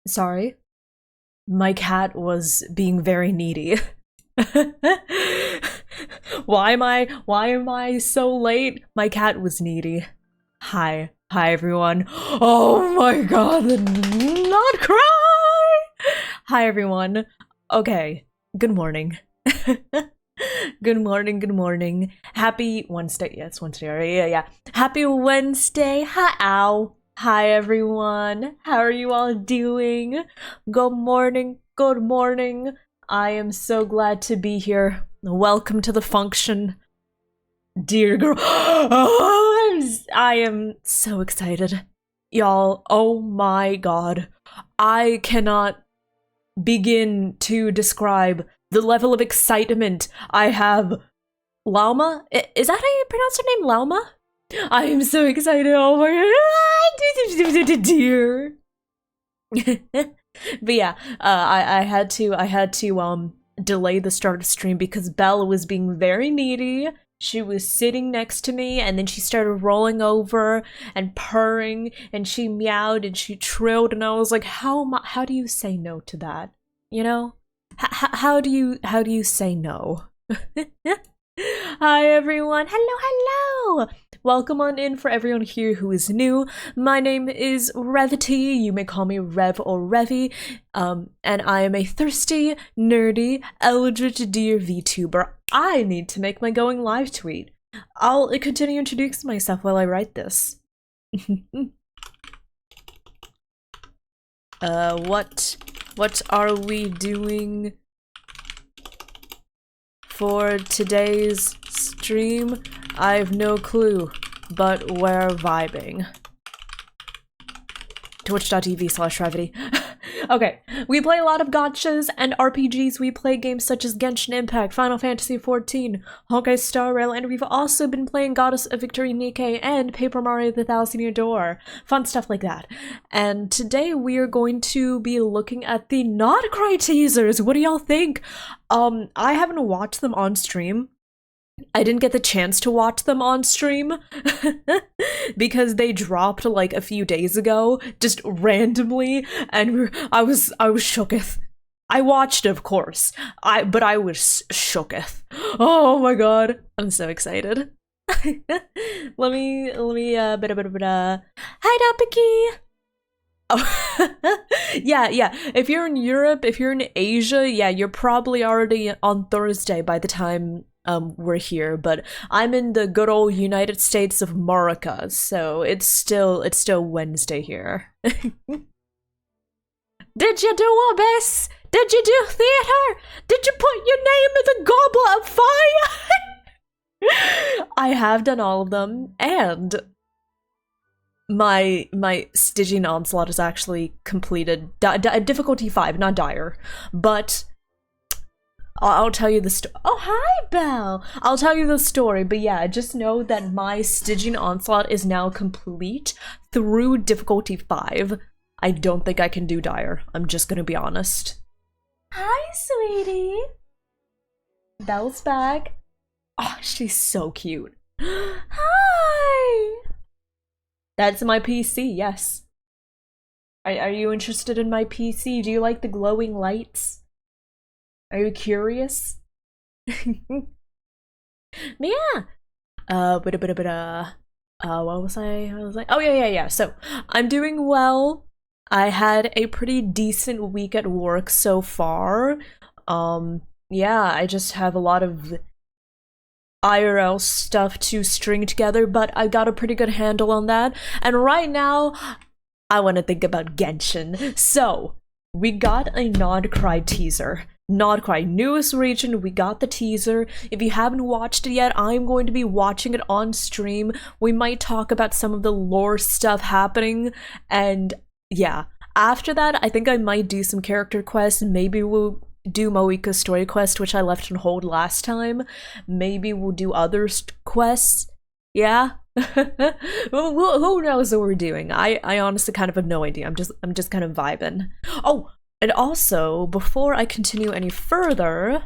Sorry. My cat was being very needy. Why am I so late? My cat was needy. Hi. Hi everyone. Oh my god, not cry! Hi everyone. Okay. Good morning. Good morning, good morning. Happy Wednesday. Yeah, it's Wednesday already. Yeah. Happy Wednesday. Hi, ow. Hi, everyone. How are you all doing? Good morning. Good morning. I am so glad to be here. Welcome to the function, dear girl. I am so excited. Y'all, oh my god. I cannot begin to describe the level of excitement I have. Lauma? Is that how you pronounce her name? Lauma? I am so excited. Oh my god. Dear. But yeah, I had to delay the start of stream because Bella was being very needy. She was sitting next to me and then she started rolling over and purring and she meowed and she trilled and I was like, how do you say no to that? You know? How do you say no? Hi everyone. Hello, hello. Welcome on in for everyone here who is new. My name is Revity. You may call me Rev or Revy. And I am a thirsty, nerdy, eldritch deer VTuber. I need to make my going live tweet. I'll continue introducing myself while I write this. What are we doing for today's stream? I have no clue, but we're vibing. Twitch.tv/Revity. Okay, we play a lot of gotchas and RPGs. We play games such as Genshin Impact, Final Fantasy XIV, Honkai Star Rail, and we've also been playing Goddess of Victory Nikke and Paper Mario the Thousand Year Door. Fun stuff like that. And today we are going to be looking at the Not Cry teasers. What do y'all think? I haven't watched them on stream. I didn't get the chance to watch them on stream because they dropped like a few days ago, just randomly, and I was shooketh. I watched, of course, but I was shooketh. Oh my god, I'm so excited. let me hi Dapiki. Oh, yeah. If you're in Europe, if you're in Asia, yeah, you're probably already on Thursday by the time we're here, but I'm in the good old United States of America, so it's still Wednesday here. Did you do a best? Did you do theater? Did you put your name in the goblet of fire? I have done all of them, and my Stygian Onslaught is actually completed. Difficulty 5, not dire, but I'll tell you the story. Oh, hi, Belle! I'll tell you the story, but yeah, just know that my Stygian Onslaught is now complete through difficulty 5. I don't think I can do dire. I'm just gonna be honest. Hi, sweetie! Belle's back. Oh, she's so cute. Hi! That's my PC, yes. Are you interested in my PC? Do you like the glowing lights? Are you curious? Yeah. What was I? Oh yeah. So I'm doing well. I had a pretty decent week at work so far. Yeah, I just have a lot of IRL stuff to string together, but I got a pretty good handle on that. And right now, I want to think about Genshin. So we got a Nod Cry teaser. Nod Cry, newest region, we got the teaser. If you haven't watched it yet, I'm going to be watching it on stream. We might talk about some of the lore stuff happening, and yeah. After that, I think I might do some character quests. Maybe we'll do Moika's story quest, which I left on hold last time. Maybe we'll do other quests. Yeah? Who knows what we're doing? I honestly kind of have no idea. I'm just kind of vibing. Oh! And also, before I continue any further,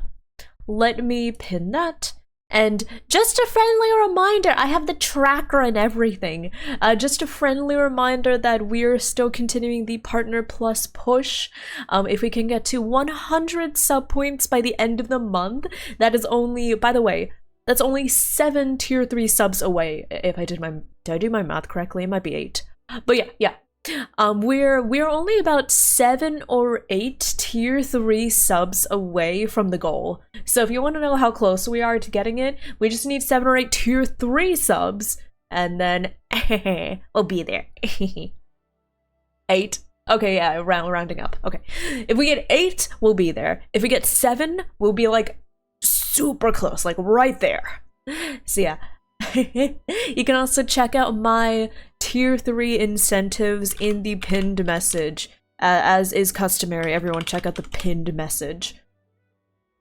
let me pin that, And just a friendly reminder, I have the tracker and everything. Just a friendly reminder that we're still continuing the Partner Plus push. If we can get to 100 sub points by the end of the month, that is only, by the way, that's only 7 tier 3 subs away. If I did I do my math correctly? It might be 8. But yeah. We're only about 7 or 8 tier 3 subs away from the goal. So if you want to know how close we are to getting it, we just need 7 or 8 tier 3 subs, and then we'll be there. 8. Okay, yeah, rounding up. Okay. If we get 8, we'll be there. If we get 7, we'll be like super close, like right there. So yeah. You can also check out my tier 3 incentives in the pinned message. As is customary, everyone check out the pinned message.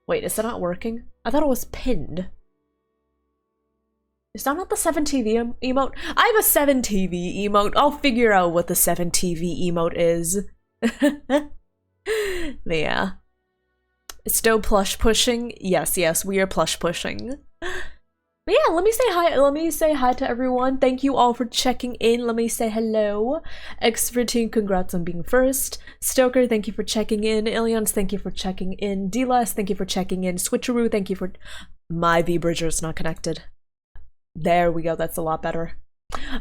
Wait, is that not working? I thought it was pinned. Is that not the 7TV emote? I have a 7TV emote. I'll figure out what the 7TV emote is. But yeah. Still plush pushing? Yes, we are plush pushing. But yeah, let me say hi to everyone. Thank you all for checking in. Let me say hello. X13, congrats on being first. Stoker, thank you for checking in. Ilians, thank you for checking in. D-Less, thank you for checking in. Switcheroo, thank you for... My V-Bridger is not connected. There we go, that's a lot better.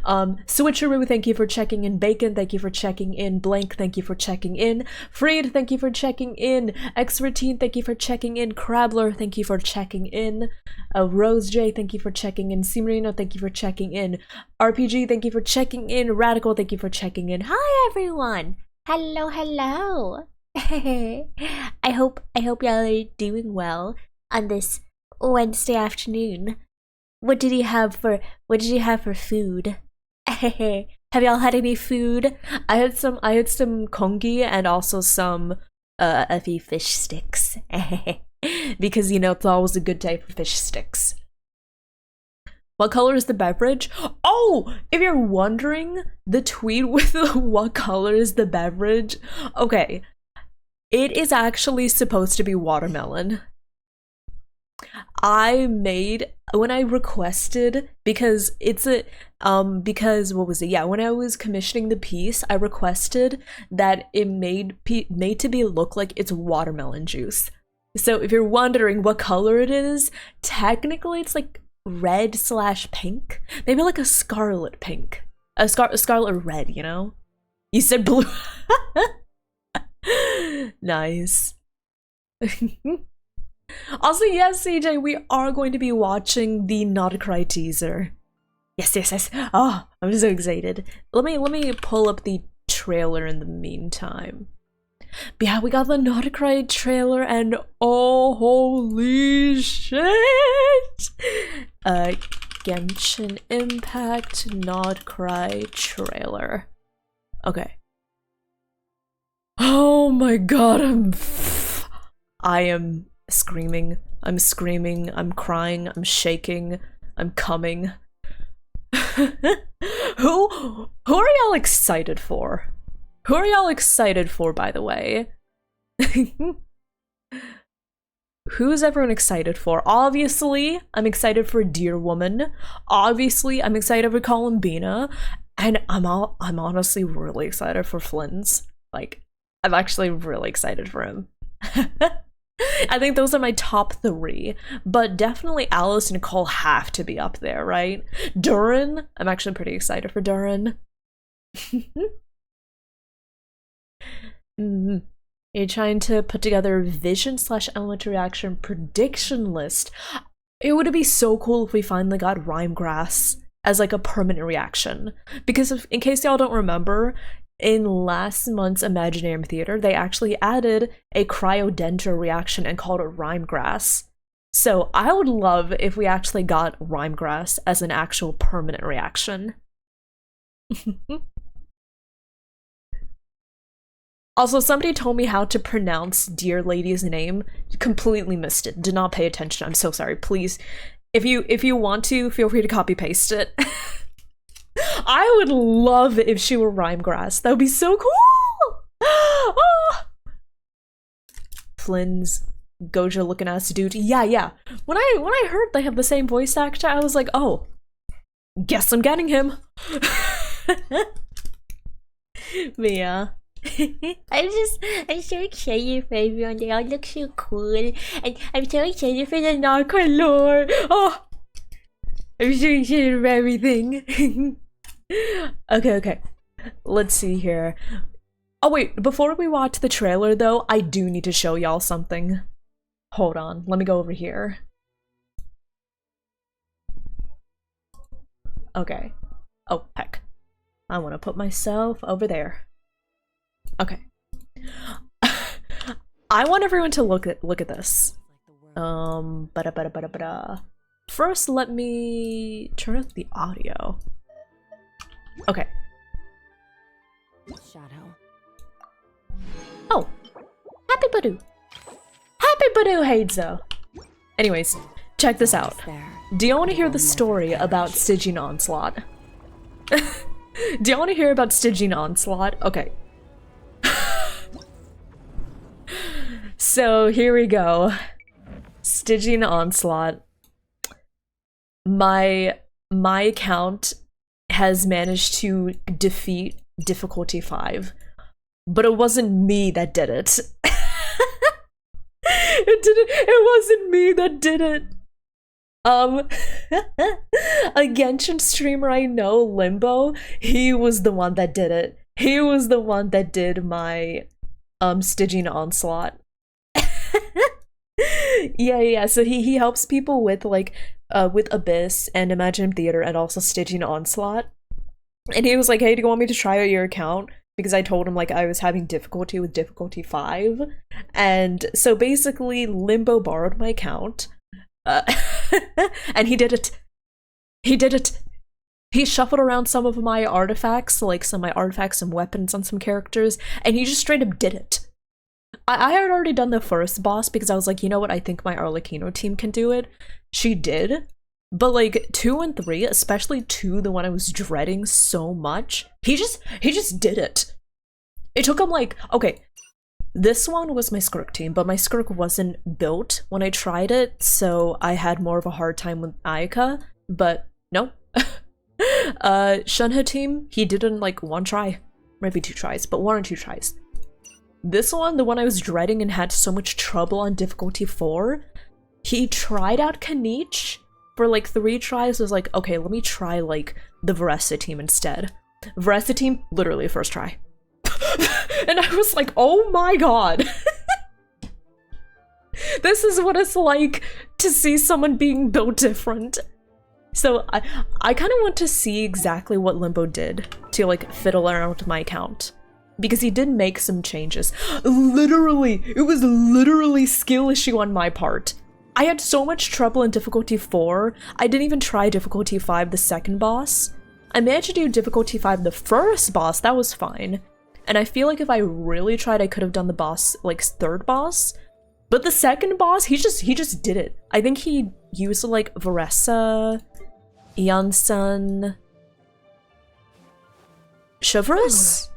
Switcheroo, thank you for checking in. Bacon, thank you for checking in. Blank, thank you for checking in. Freed, thank you for checking in. X13, thank you for checking in. Crabler, thank you for checking in. Rose J, thank you for checking in. Simarino, thank you for checking in. RPG, thank you for checking in. Radical, thank you for checking in. Hi everyone! Hello. I hope y'all are doing well on this Wednesday afternoon. What did you have for food? Have y'all had any food? I had some kongi and also some a few fish sticks. Because you know it's always a good day for fish sticks. What color is the beverage? Oh, if you're wondering, the tweet with the what color is the beverage? Okay. It is actually supposed to be watermelon. When I requested, because it's a because what was it? Yeah, when I was commissioning the piece, I requested that it made to be look like it's watermelon juice. So if you're wondering what color it is, technically it's like red/pink, maybe like a scarlet pink, a scarlet red. You know, you said blue. Nice. Also, yes, CJ, we are going to be watching the Not Cry teaser. Yes. Oh, I'm so excited. Let me pull up the trailer in the meantime. But yeah, we got the Not Cry trailer, and oh, holy shit! Genshin Impact Not Cry trailer. Okay. Oh my god, I am screaming, I'm crying, I'm shaking, I'm coming. Who are y'all excited for? Who are y'all excited for, by the way? Who's everyone excited for? Obviously, I'm excited for Dear Woman. Obviously, I'm excited for Columbina. And I'm honestly really excited for Flynn's. Like, I'm actually really excited for him. I think those are my top 3, but definitely Alice and Cole have to be up there, right? Durin, I'm actually pretty excited for Durin. You're trying to put together a vision/elementary action prediction list. It would be so cool if we finally got Rhyme Grass as like a permanent reaction, because in case y'all don't remember, in last month's Imaginarium Theater, they actually added a Cryodendra reaction and called it Rhyme Grass. So I would love if we actually got Rhyme Grass as an actual permanent reaction. Also, somebody told me how to pronounce Dear Lady's name. Completely missed it. Did not pay attention. I'm so sorry. Please, if you want to, feel free to copy paste it. I would love it if she were Rhymegrass. That would be so cool! Oh. Flynn's Gojo looking ass dude. Yeah. When I heard they have the same voice actor, I was like, oh, guess I'm getting him. But yeah. I'm so excited for everyone. They all look so cool. And I'm so excited for the Narco lore. Oh, I'm so excited for everything. Okay. Let's see here. Oh wait, before we watch the trailer though, I do need to show y'all something. Hold on, let me go over here. Okay. Oh, heck. I want to put myself over there. Okay. I want everyone to look at this. First, let me turn up the audio. Okay. Shadow. Oh, happy Badoo. Happy Badoo Heidzo. Anyways, check this out. Do you want to hear the story about Stygian Onslaught? Do you want to hear about Stygian Onslaught? Okay. So here we go. Stygian Onslaught. My account has managed to defeat difficulty 5, but it wasn't me that did it. It wasn't me that did it. A Genshin streamer I know, Limbo, he was the one that did it. He was the one that did my Stygian Onslaught. Yeah, so he helps people with like with Abyss and Imagine Theater and also Stygian Onslaught. And he was like, hey, do you want me to try out your account? Because I told him like I was having difficulty with difficulty 5. And so basically Limbo borrowed my account. And he did it. He did it. He shuffled around some of my artifacts, like some of my artifacts and weapons on some characters, and he just straight up did it. I had already done the first boss because I was like, you know what, I think my Arlecchino team can do it. She did. But like 2 and 3, especially 2, the one I was dreading so much, he just did it. It took him like, okay, this one was my Skirk team, but my Skirk wasn't built when I tried it, so I had more of a hard time with Ayaka, but no. Shunha team, he did it in like 1 try. Maybe 2 tries, but 1 or 2 tries. This one, the one I was dreading and had so much trouble on difficulty 4, he tried out Kanich for like 3 tries, was like, okay, let me try like the Varessa team instead. Varessa team, literally first try. And I was like, oh my god. This is what it's like to see someone being built different. So I kind of want to see exactly what Limbo did to like fiddle around with my account. Because he did make some changes. Literally, it was literally skill issue on my part. I had so much trouble in difficulty 4, I didn't even try difficulty 5, the second boss. I managed to do difficulty 5, the first boss, that was fine. And I feel like if I really tried, I could have done the boss, like, third boss. But the second boss, he just did it. I think he used, like, Varessa, Yansan, Chevreuse?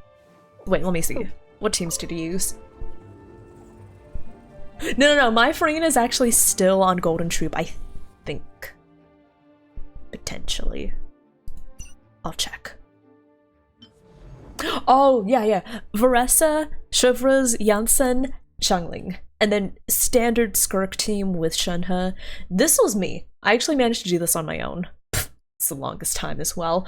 Wait, let me see. What teams did he use? No, my Farina is actually still on Golden Troop, I think. Potentially. I'll check. Oh, yeah. Varessa, Chevreuse, Yansan, Xiangling. And then standard Skirk team with Shunha. This was me. I actually managed to do this on my own. Pfft, it's the longest time as well.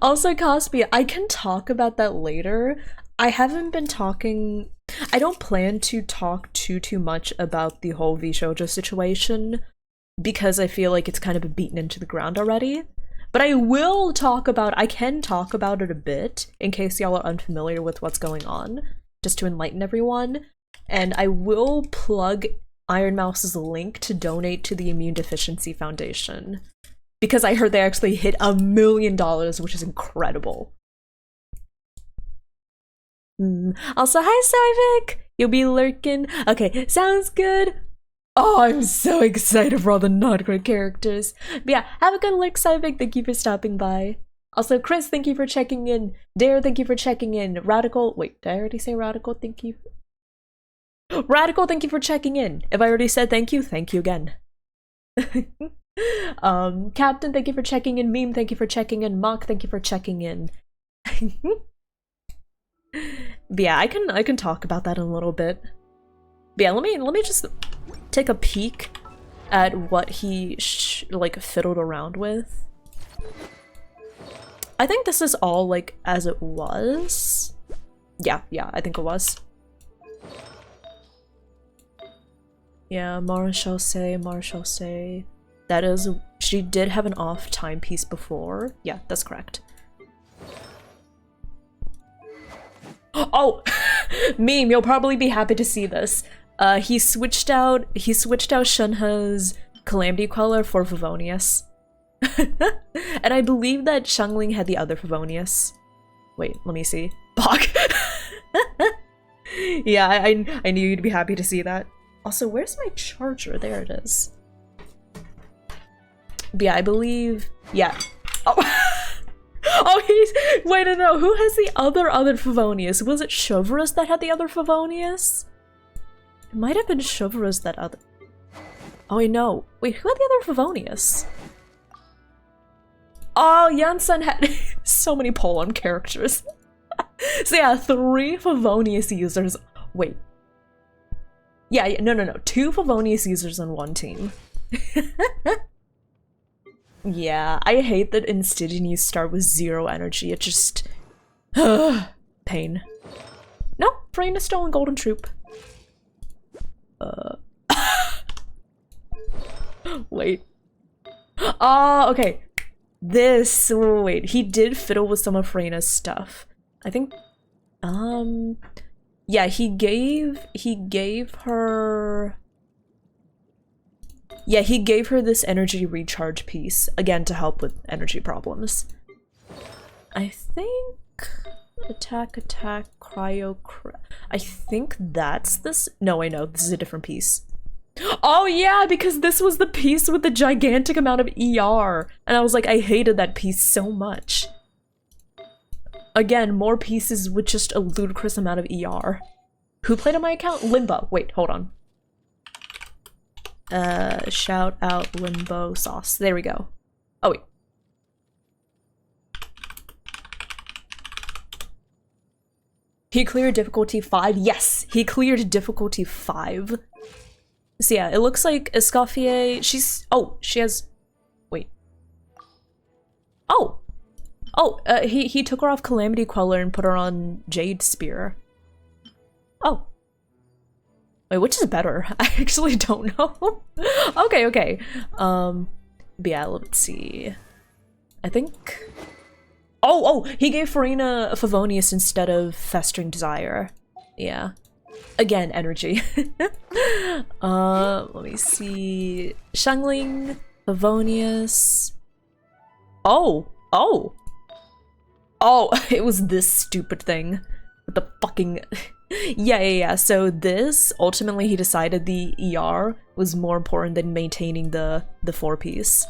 Also, Cosby, I can talk about that later. I haven't been talking... I don't plan to talk too much about the whole V-Shoujo situation because I feel like it's kind of been beaten into the ground already. But I will talk about... I can talk about it a bit in case y'all are unfamiliar with what's going on, just to enlighten everyone. And I will plug Iron Mouse's link to donate to the Immune Deficiency Foundation. Because I heard they actually hit $1 million, which is incredible. Also, hi Sarvik! You'll be lurking. Okay, sounds good. Oh, I'm so excited for all the non-crit characters. But yeah, have a good lurk, Sarvik. Thank you for stopping by. Also, Chris, thank you for checking in. Dare, thank you for checking in. Radical, wait, did I already say Radical? Thank you. Radical, thank you for checking in. If I already said thank you again. Captain, thank you for checking in. Meme, thank you for checking in. Mock, thank you for checking in. But yeah, I can talk about that in a little bit. But yeah, let me just take a peek at what he like fiddled around with. I think this is all like as it was. Yeah, I think it was. Yeah, Marshall say. That is, she did have an off timepiece before. Yeah, that's correct. Oh, meme, you'll probably be happy to see this. He switched out Shunha's Calamity Queller for Favonius. And I believe that Xiangling had the other Favonius. Wait, let me see. Bok. Yeah, I knew you'd be happy to see that. Also, where's my charger? There it is. But yeah, I believe... Yeah. Oh, oh he's... Wait, no, who has the other Favonius? Was it Chauvrus that had the other Favonius? It might have been Chauvrus that other... Oh, wait, no. Wait, who had the other Favonius? Oh, Janssen had so many Poem characters. So yeah, 3 Favonius users. Wait. Yeah, no. 2 Favonius users on 1 team. Yeah, I hate that in Stygian you start with 0 energy. It just... pain. No, Freyna is still in Golden Troop. Wait. Oh, okay. This... Wait, he did fiddle with some of Freyna's stuff. I think... Yeah, he gave her... Yeah, he gave her this energy recharge piece, again to help with energy problems. I think... Attack, cryo... I think that's this... No, I know, this is a different piece. Oh yeah, because this was the piece with the gigantic amount of ER. And I was like, I hated that piece so much. Again, more pieces with just a ludicrous amount of ER. Who played on my account? Limbo. Wait, hold on. Shout out Limbo Sauce. There we go. Oh, wait. He cleared difficulty 5. Yes, he cleared difficulty 5. So yeah, it looks like Escoffier, she's... Oh, she has... Wait. Oh! Oh, he took her off Calamity Queller and put her on Jade Spear. Oh. Wait, which is better? I actually don't know. Okay. But yeah, let's see. I think... Oh, he gave Farina Favonius instead of Festering Desire. Yeah. Again, energy. Let me see. Xiangling, Favonius. Oh, it was this stupid thing. With the fucking... Yeah. So this, ultimately he decided the ER was more important than maintaining the 4-piece.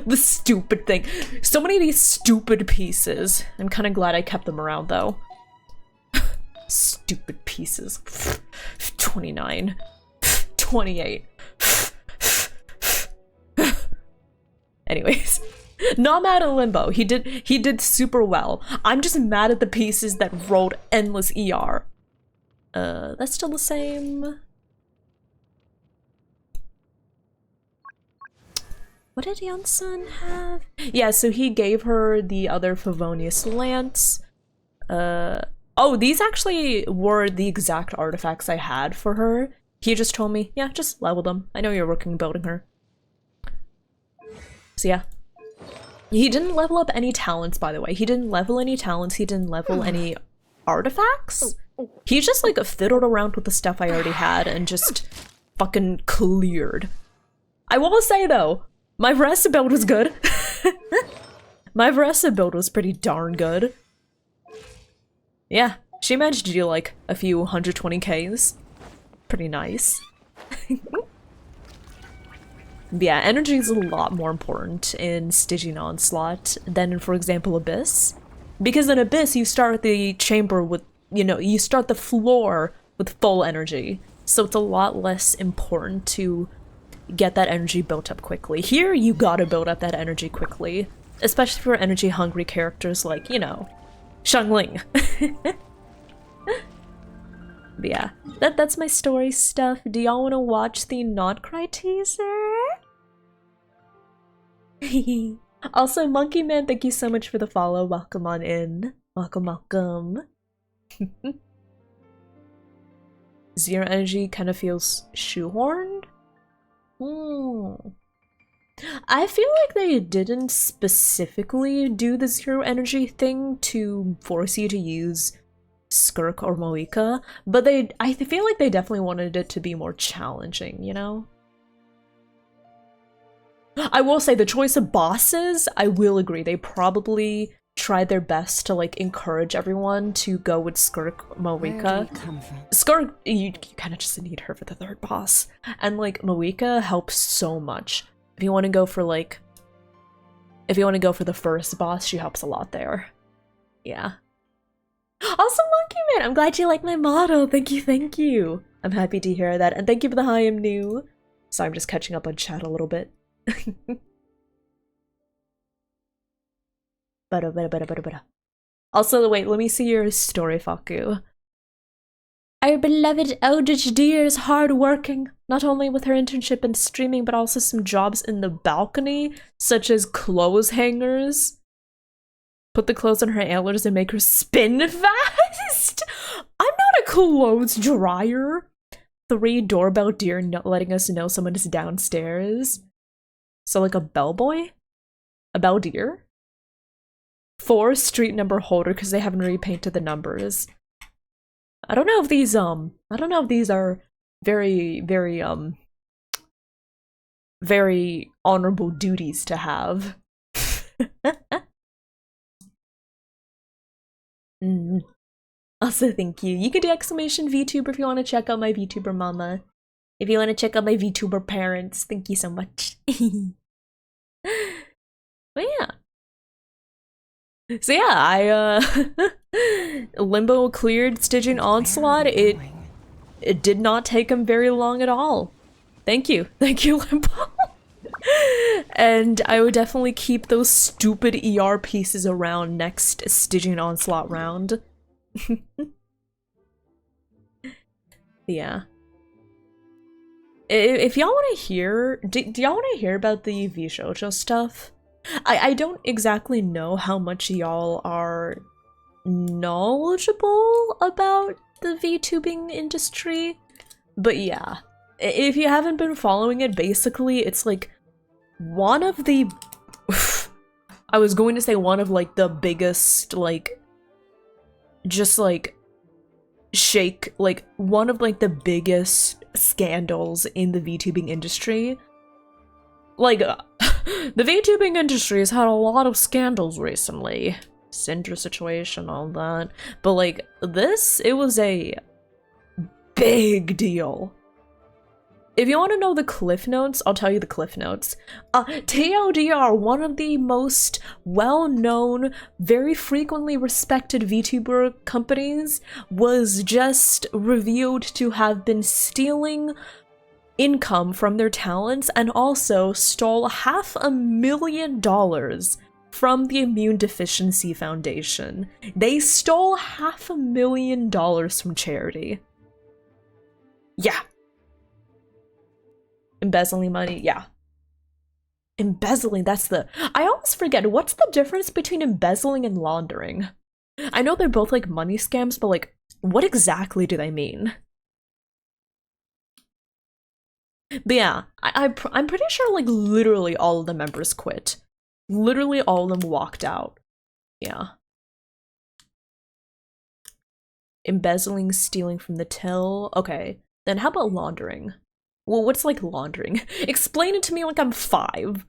The stupid thing. So many of these stupid pieces. I'm kind of glad I kept them around though. Stupid pieces. 29. 28. Anyways. Not mad at Limbo. He did super well. I'm just mad at the pieces that rolled endless ER. That's still the same. What did Janssen have? Yeah, so he gave her the other Favonius Lance. Oh, these actually were the exact artifacts I had for her. He just told me, yeah, just level them. I know you're working building her. So yeah. He didn't level up any talents, by the way. He didn't level any talents. He didn't level any artifacts. He just like fiddled around with the stuff I already had and just fucking cleared. I will say though, my Veressa build was good. My Veressa build was pretty darn good. Yeah, she managed to do like a few 120Ks. Pretty nice. Yeah, energy is a lot more important in Stygian Onslaught than in, for example, Abyss. Because in Abyss, you start the chamber with, you start the floor with full energy. So it's a lot less important to get that energy built up quickly. Here, you gotta build up that energy quickly. Especially for energy-hungry characters like, Xiangling. But yeah, that's my story stuff. Do y'all want to watch the Not Cry teaser? Also, Monkey Man, thank you so much for the follow. Welcome on in. Welcome, welcome. Zero energy kind of feels shoehorned. I feel like they didn't specifically do the zero energy thing to force you to use Skirk or Moika, but I feel like they definitely wanted it to be more challenging, I will say the choice of bosses, I will agree, they probably tried their best to like encourage everyone to go with Skirk, Moika. Skirk, you kind of just need her for the third boss, and like Moika helps so much. If you want to go for the first boss, she helps a lot there. Yeah. Also, Monkey Man, I'm glad you like my model. Thank you, thank you. I'm happy to hear that, and thank you for the hi, I'm new. So I'm just catching up on chat a little bit. Also, wait, let me see your story, Faku. Our beloved Eldritch Deer is hard-working, not only with her internship and streaming, but also some jobs in the balcony, such as clothes hangers. Put the clothes on her antlers and make her spin fast? I'm not a clothes dryer. 3 doorbell deer letting us know someone is downstairs. So like a bellboy? A bell deer? 4 street number holder because they haven't repainted the numbers. I don't know if these are very, very, very honorable duties to have. Also, thank you. You can do exclamation VTuber if you want to check out my VTuber mama. If you want to check out my VTuber parents, thank you so much. But yeah. So yeah, Limbo cleared Stygian Onslaught. It did not take him very long at all. Thank you, Limbo. And I would definitely keep those stupid ER pieces around next Stygian Onslaught round. Yeah. If y'all want to hear, do y'all want to hear about the VShojo stuff? I don't exactly know how much y'all are knowledgeable about the VTubing industry, but yeah. If you haven't been following it, basically it's like one of the I was going to say one of like the biggest like just like one of like the biggest scandals in the VTubing industry. Like the VTubing industry has had a lot of scandals recently. Cinder situation, all that. But like this, it was a big deal. If you want to know the cliff notes, I'll tell you the cliff notes. TLDR, one of the most well-known, very frequently respected VTuber companies, was just revealed to have been stealing income from their talents and also stole $500,000 from the Immune Deficiency Foundation. They stole $500,000 from charity. Yeah. Embezzling money, yeah. Embezzling, that's the... I always forget, what's the difference between embezzling and laundering? I know they're both like money scams, but like, what exactly do they mean? But yeah, I'm pretty sure like literally all of the members quit. Literally all of them walked out. Yeah. Embezzling, stealing from the till. Okay, then how about laundering? Well, what's like laundering? Explain it to me like I'm 5.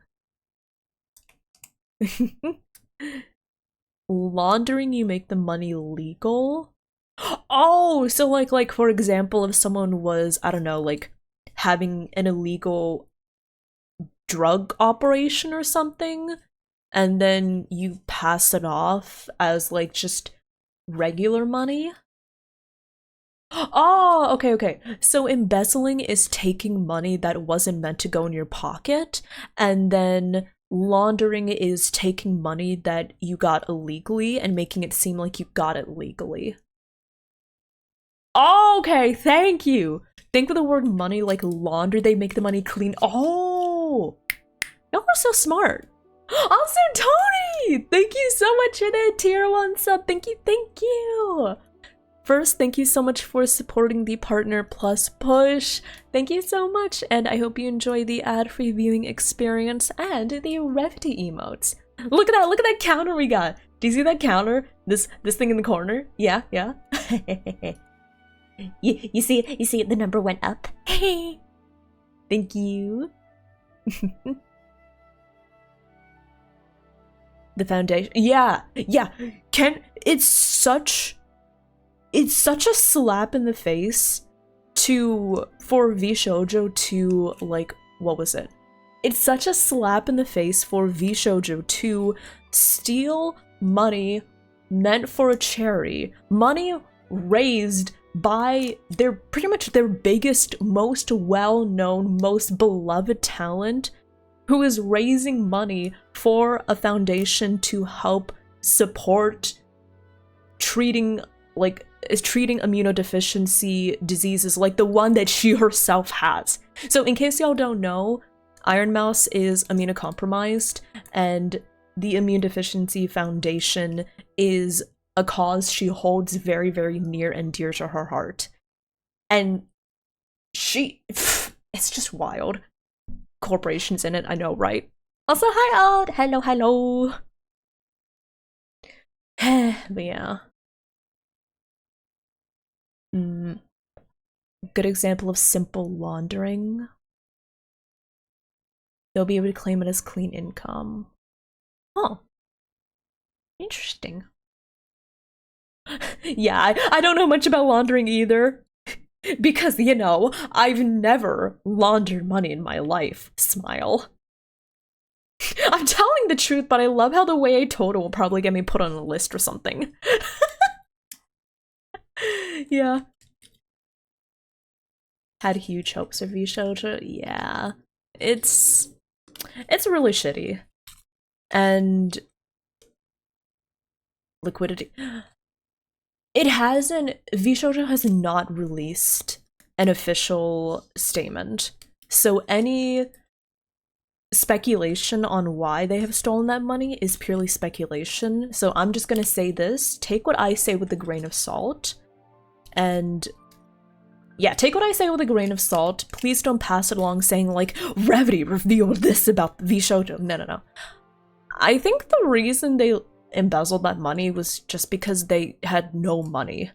Laundering, you make the money legal? Oh, so like for example, if someone was, I don't know, like having an illegal drug operation or something, and then you pass it off as like just regular money. Oh, okay. So embezzling is taking money that wasn't meant to go in your pocket, and then laundering is taking money that you got illegally and making it seem like you got it legally. Okay, thank you. Think of the word money like launder, they make the money clean. Oh, y'all are so smart. Also, Tony! Thank you so much for the tier 1 sub. Thank you. First, thank you so much for supporting the Partner Plus push. Thank you so much, and I hope you enjoy the ad-free viewing experience and the Revity emotes. Look at that counter we got. Do you see that counter? This thing in the corner? Yeah. You see the number went up. Thank you. The foundation. Yeah. It's such a slap in the face for VShojo to, like, what was it? It's such a slap in the face for VShojo to steal money meant for a charity, money raised by pretty much their biggest, most well-known, most beloved talent, who is raising money for a foundation to help support treating immunodeficiency diseases like the one that she herself has. So in case y'all don't know, Iron Mouse is immunocompromised, and the Immune Deficiency Foundation is a cause she holds very, very near and dear to her heart. And it's just wild. Corporations in it, I know, right? Also, hi, Odd! Hello! But yeah. Good example of simple laundering. They'll be able to claim it as clean income. Oh. Interesting. Yeah, I don't know much about laundering either. Because, you know, I've never laundered money in my life. Smile. I'm telling the truth, but I love how the way I told it will probably get me put on a list or something. Yeah. Had huge hopes of VShojo. Yeah. It's really shitty. And liquidity. VShojo has not released an official statement. So any speculation on why they have stolen that money is purely speculation. So I'm just gonna say this. Take what I say with a grain of salt. And yeah, take what I say with a grain of salt. Please don't pass it along saying like, Revity revealed this about VShojo. No. I think the reason they embezzled that money was just because they had no money.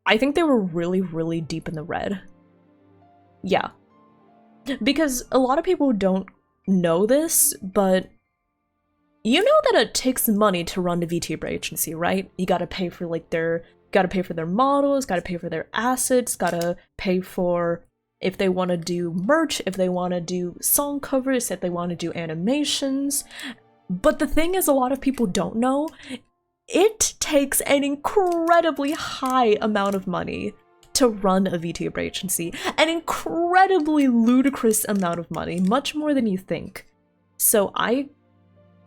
I think they were really, really deep in the red. Yeah. Because a lot of people don't know this, but you know that it takes money to run the VTuber agency, right? You gotta pay for like their models, gotta pay for their assets, gotta pay for if they want to do merch, if they want to do song covers, if they want to do animations. But the thing is, a lot of people don't know, it takes an incredibly high amount of money to run a VTuber agency. An incredibly ludicrous amount of money, much more than you think. So I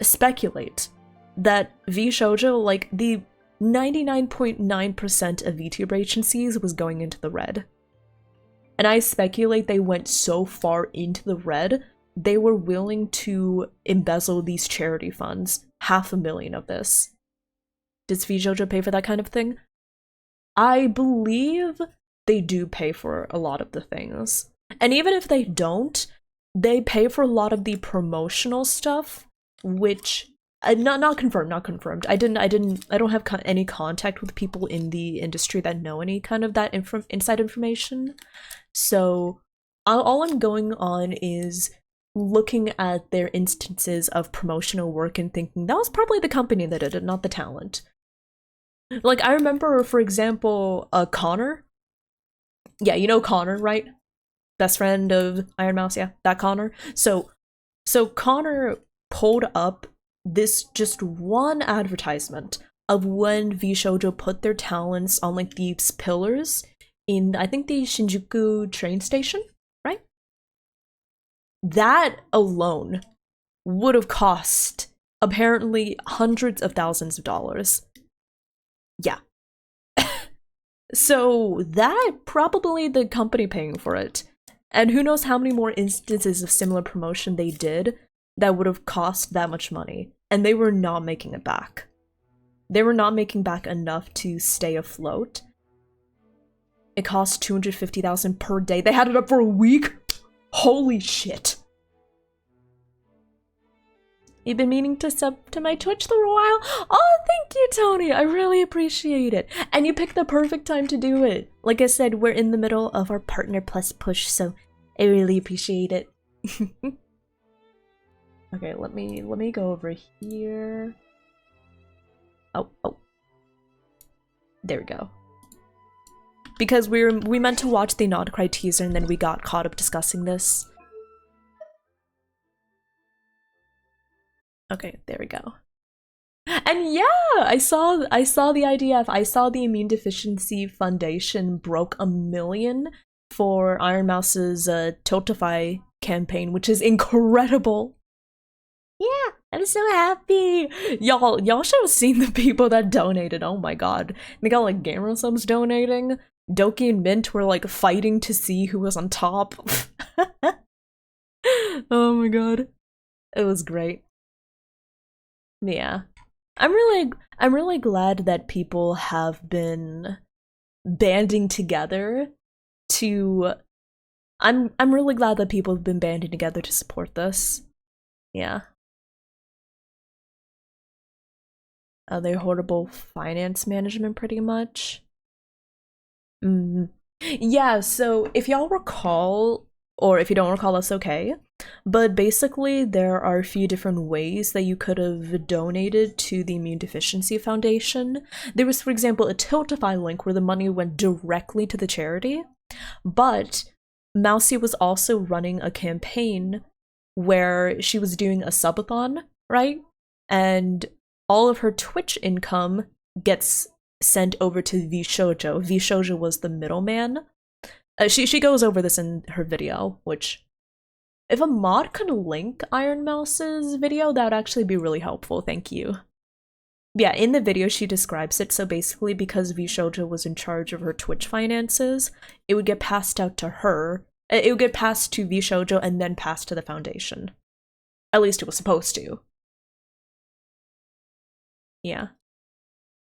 speculate that VShojo, like the 99.9% of VTuber agencies, was going into the red. And I speculate they went so far into the red, they were willing to embezzle these charity funds. 500,000 of this. Does VShojo pay for that kind of thing? I believe they do pay for a lot of the things. And even if they don't, they pay for a lot of the promotional stuff, which not confirmed. I don't have any contact with people in the industry that know any kind of that inside information. So all I'm going on is looking at their instances of promotional work and thinking that was probably the company that did it, not the talent. Like, I remember, for example, Connor. Yeah, you know Connor, right? Best friend of Iron Mouse, yeah, that Connor. So So Connor pulled up this just one advertisement of when VShojo put their talents on like these pillars in, I think, the Shinjuku train station, right? That alone would have cost apparently hundreds of thousands of dollars. Yeah. So that probably the company paying for it. And who knows how many more instances of similar promotion they did that would have cost that much money. And they were not making it back. They were not making back enough to stay afloat. It cost $250,000 per day. They had it up for a week? Holy shit. You've been meaning to sub to my Twitch for a while? Oh, thank you, Tony. I really appreciate it. And you picked the perfect time to do it. Like I said, we're in the middle of our Partner Plus push, so I really appreciate it. Okay, let me go over here. Oh. There we go. Because we meant to watch the Not Cry teaser and then we got caught up discussing this. Okay, there we go. And yeah, I saw the IDF. I saw the Immune Deficiency Foundation broke 1 million for Iron Mouse's Tiltify campaign, which is incredible. Yeah, I'm so happy. Y'all should have seen the people that donated. Oh my god. They got like gamer subs donating. Doki and Mint were like fighting to see who was on top. Oh my god. It was great. Yeah. I'm really glad that people have been banding together to I'm really glad that people have been banding together to support this. Yeah. They're horrible finance management pretty much. Yeah, so if y'all recall, or if you don't recall, that's okay. But basically, there are a few different ways that you could have donated to the Immune Deficiency Foundation. There was, for example, a Tiltify link where the money went directly to the charity. But Mousy was also running a campaign where she was doing a subathon, right? And all of her Twitch income gets sent over to VShojo. VShojo was the middleman. She goes over this in her video, which if a mod could link Iron Mouse's video, that would actually be really helpful. Thank you. Yeah, in the video she describes it. So basically, because VShojo was in charge of her Twitch finances, it would get passed out to her. It would get passed to VShojo and then passed to the foundation. At least it was supposed to. Yeah.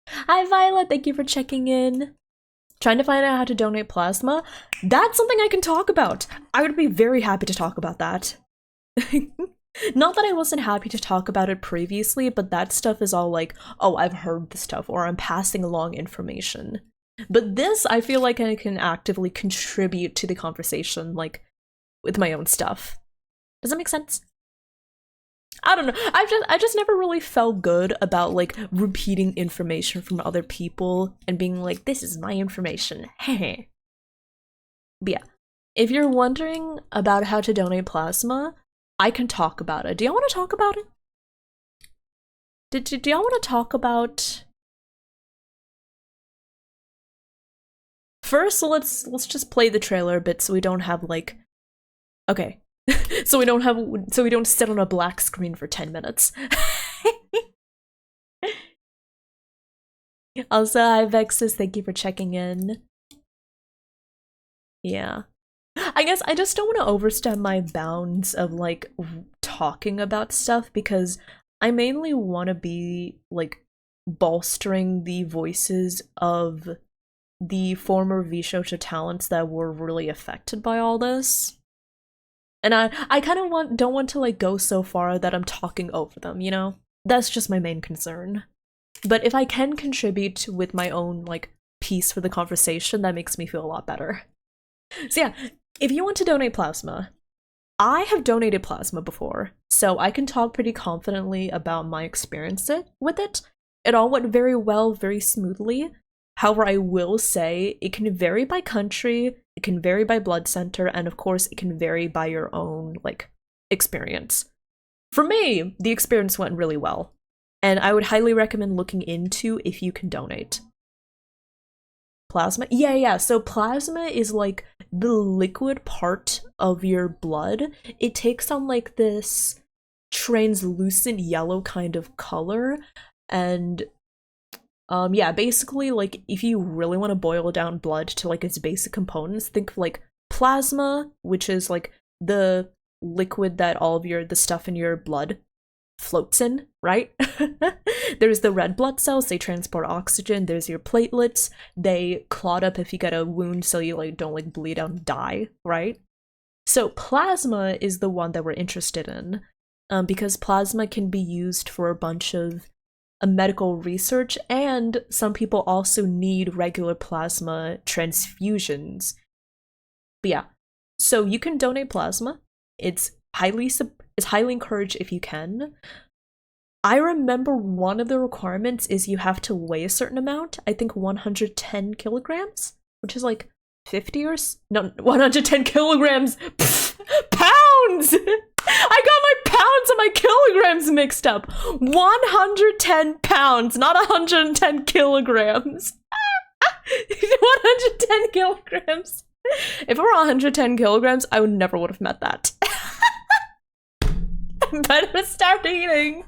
Hi Violet, thank you for checking in. Trying to find out how to donate plasma? That's something I can talk about. I would be very happy to talk about that. Not that I wasn't happy to talk about it previously, but that stuff is all like, oh, I've heard the stuff, or I'm passing along information. But this, I feel like I can actively contribute to the conversation, like, with my own stuff. Does that make sense? I don't know. I just never really felt good about like repeating information from other people and being like, this is my information. But yeah, if you're wondering about how to donate plasma, I can talk about it. Do y'all want to talk about it? Do y'all want to talk about? First, let's just play the trailer a bit so we don't have like, okay. So we don't sit on a black screen for 10 minutes. Also, hi Vexus, thank you for checking in. Yeah. I guess I just don't want to overstep my bounds of like talking about stuff because I mainly want to be like bolstering the voices of the former VShojo talents that were really affected by all this. And I kind of don't want to like go so far that I'm talking over them, you know? That's just my main concern. But if I can contribute with my own like piece for the conversation, that makes me feel a lot better. So yeah, if you want to donate plasma, I have donated plasma before, so I can talk pretty confidently about my experience with it. It all went very well, very smoothly. However, I will say it can vary by country, it can vary by blood center, and of course it can vary by your own like experience. For me, the experience went really well, and I would highly recommend looking into if you can donate. Plasma? Yeah. So plasma is like the liquid part of your blood. It takes on like this translucent yellow kind of color, and yeah, basically, like, if you really want to boil down blood to like its basic components, think of like plasma, which is like the liquid that all of the stuff in your blood floats in, right? There's the red blood cells, they transport oxygen. There's your platelets, they clot up if you get a wound so you like don't like bleed out and die, right? So plasma is the one that we're interested in, because plasma can be used for a bunch of medical research, and some people also need regular plasma transfusions. But yeah, so you can donate plasma. It's highly encouraged if you can. I remember one of the requirements is you have to weigh a certain amount. I think 110 kilograms, which is like 50 or no, 110 kilograms. Pfft, pounds. I got my pounds and my kilograms mixed up. 110 pounds, not 110 kilograms. 110 kilograms. If it were 110 kilograms, I would never would have met that. I better start eating.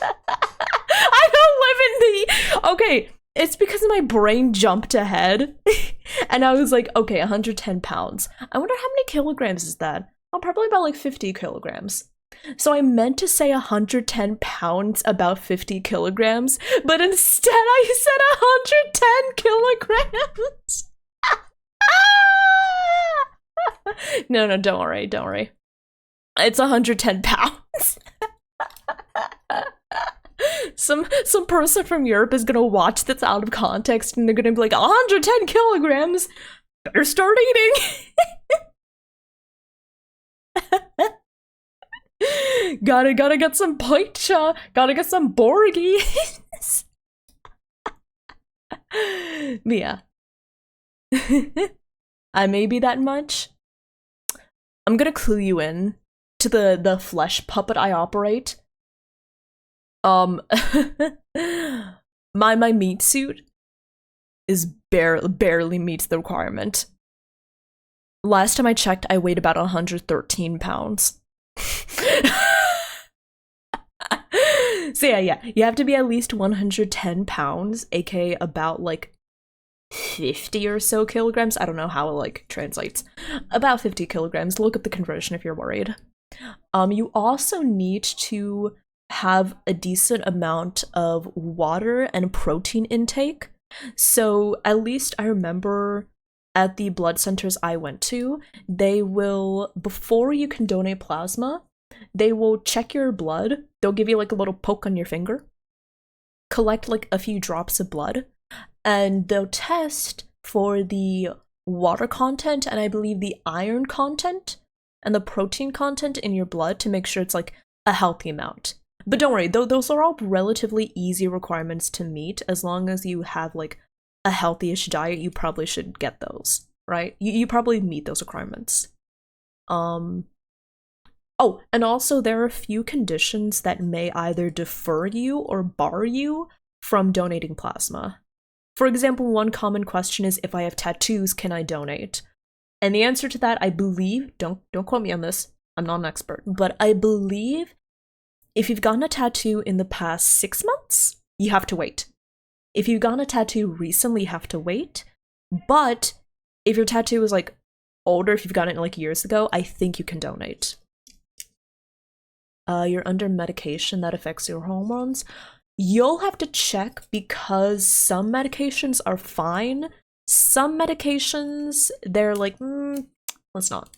I don't live in the... Okay, it's because my brain jumped ahead. And I was like, okay, 110 pounds. I wonder how many kilograms is that? Oh, probably about like 50 kilograms. So I meant to say 110 pounds, about 50 kilograms, but instead I said 110 kilograms. No, don't worry. It's 110 pounds. Some person from Europe is gonna watch this out of context and they're gonna be like, 110 kilograms? Better start eating. Gotta get some pizza. Gotta get some Borgies. But yeah. I may be that much. I'm gonna clue you in to the flesh puppet I operate. My meat suit is barely meets the requirement. Last time I checked, I weighed about 113 pounds. So yeah, you have to be at least 110 pounds, aka about like 50 or so kilograms. I don't know how it like translates. About 50 kilograms. Look up the conversion if you're worried. You also need to have a decent amount of water and protein intake. So at least I remember at the blood centers I went to, they will, before you can donate plasma, they will check your blood. They'll give you like a little poke on your finger, collect like a few drops of blood, and they'll test for the water content and I believe the iron content and the protein content in your blood to make sure it's like a healthy amount. But don't worry, those are all relatively easy requirements to meet. As long as you have like a healthy-ish diet, you probably should get those, right? You probably meet those requirements. Oh, and also there are a few conditions that may either defer you or bar you from donating plasma. For example, one common question is, if I have tattoos, can I donate? And the answer to that, I believe, don't quote me on this, I'm not an expert, but I believe if you've gotten a tattoo in the past 6 months, you have to wait. If you've gotten a tattoo recently, you have to wait. But if your tattoo is like older, if you've gotten it like years ago, I think you can donate. You're under medication that affects your hormones. You'll have to check because some medications are fine. Some medications, they're like, let's not.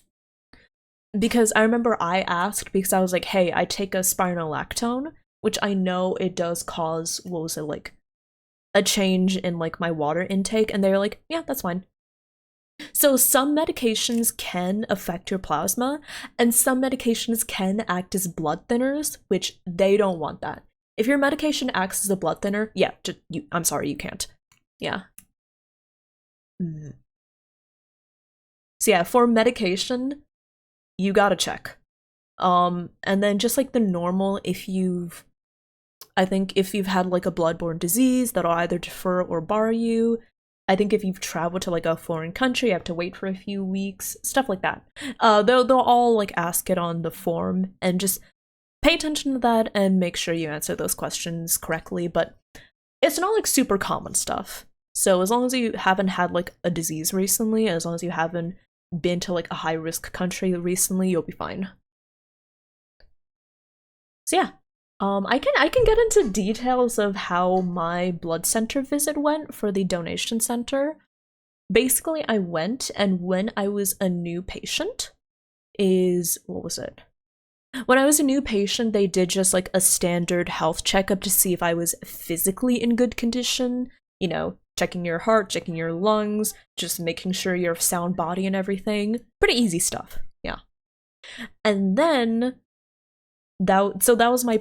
Because I remember I asked because I was like, hey, I take a spironolactone, which I know it does cause, what was it, like, a change in, like, my water intake, and they're like, yeah, that's fine. So some medications can affect your plasma, and some medications can act as blood thinners, which they don't want that. If your medication acts as a blood thinner, yeah, I'm sorry, you can't. Yeah. So yeah, for medication, you gotta check. And then just like the normal, I think if you've had like a bloodborne disease, that'll either defer or bar you. I think if you've traveled to like a foreign country, you have to wait for a few weeks, stuff like that. They'll all like ask it on the form, and just pay attention to that and make sure you answer those questions correctly. But it's not like super common stuff. So as long as you haven't had like a disease recently, as long as you haven't been to like a high risk country recently, you'll be fine. So yeah, I can get into details of how my blood center visit went for the donation center. Basically, I went, and when I was a new patient, what was it? When I was a new patient, they did just like a standard health checkup to see if I was physically in good condition, you know, checking your heart, checking your lungs, just making sure you're of sound body and everything. Pretty easy stuff, yeah. And then that was my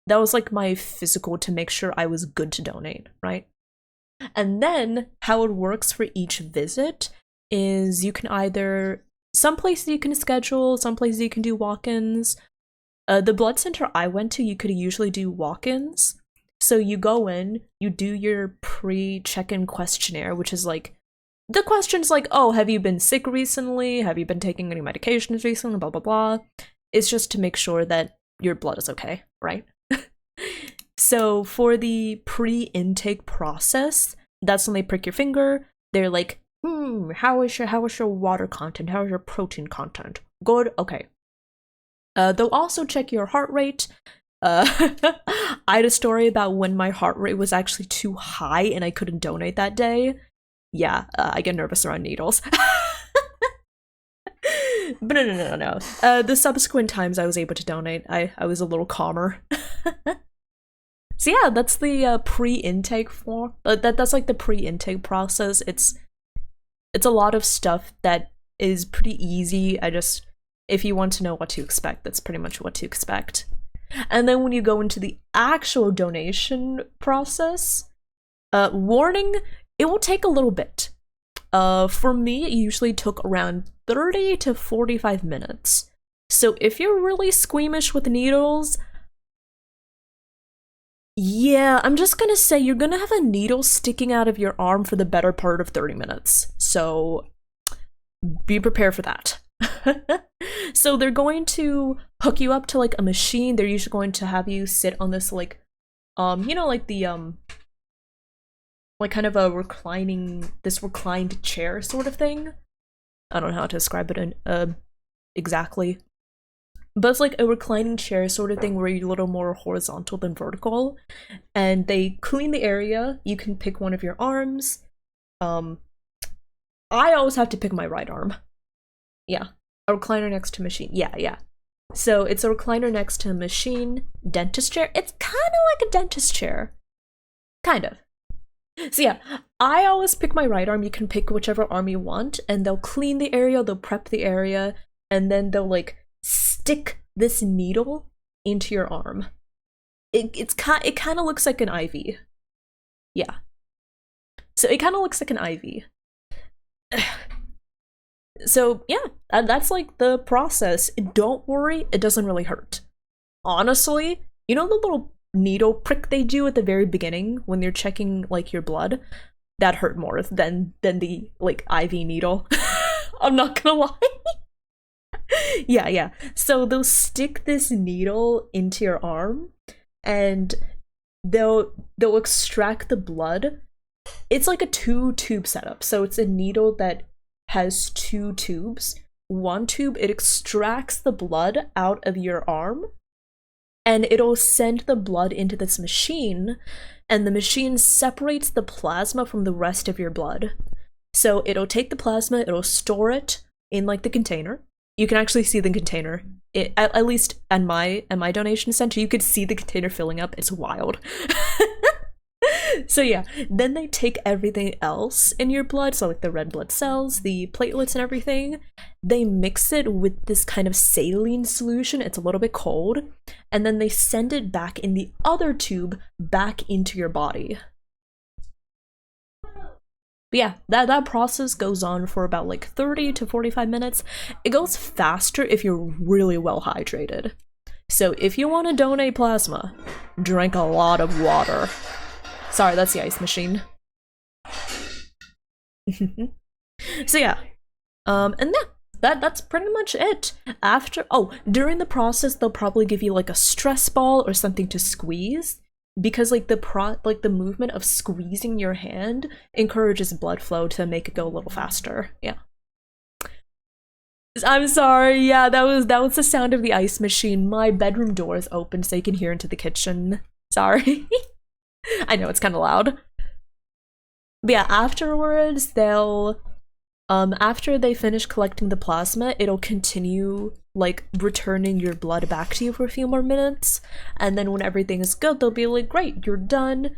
that was like my physical to make sure I was good to donate, right? And then how it works for each visit is you can either, some places you can schedule, some places you can do walk-ins. The blood center I went to, you could usually do walk-ins. So you go in, you do your pre-check-in questionnaire, which is like, the question's like, oh, have you been sick recently? Have you been taking any medications recently? Blah, blah, blah. It's just to make sure that your blood is okay, right? So for the pre-intake process, that's when they prick your finger. They're like, how is your water content? How is your protein content? Good? Okay. They'll also check your heart rate. I had a story about when my heart rate was actually too high and I couldn't donate that day. Yeah, I get nervous around needles. But no. The subsequent times I was able to donate, I was a little calmer. So yeah, that's the pre-intake form. That's like the pre-intake process. It's a lot of stuff that is pretty easy. If you want to know what to expect, that's pretty much what to expect. And then when you go into the actual donation process, warning, it will take a little bit. For me, it usually took around 30 to 45 minutes. So if you're really squeamish with needles, yeah, I'm just gonna say you're gonna have a needle sticking out of your arm for the better part of 30 minutes. So be prepared for that. So they're going to hook you up to like a machine. They're usually going to have you sit on this like, you know, like the like kind of a reclined chair sort of thing. I don't know how to describe it exactly. But it's like a reclining chair sort of thing where you're a little more horizontal than vertical. And they clean the area. You can pick one of your arms. I always have to pick my right arm. Yeah. A recliner next to a machine. Yeah. So it's a recliner next to a machine. Dentist chair. It's kind of like a dentist chair. Kind of. So yeah, I always pick my right arm. You can pick whichever arm you want, and they'll clean the area, they'll prep the area, and then they'll like stick this needle into your arm. It kind of looks like an IV. Yeah. So it kind of looks like an IV. So yeah, that's like the process. Don't worry, it doesn't really hurt. Honestly, you know the little needle prick they do at the very beginning when they're checking like your blood? That hurt more than the like IV needle. I'm not gonna lie. Yeah. So they'll stick this needle into your arm and they'll extract the blood. It's like a 2-tube setup. So it's a needle that has 2 tubes. One tube, it extracts the blood out of your arm, and it'll send the blood into this machine, and the machine separates the plasma from the rest of your blood. So it'll take the plasma, it'll store it in like the container. You can actually see the container. At least at my donation center, you could see the container filling up. It's wild. So yeah, then they take everything else in your blood, so like the red blood cells, the platelets and everything, they mix it with this kind of saline solution. It's a little bit cold, and then they send it back in the other tube back into your body. But yeah, that process goes on for about like 30 to 45 minutes. It goes faster if you're really well hydrated. So if you want to donate plasma, drink a lot of water. Sorry, that's the ice machine. So yeah, and yeah, that's pretty much it. During the process, they'll probably give you like a stress ball or something to squeeze, because like the movement of squeezing your hand encourages blood flow to make it go a little faster. Yeah. I'm sorry. Yeah, that was the sound of the ice machine. My bedroom door is open so you can hear into the kitchen. Sorry. I know it's kind of loud. But yeah, afterwards they'll after they finish collecting the plasma, it'll continue like returning your blood back to you for a few more minutes, and then when everything is good, they'll be like, great, you're done.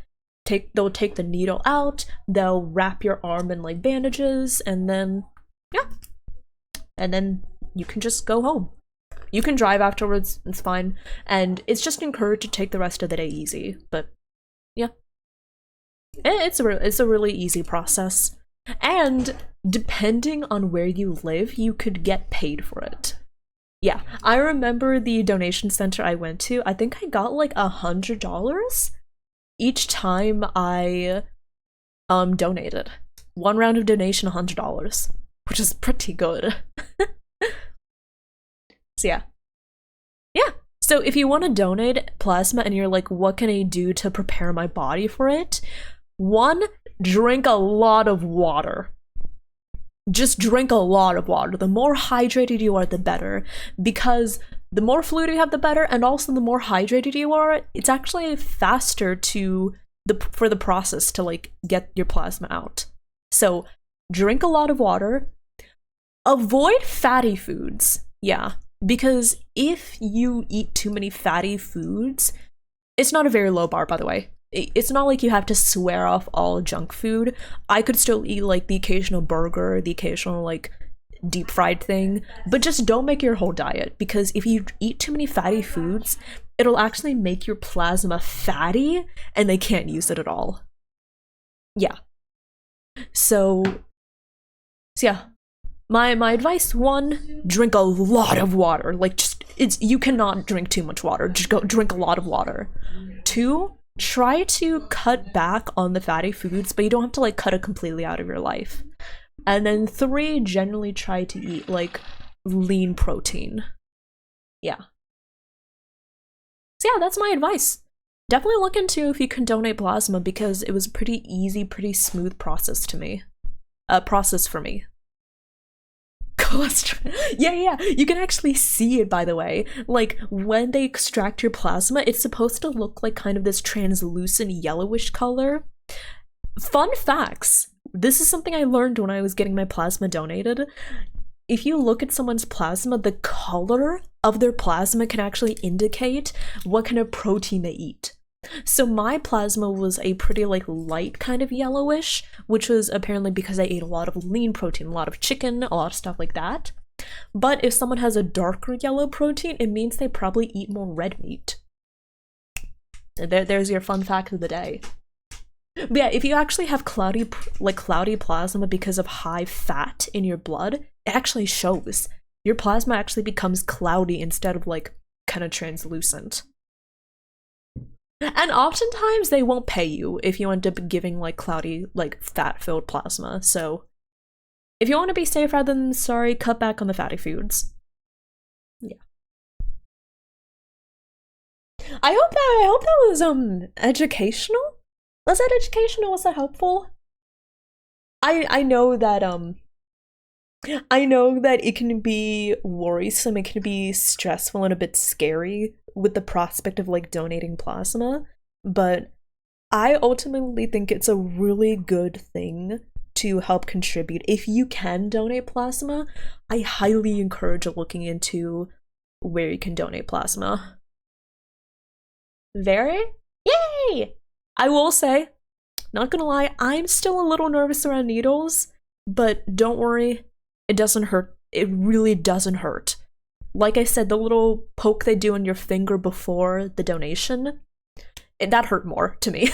They'll take the needle out, they'll wrap your arm in like bandages, and then yeah. And then you can just go home. You can drive afterwards, it's fine. And it's just encouraged to take the rest of the day easy, but yeah. It's a really easy process. And depending on where you live, you could get paid for it. Yeah, I remember the donation center I went to, I think I got like $100 each time I donated. One round of donation, $100, which is pretty good. So yeah. Yeah. So if you want to donate plasma and you're like, what can I do to prepare my body for it? 1, drink a lot of water. Just drink a lot of water. The more hydrated you are, the better. Because the more fluid you have, the better, and also the more hydrated you are, it's actually faster for the process to like get your plasma out. So drink a lot of water. Avoid fatty foods. Yeah. Because if you eat too many fatty foods, it's not a very low bar, by the way. It's not like you have to swear off all junk food. I could still eat like the occasional burger, the occasional like deep fried thing, but just don't make your whole diet, because if you eat too many fatty foods, it'll actually make your plasma fatty and they can't use it at all. Yeah. So yeah. My advice: 1, drink a lot of water. Like you cannot drink too much water. Just go drink a lot of water. 2, try to cut back on the fatty foods, but you don't have to like cut it completely out of your life. And then 3, generally try to eat like lean protein. Yeah. So yeah, that's my advice. Definitely look into if you can donate plasma, because it was a pretty easy, pretty smooth process for me. Yeah, you can actually see it, by the way. Like, when they extract your plasma, it's supposed to look like kind of this translucent yellowish color. Fun facts. This is something I learned when I was getting my plasma donated. If you look at someone's plasma, the color of their plasma can actually indicate what kind of protein they eat. So my plasma was a pretty like light kind of yellowish, which was apparently because I ate a lot of lean protein, a lot of chicken, a lot of stuff like that. But if someone has a darker yellow protein, it means they probably eat more red meat. There's your fun fact of the day. But yeah, if you actually have cloudy plasma because of high fat in your blood, it actually shows. Your plasma actually becomes cloudy instead of like kind of translucent. And oftentimes they won't pay you if you end up giving like cloudy, like fat-filled plasma. So if you want to be safe rather than sorry, cut back on the fatty foods. Yeah. I hope that was educational. Was that educational? Was that helpful? I know that it can be worrisome, it can be stressful and a bit scary with the prospect of like donating plasma, but I ultimately think it's a really good thing to help contribute. If you can donate plasma, I highly encourage looking into where you can donate plasma. Very? Yay! I will say, not gonna lie, I'm still a little nervous around needles, but don't worry, it doesn't hurt. It really doesn't hurt. Like I said, the little poke they do on your finger before the donation, that hurt more to me.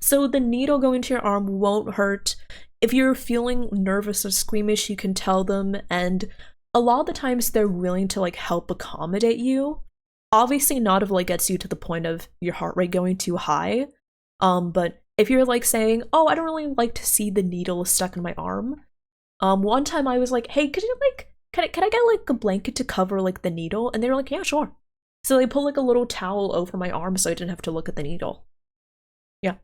So the needle going to your arm won't hurt. If you're feeling nervous or squeamish, you can tell them, and a lot of the times they're willing to like help accommodate you. Obviously not if like gets you to the point of your heart rate going too high. But if you're like saying, oh, I don't really like to see the needle stuck in my arm. One time I was like, hey, could you like, can I get like a blanket to cover like the needle? And they were like, yeah, sure. So they put like a little towel over my arm so I didn't have to look at the needle. Yeah.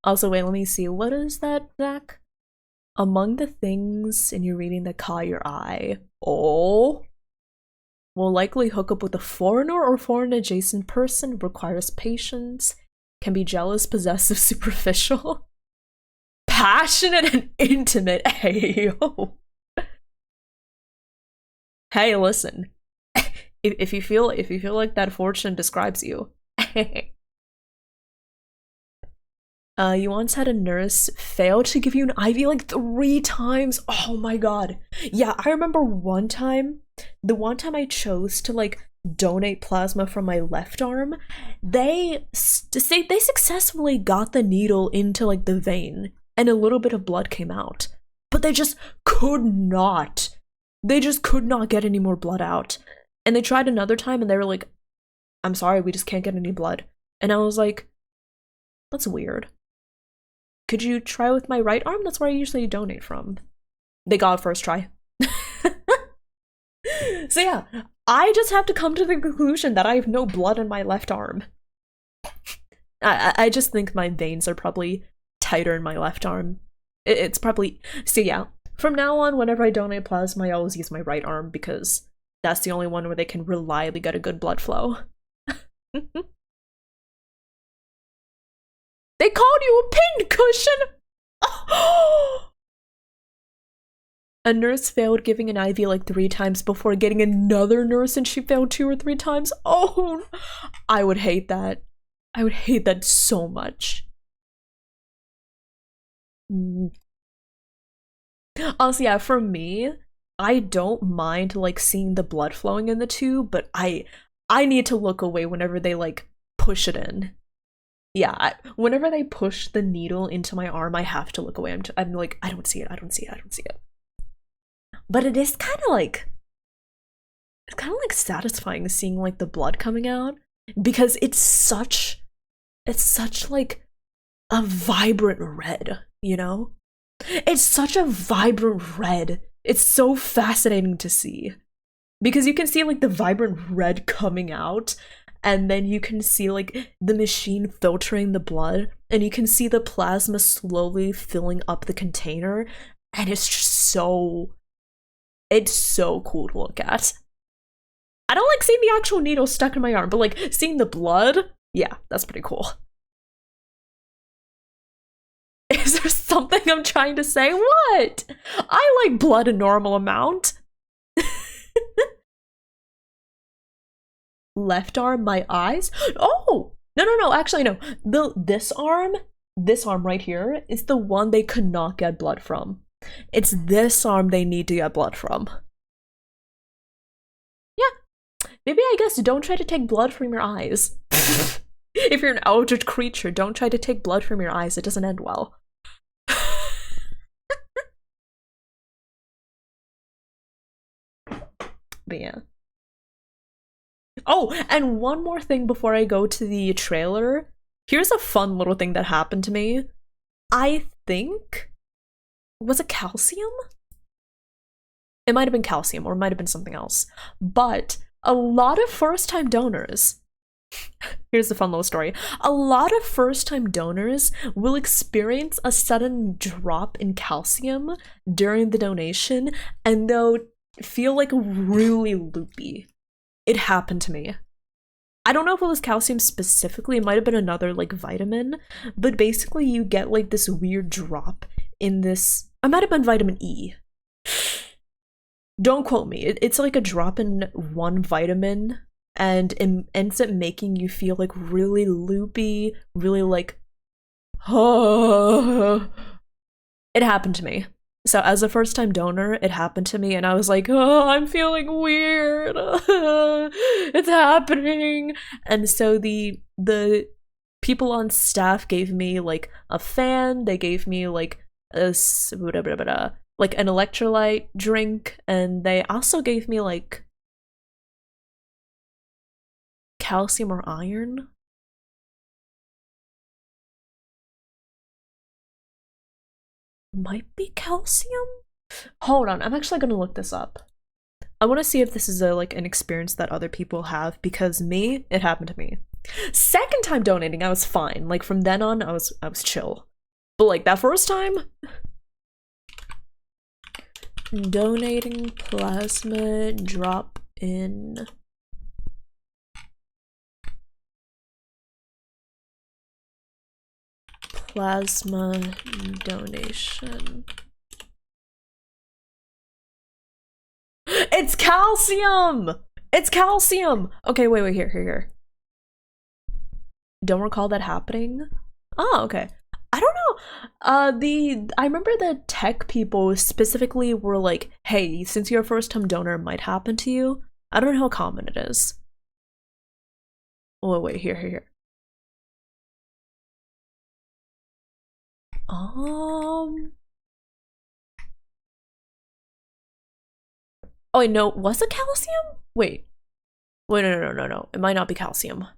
Also, wait, let me see. What is that, Zach? Among the things in your reading that caught your eye. Oh. Will likely hook up with a foreigner or foreign adjacent person, requires patience, can be jealous, possessive, superficial, passionate, and intimate. Hey, yo. Hey, listen. If you feel like that fortune describes you. You once had a nurse fail to give you an IV like 3 times. Oh my god. Yeah, I remember the one time I chose to like donate plasma from my left arm, they successfully got the needle into like the vein and a little bit of blood came out. But they just could not get any more blood out. And they tried another time and they were like, I'm sorry, we just can't get any blood. And I was like, that's weird. Could you try with my right arm? That's where I usually donate from. They got it first try. So yeah, I just have to come to the conclusion that I have no blood in my left arm. I just think my veins are probably tighter in my left arm. It's probably... So yeah, from now on, whenever I donate plasma, I always use my right arm because that's the only one where they can reliably get a good blood flow. They called you a pincushion! A nurse failed giving an IV like 3 times before getting another nurse and she failed 2 or 3 times. Oh, I would hate that. I would hate that so much. Also, yeah, for me, I don't mind like seeing the blood flowing in the tube, but I need to look away whenever they like push it in. Yeah, whenever they push the needle into my arm, I have to look away. I'm like, I don't see it, I don't see it, I don't see it. But it is kind of like, it's kind of like satisfying seeing like the blood coming out because it's such like a vibrant red, you know? It's such a vibrant red. It's so fascinating to see because you can see like the vibrant red coming out and then you can see like the machine filtering the blood and you can see the plasma slowly filling up the container and it's just so cool to look at. I don't like seeing the actual needle stuck in my arm, but like seeing the blood, yeah, that's pretty cool. Is there something I'm trying to say? What? I like blood a normal amount. Left arm, my eyes? Oh! No, actually no. This arm right here is the one they could not get blood from. It's this arm they need to get blood from. Yeah. Maybe I guess don't try to take blood from your eyes. If you're an eldritch creature, don't try to take blood from your eyes. It doesn't end well. But yeah. Oh, and one more thing before I go to the trailer. Here's a fun little thing that happened to me. I think... Was it calcium? It might have been calcium, or it might have been something else. But a lot of first-time donors... Here's the fun little story. A lot of first-time donors will experience a sudden drop in calcium during the donation, and they'll feel like really loopy. It happened to me. I don't know if it was calcium specifically, it might have been another like vitamin, but basically you get like this weird drop in this, it might have been vitamin E. Don't quote me, it's like a drop in one vitamin and it ends up making you feel like really loopy, really like, oh. It happened to me. So as a first-time donor, it happened to me and I was like, oh, I'm feeling weird. It's happening. And so the people on staff gave me like a fan, they gave me like like an electrolyte drink, and they also gave me like calcium or iron. Might be calcium? Hold on, I'm actually gonna look this up. I want to see if this is a like an experience that other people have, because me, it happened to me. Second time donating, I was fine. Like from then on, I was chill. But like that first time, donating plasma drop in. Plasma donation. It's calcium! It's calcium! Okay, wait, here. Don't recall that happening. Oh, okay. I don't know. I remember the tech people specifically were like, hey, since you're a first-time donor, it might happen to you. I don't know how common it is. Oh, wait, here. Oh, wait, no, was it calcium? Wait, no. It might not be calcium.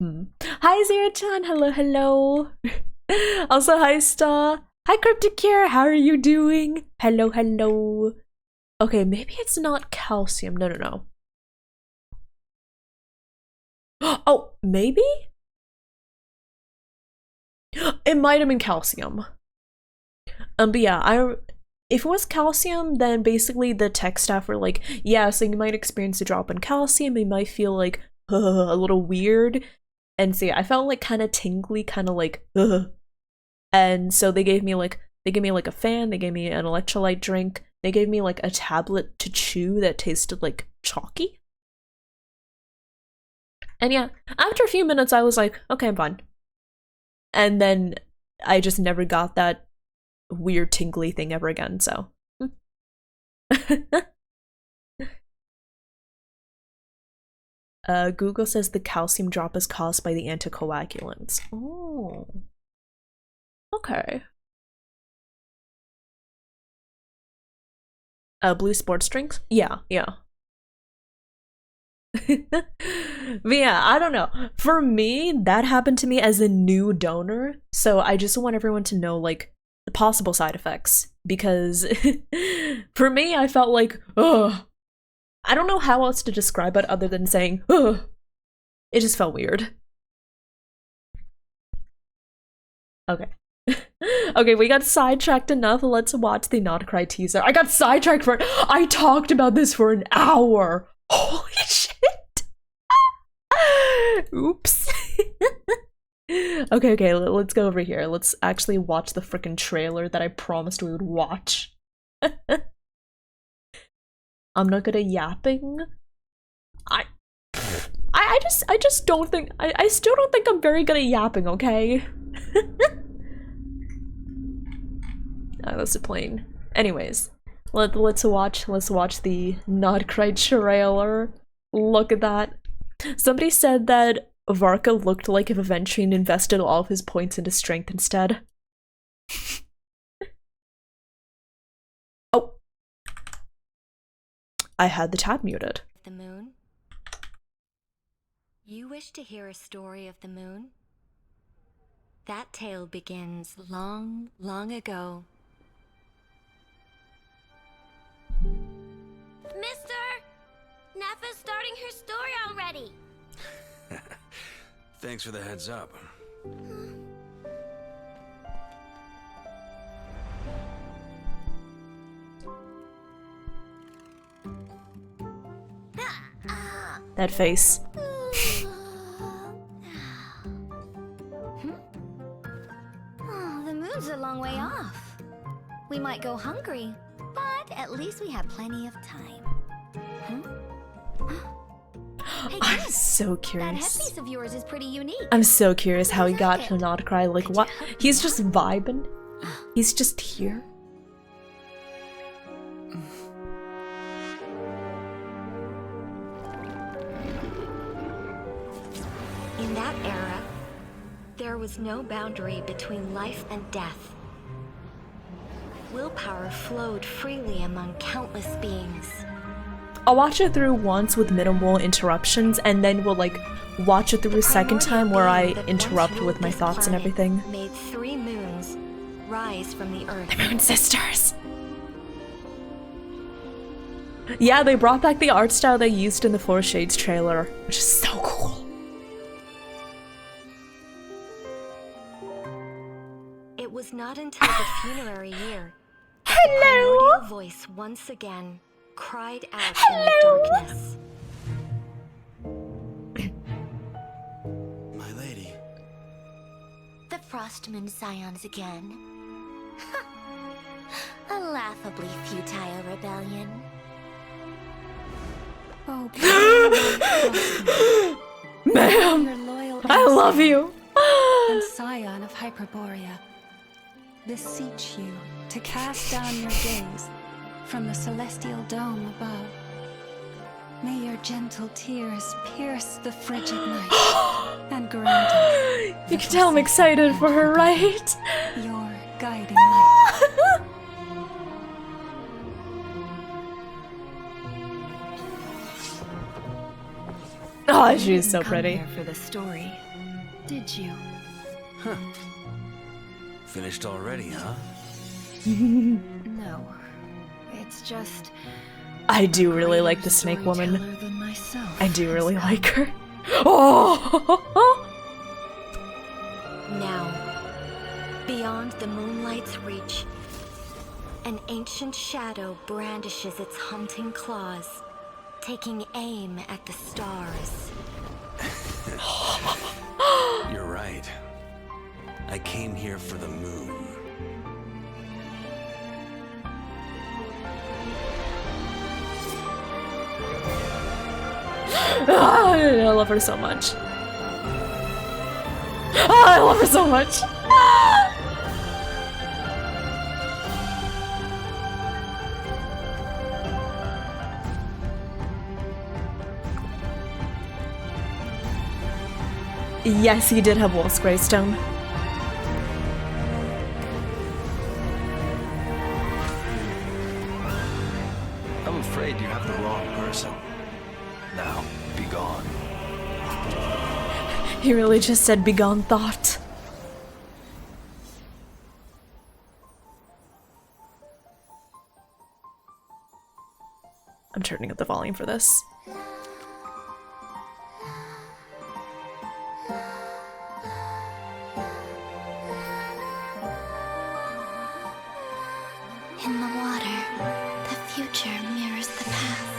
Hi, Zero-chan. Hello. Also, hi, Star. Hi, Crypticure. How are you doing? Hello. Okay, maybe it's not calcium. No. Oh, maybe? It might have been calcium. But yeah, if it was calcium, then basically the tech staff were like, yeah, so you might experience a drop in calcium, you might feel like a little weird. And so yeah, I felt like kind of tingly, kind of like and so they gave me like a fan, they gave me an electrolyte drink, they gave me like a tablet to chew that tasted like chalky. And yeah, after a few minutes I was like, okay, I'm fine. And then I just never got that weird tingly thing ever again, so. Google says the calcium drop is caused by the anticoagulants. Oh. Okay. Blue sports drinks? Yeah. But yeah, I don't know. For me, that happened to me as a new donor, so I just want everyone to know like the possible side effects, because for me, I felt like, ugh. I don't know how else to describe it other than saying, ugh. It just felt weird. Okay. Okay, we got sidetracked enough. Let's watch the Not Cry teaser. I got sidetracked for it. I talked about this for an hour. Holy shit. Oops. Okay, let's go over here. Let's actually watch the freaking trailer that I promised we would watch. I'm not good at yapping. I just don't think I still don't think I'm very good at yapping, okay? Oh, that's a plane. Anyways, let's watch the Not Cry trailer. Look at that. Somebody said that Varka looked like if Aventine invested all of his points into strength instead. Oh. I had the tab muted. The moon? You wish to hear a story of the moon? That tale begins long, long ago. Mister! Nefa's starting her story already! Thanks for the heads up. That face. Oh, the moon's a long way off. We might go hungry, but at least we have plenty of time. Hey, I'm so that curious. headpiece of yours is pretty unique. I'm so curious how he got to Not Cry. Like, what? He's just vibing. He's just here. In that era, there was no boundary between life and death. Willpower flowed freely among countless beings. I'll watch it through once with minimal interruptions, and then we'll like watch it through a second time where I interrupt with my thoughts and everything. Made 3 moons rise from the earth. The Moon Sisters! Yeah, they brought back the art style they used in the Four Shades trailer, which is so cool. It was not until the funerary year that Hello? the primordial voice once again cried out in the darkness. My lady. The Frostmoon Scions again. A laughably futile rebellion. Oh, Ma'am, your loyal I love you. and scion of Hyperborea, beseech you to cast down your gaze from the celestial dome above. May your gentle tears pierce the frigid night and grant us You can tell I'm excited for her, right? your guiding light. Oh, she's so pretty. Come here for the story, did you? Finished already, huh? No. It's just I do really like the snake woman. storyteller than myself. I do really like her. Oh! Now, beyond the moonlight's reach, an ancient shadow brandishes its hunting claws, taking aim at the stars. You're right. I came here for the moon. I love her so much. I love her so much. Yes, he did have Wolf's Greystone. I'm afraid you have the wrong person. Now, be gone. He really just said begone thought. I'm turning up the volume for this. In the water, the future mirrors the past.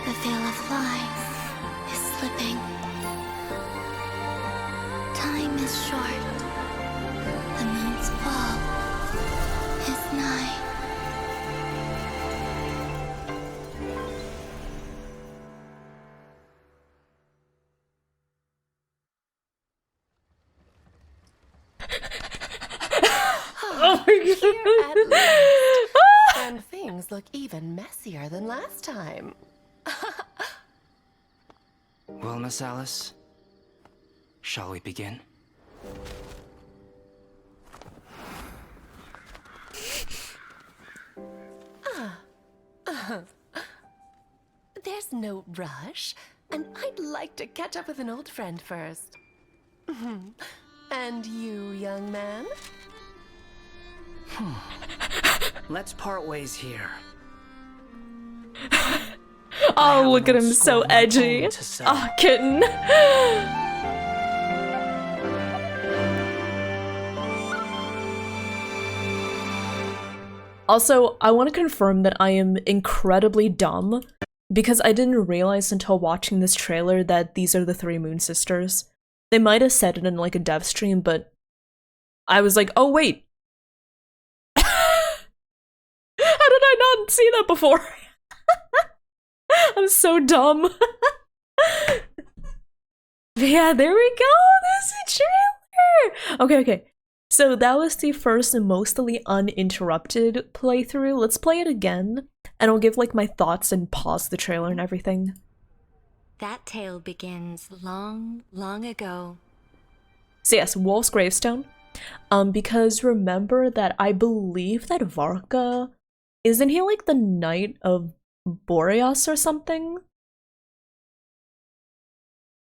The veil of lies is slipping. Time is short. The moon's fall is nigh. Oh my god. And things look even messier than last time. Well, Miss Alice, shall we begin? There's no rush, and I'd like to catch up with an old friend first. And you, young man? Let's part ways here. Oh, look at him, so edgy. Oh, kitten. Also, I want to confirm that I am incredibly dumb because I didn't realize until watching this trailer that these are the 3 Moon Sisters. They might have said it in like a dev stream, but I was like, oh wait. How did I not see that before? I'm so dumb. But yeah, there we go. There's a trailer. Okay. So that was the first mostly uninterrupted playthrough. Let's play it again, and I'll give like my thoughts and pause the trailer and everything. That tale begins long, long ago. So yes, Wolf's Gravestone. Because remember that I believe that Varka, isn't he like the Knight of Boreas or something?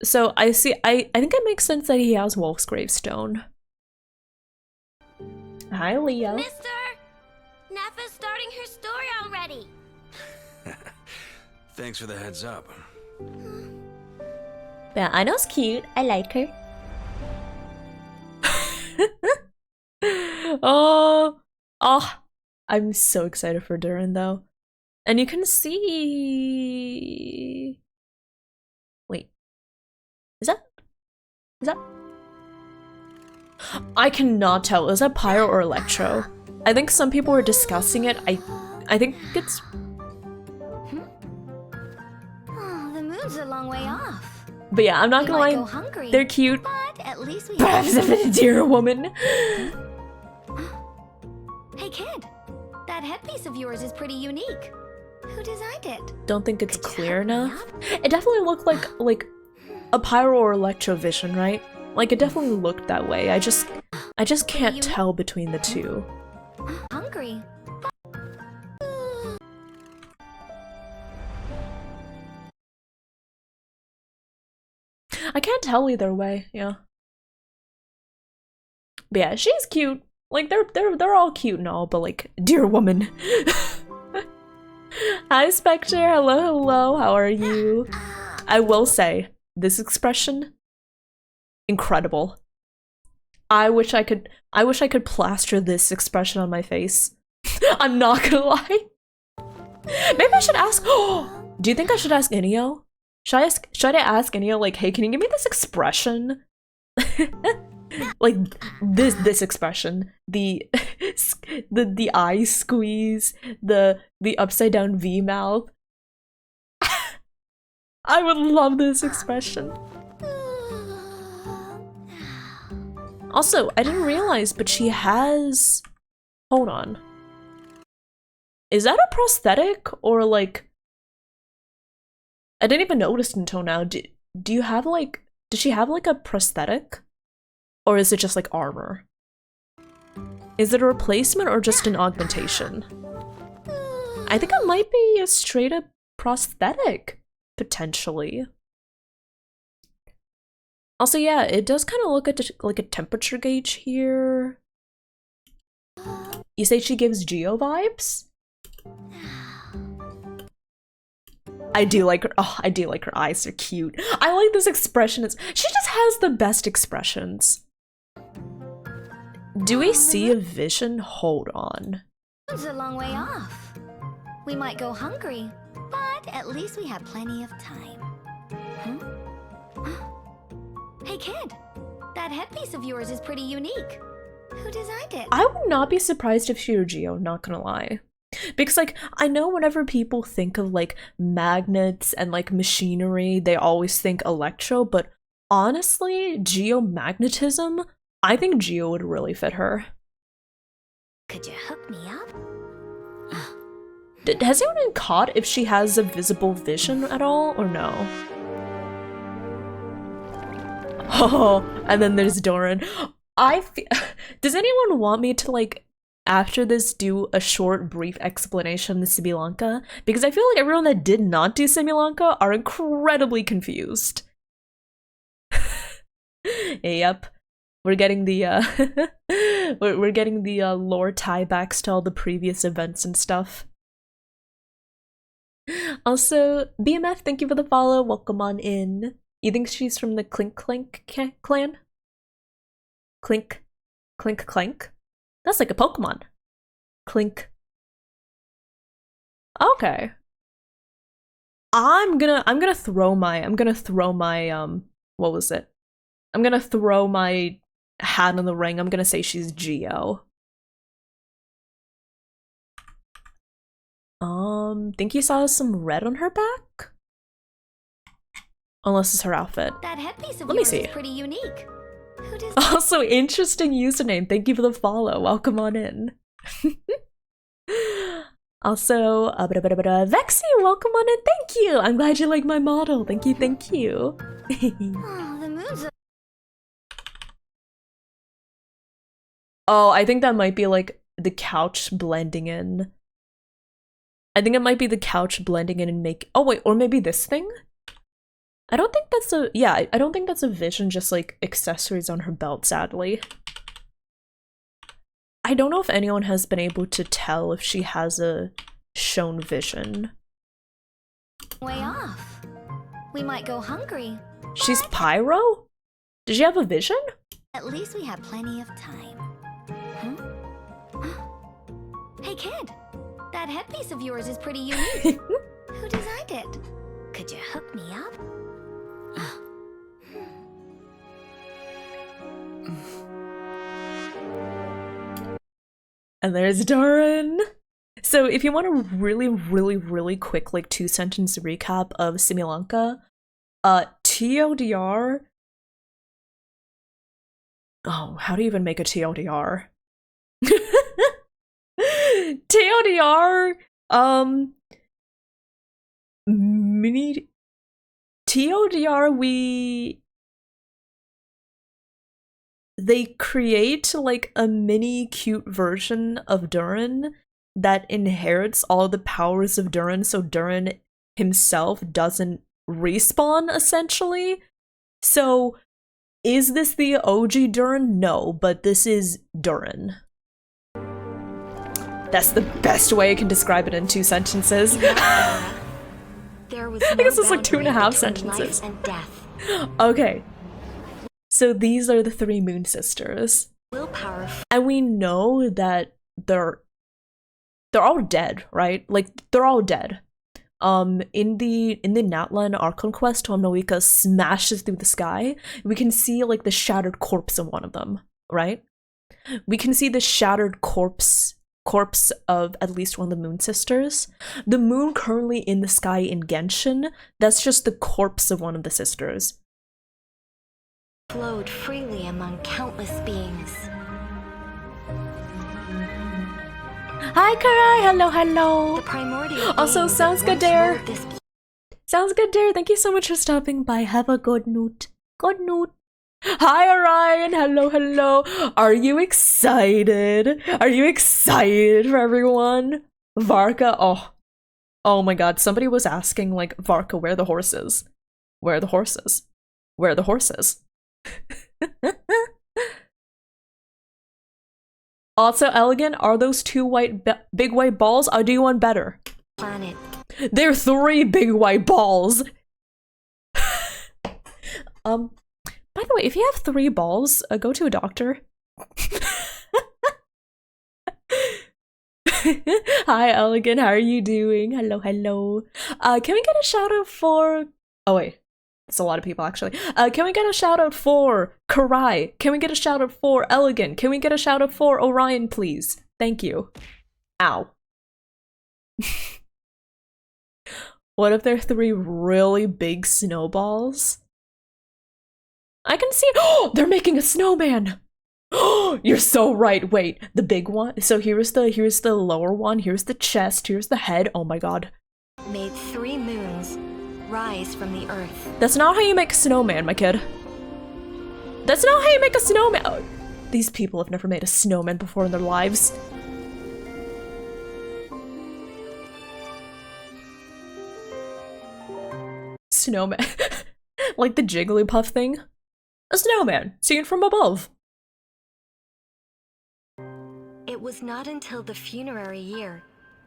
So I think it makes sense that he has Wolf's Gravestone. Hi, Leo. Mister! Nefa's starting her story already! Thanks for the heads up. Yeah, I know it's cute. I like her. Oh, I'm so excited for Durin though. And you can see... Wait. Is that... I cannot tell. Is that Pyro or Electro? I think some people were discussing it. I think it's... Oh, the moon's a long way off. But yeah, I'm not We gonna might lie. go hungry, They're cute. but at least we Perhaps if a dear woman. Hey kid, that headpiece of yours is pretty unique. Who designed it? Don't think it's Could you clear help me enough. out? It definitely looked like a Pyro or Electro vision, right? Like it definitely looked that way. I just can't tell between the two. Hungry. I can't tell either way, yeah. But yeah, she's cute. Like they're all cute and all, but like, dear woman. Hi Spectre, hello, how are you? I will say, this expression, incredible. I wish I could plaster this expression on my face. I'm not gonna lie. Maybe I should ask. Do you think I should ask Inio? Should I ask Inio like, hey, can you give me this expression? Like this expression, the eye squeeze, the upside down V mouth. I would love this expression. Also, I didn't realize, but she has... Hold on. Is that a prosthetic or like... I didn't even notice until now. Do you have like... Does she have like a prosthetic? Or is it just like armor? Is it a replacement or just an augmentation? I think it might be a straight up prosthetic, potentially. Also, yeah, it does kind of look at like a temperature gauge here. You say she gives Geo vibes? I do like her. Oh, I do like her eyes. They're cute. I like this expression. She just has the best expressions. Do we see a vision? Hold on. It's a long way off. We might go hungry, but at least we have plenty of time. Huh? Hey kid, that headpiece of yours is pretty unique. Who designed it? I would not be surprised if she were Geo, not gonna lie. Because like, I know whenever people think of like magnets and like machinery, they always think Electro, but honestly, geomagnetism, I think Geo would really fit her. Could you hook me up? Has anyone caught if she has a visible vision at all, or no? Oh, and then there's Doran. Does anyone want me to, like, after this, do a short, brief explanation of Simulanka? Because I feel like everyone that did not do Simulanka are incredibly confused. Yep. We're getting the, we're getting the, lore tiebacks to all the previous events and stuff. Also, BMF, thank you for the follow. Welcome on in. You think she's from the Clink Clank clan? Clink Clank? That's like a Pokemon. Clink. Okay. I'm gonna throw my what was it? I'm gonna throw my hat in the ring. I'm gonna say she's Geo. Think you saw some red on her back? Unless it's her outfit. That headpiece of Let me yours see. is pretty unique. Who does Also, interesting username. Thank you for the follow. Welcome on in. Also, Vexy, welcome on in. Thank you. I'm glad you like my model. Thank you, thank you. Oh, the moon's Oh, I think that might be like the couch blending in. I think it might be the couch blending in and make. Oh wait, or maybe this thing. I don't think that's a. Yeah, I don't think that's a vision. Just like accessories on her belt. Sadly. I don't know if anyone has been able to tell if she has a shown vision. way off. We might go hungry. She's Pyro? Did she have a vision? At least we have plenty of time. Huh? Hey kid, that headpiece of yours is pretty unique. Who designed it? Could you hook me up? And there's Doran. So if you want a really quick like 2-sentence recap of Similanka, TLDR. Oh, how do you even make a TLDR? TLDR, mini TLDR, they create like a mini cute version of Duran that inherits all the powers of Duran, so Duran himself doesn't respawn, essentially. So is this the OG Duran? No, but this is Duran. That's the best way I can describe it in 2 sentences. There was I no guess it's like 2.5 boundary sentences. between life and death. Okay. So these are the 3 Moon Sisters. Willpower. And we know that they're all dead, right? Like they're all dead. In the Natlan Archon quest, Tomnoika smashes through the sky. We can see like the shattered corpse of one of them, right? We can see the shattered corpse of at least one of the Moon Sisters. The moon currently in the sky in Genshin, that's just the corpse of one of the sisters. Flowed freely among countless beings. Hi Karai, hello, hello. The primordial Also, beings sounds that good, once Dare. ruled this Sounds good, dear. Thank you so much for stopping by. Have a good noot. Good noot. Hi, Orion. Hello, hello. Are you excited? Are you excited for everyone? Varka. Oh my God. Somebody was asking, like, Varka, where are the horses? Where are the horses? Where are the horses? Also, Elegant, are those 2 big white balls? Or do you want better? planet. They're 3 big white balls. By the way, if you have 3 balls, go to a doctor. Hi, Elegant. How are you doing? Hello, hello. Can we get a shout out for? Oh wait, it's a lot of people actually. Can we get a shout out for Karai? Can we get a shout out for Elegant? Can we get a shout out for Orion, please? Thank you. Ow. What if they're 3 really big snowballs? I can see. Oh, they're making a snowman. Oh, you're so right. Wait, the big one. So here's the lower one. Here's the chest. Here's the head. Oh my God. Made 3 moons rise from the earth. That's not how you make a snowman, my kid. That's not how you make a snowman. Oh, these people have never made a snowman before in their lives. Snowman. Like the Jigglypuff thing. A snowman, seen from above. It was not until the funerary year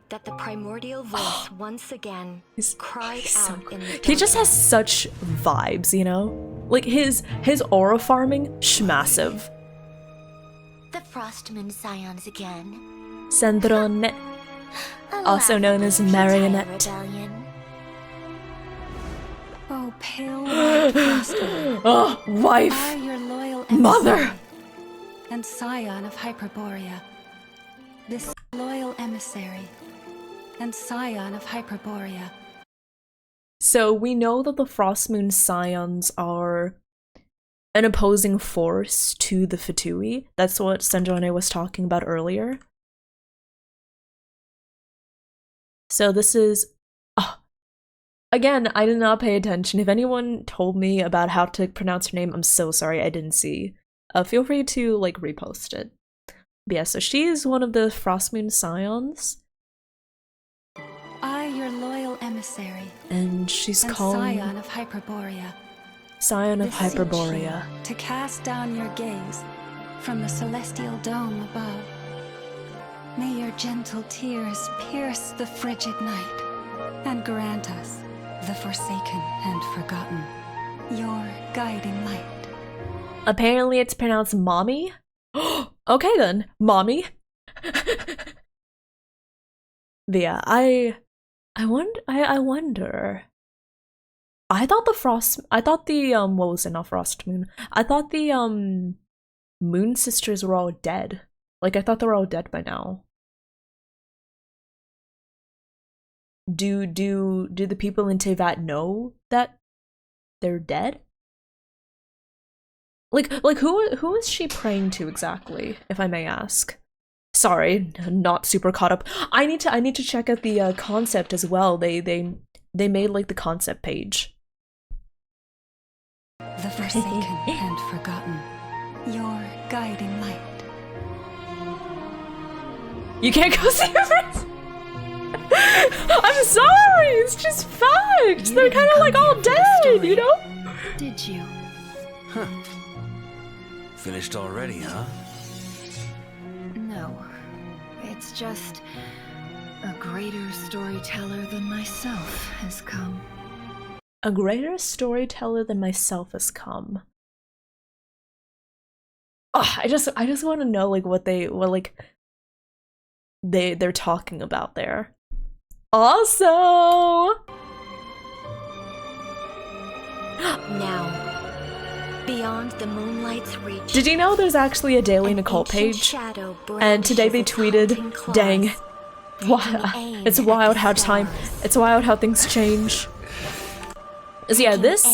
that the primordial voice once again cried out in the He just has darkness. such vibes, you know? Like his aura farming, massive. The Frostmoon Scions again. Sandrone, also known as Alas, Marionette. Rebellion. Oh, pale white frostmoon, Oh, are wife! your loyal Mother! emissary and scion of Hyperborea. This loyal emissary and scion of Hyperborea. So we know that the Frostmoon Scions are an opposing force to the Fatui. That's what Senjone was talking about earlier. So this is... again, I did not pay attention. If anyone told me about how to pronounce her name, I'm so sorry I didn't see. Feel free to, like, repost it. But yeah, so she's one of the Frostmoon Scions. I, your loyal emissary, And she's and called... scion of Hyperborea. Scion of Beseech Hyperborea. you to cast down your gaze from the celestial dome above. May your gentle tears pierce the frigid night and grant us, the forsaken and forgotten, your guiding light. Apparently it's pronounced mommy? Okay then, mommy. But yeah, I wonder. I thought the what was it, not Frost Moon? I thought the Moon Sisters were all dead. Like, I thought they were all dead by now. Do the people in Tevat know that they're dead? Like who is she praying to exactly, if I may ask? Sorry, not super caught up. I need to check out the concept as well. They made like the concept page. The forsaken and forgotten, your guiding light. You can't go see your friends. I'm sorry, it's just facts. They're kind of like all dead, you know? Did you? Huh. Finished already, huh? No. It's just a greater storyteller than myself has come. A greater storyteller than myself has come. Oh, I just want to know like what they're talking about there. Also, Now, beyond the moonlight's reach. did you know there's actually a Daily Nicole page? And today they tweeted, "Dang, it's wild how things change." So yeah, this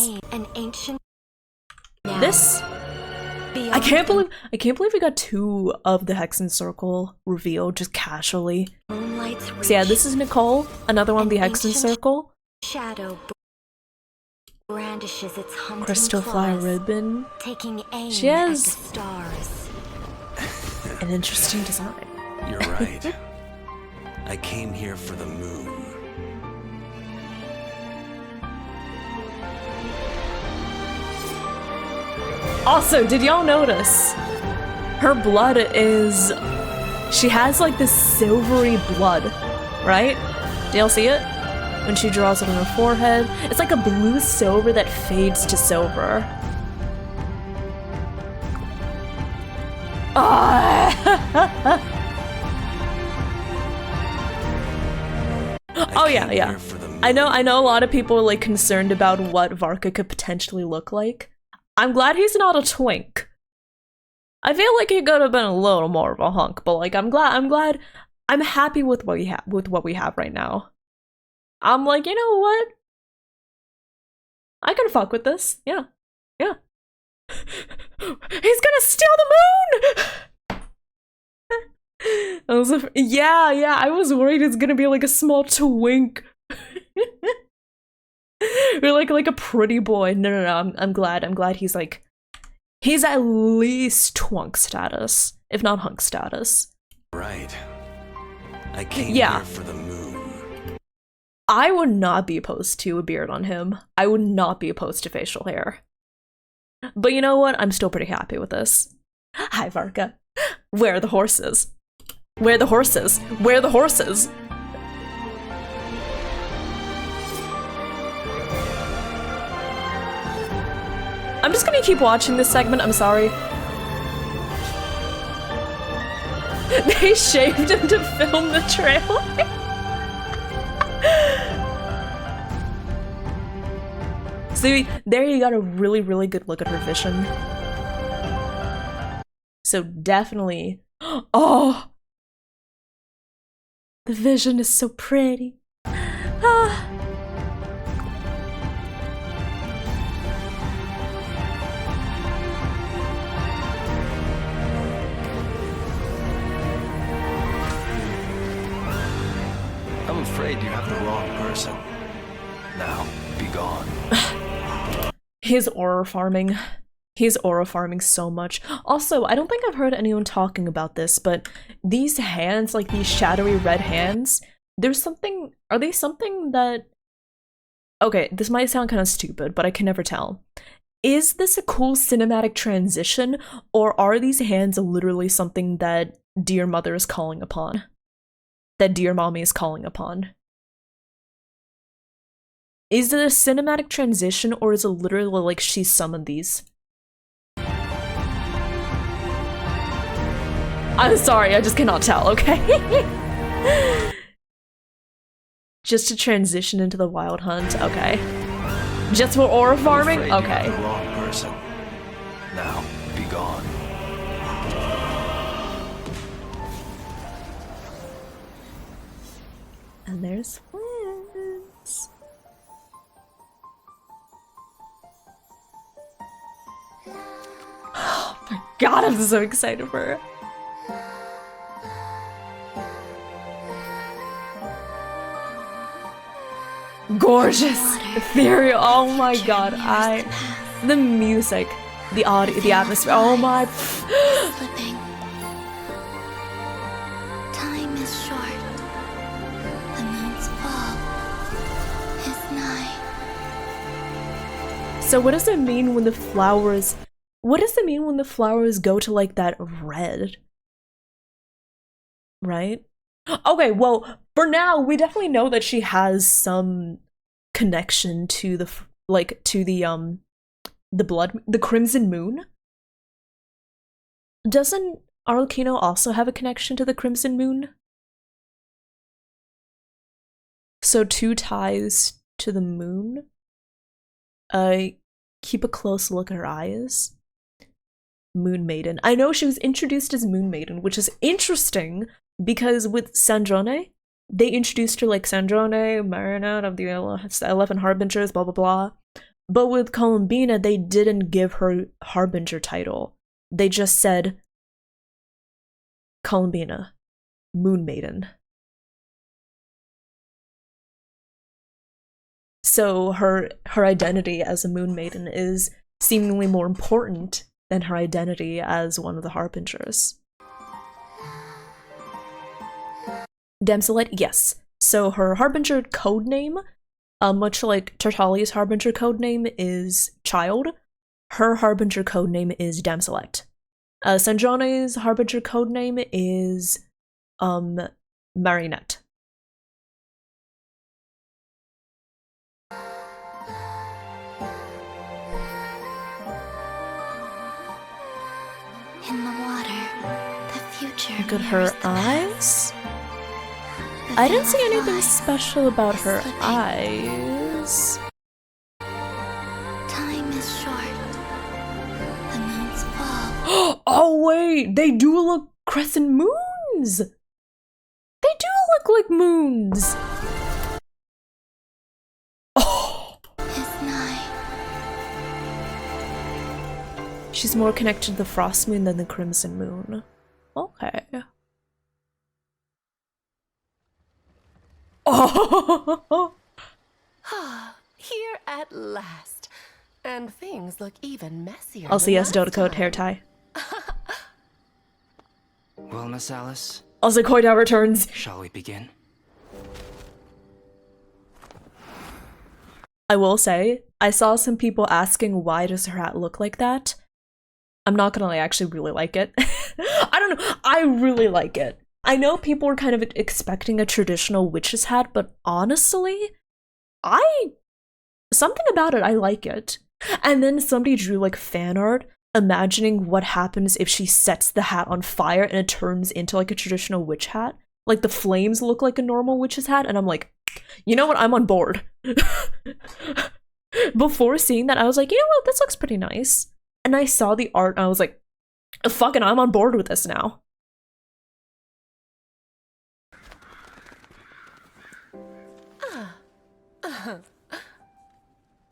I can't believe we got 2 of the Hexen Circle revealed just casually. So yeah, this is Nicole, another one of the Hexen Circle. Shadow brandishes its hunting Crystal Fire claws, Ribbon. taking aim She at the has stars. an interesting design. You're right. I came here for the moon. Also, did y'all notice? Her blood is... She has like this silvery blood, right? Do y'all see it? When she draws it on her forehead. It's like a blue silver that fades to silver. Oh yeah, yeah. I know a lot of people are like concerned about what Varka could potentially look like. I'm glad he's not a twink. I feel like he could have been a little more of a hunk, but like I'm happy with what we have right now. I'm like, you know what? I can fuck with this. Yeah. Yeah. He's gonna steal the moon! Yeah, I was worried it's gonna be like a small twink. Or like a pretty boy. No. I'm glad he's like, he's at least twunk status, if not hunk status. Right. I came here for the moon. I would not be opposed to a beard on him. I would not be opposed to facial hair. But you know what? I'm still pretty happy with this. Hi, Varka. Where are the horses? Where are the horses? Where are the horses? I'm just gonna keep watching this segment, I'm sorry. They shaved him to film the trailer. See, there you got a really, really good look at her vision. So definitely, oh, the vision is so pretty. Ah. afraid you have the wrong person. Now, be gone. He's aura farming. He's aura farming so much. Also, I don't think I've heard anyone talking about this, but these hands, like these shadowy red hands, there's something— are they something that— okay, this might sound kind of stupid, but I can never tell. Is this a cool cinematic transition, or are these hands literally something that Dear Mother is calling upon? That Dear Mommy is calling upon? Is it a cinematic transition, or is it literally like she summoned these? I'm sorry, I just cannot tell, okay? Just to transition into the Wild Hunt, okay. Just for aura farming? I'm afraid Okay. you have the wrong person. Now, be gone. And there's friends. Oh my god, I'm so excited for her. Gorgeous, ethereal. Oh my god, the music, the audio, the atmosphere. Oh my. Slipping. Time is short. The moon's fall is nigh. So what does it mean when the flowers— what does it mean when the flowers go to like that red? Right? Okay, well, for now, we definitely know that she has some connection to the the Crimson Moon. Doesn't Arlecchino also have a connection to the Crimson Moon? So 2 ties to the moon. Keep a close look at her eyes. Moon Maiden. I know she was introduced as Moon Maiden, which is interesting because with Sandrone, they introduced her like Sandrone, Marinette of the 11 Harbingers, blah blah blah. But with Columbina, they didn't give her Harbinger title. They just said Columbina, Moon Maiden. So her identity as a Moon Maiden is seemingly more important than her identity as one of the Harbingers. Damselite, yes. So her Harbinger codename, much like Tartalia's Harbinger codename is Child, her Harbinger codename is Damselite. Sandrone's Harbinger codename is Marinette. In the water, the future. Look at her mirrors the eyes. past. I didn't see veil of anything light special about is her slipping. eyes. Time is short. The moon's fall. Oh wait, they do look crescent moons! They do look like moons! Oh! Is nigh. She's more connected to the frost moon than the crimson moon. Okay. Oh! Here at last. And things look even messier. Also, than yes, last Dota Code time. hair tie. Well, Miss Alice, Also, Koida returns. shall we begin? I will say, I saw some people asking why does her hat look like that. I'm not gonna lie, I actually really like it. I don't know, I really like it. I know people were kind of expecting a traditional witch's hat, but honestly, something about it, I like it. And then somebody drew like fan art imagining what happens if she sets the hat on fire and it turns into like a traditional witch hat. Like the flames look like a normal witch's hat, and I'm like, you know what, I'm on board. Before seeing that, I was like, you know what, this looks pretty nice. And I saw the art and I was like, fucking, I'm on board with this now.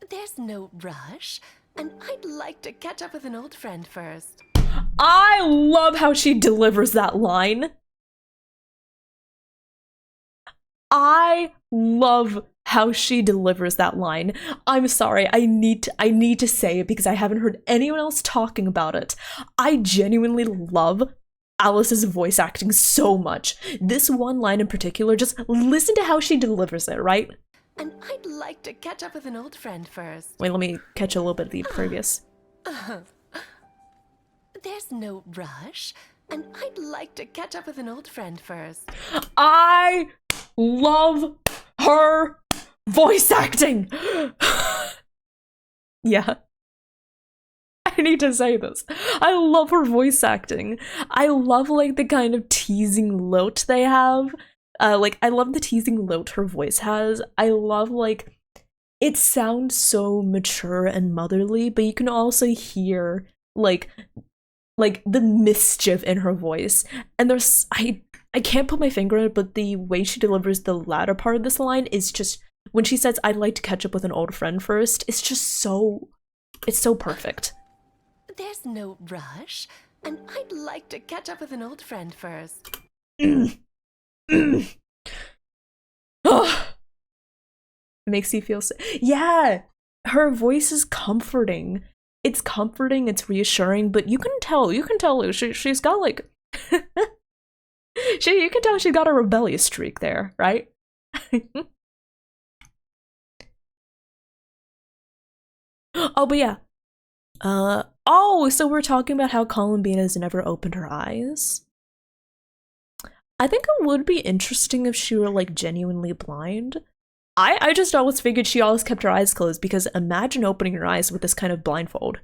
There's no rush, and I'd like to catch up with an old friend first. I love how she delivers that line. I love how she delivers that line. I'm sorry, I need to say it because I haven't heard anyone else talking about it. I genuinely love Alice's voice acting so much. This one line in particular, just listen to how she delivers it, right? And I'd like to catch up with an old friend first. Wait, let me catch a little bit of the previous. There's no rush, and I'd like to catch up with an old friend first. I love her voice acting! Yeah. I need to say this. I love her voice acting. I love, like, the kind of teasing lilt they have. Like, I love the teasing lilt her voice has. I love, like, it sounds so mature and motherly, but you can also hear, like the mischief in her voice. And there's, I can't put my finger on it, but the way she delivers the latter part of this line is just, when she says, I'd like to catch up with an old friend first, it's just so, it's so perfect. There's no rush, and I'd like to catch up with an old friend first. Oh, it makes you feel so, yeah, her voice is comforting. It's comforting, it's reassuring, but you can tell she's got, like, you can tell she's got a rebellious streak there, right? Oh, but yeah. Oh, so we're talking about how Columbina has never opened her eyes. I think it would be interesting if she were, like, genuinely blind. I just always figured she always kept her eyes closed, because imagine opening your eyes with this kind of blindfold.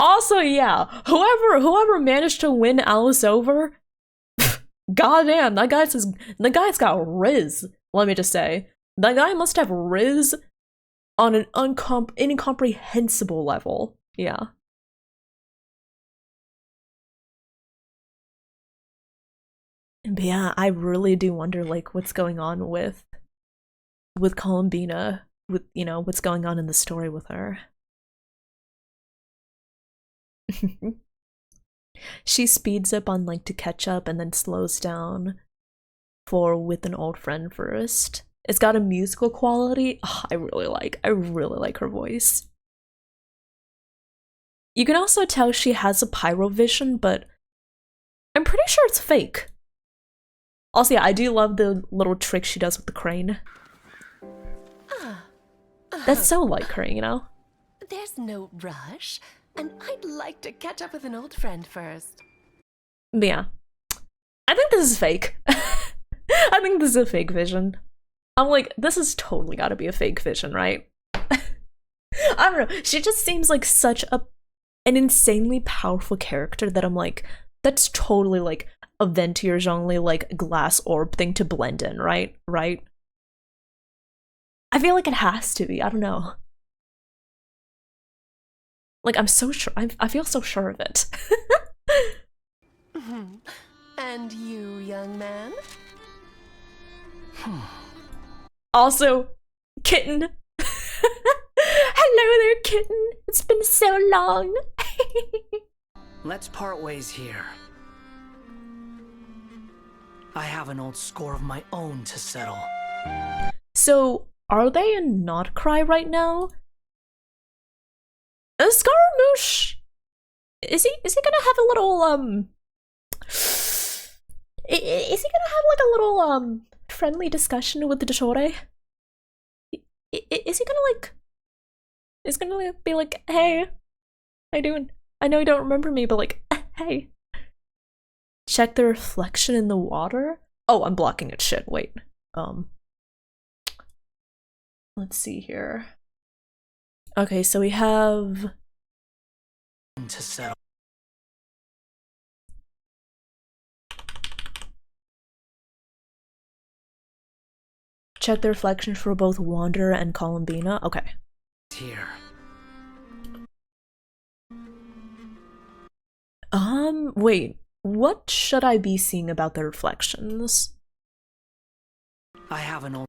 Also, yeah, whoever managed to win Alice over, goddamn, that guy's got riz. Let me just say, that guy must have riz on an incomprehensible level. Yeah. But yeah, I really do wonder, like, what's going on with Columbina, with, you know, what's going on in the story with her. She speeds up on, like, to catch up and then slows down for with an old friend first. It's got a musical quality. Oh, I really like her voice. You can also tell she has a pyro vision, but I'm pretty sure it's fake. Also, yeah, I do love the little trick she does with the crane. That's so like her, you know? There's no rush, and I'd like to catch up with an old friend first. But yeah, I think this is fake. I think this is a fake vision. I'm like, this has totally got to be a fake vision, right? I don't know. She just seems like such an insanely powerful character that I'm like, that's totally like a Ventier's only like glass orb thing to blend in, right? Right? I feel like it has to be. I don't know. Like, I'm so sure. I feel so sure of it. And you, young man? Also, kitten. Hello there, kitten. It's been so long. Let's part ways here. I have an old score of my own to settle. So, are they in Not Cry right now? Scaramouche! Is he gonna have a little, is he gonna have like a little, friendly discussion with the Dotore? Is he gonna like, be like, hey, how you doing? I know you don't remember me, but like, hey. Check the reflection in the water? Oh, I'm blocking it, shit, wait. Let's see here. Okay, so we have to settle. Check the reflection for both Wanderer and Columbina. Okay. Here. Wait. What should I be seeing about the reflections? I have an old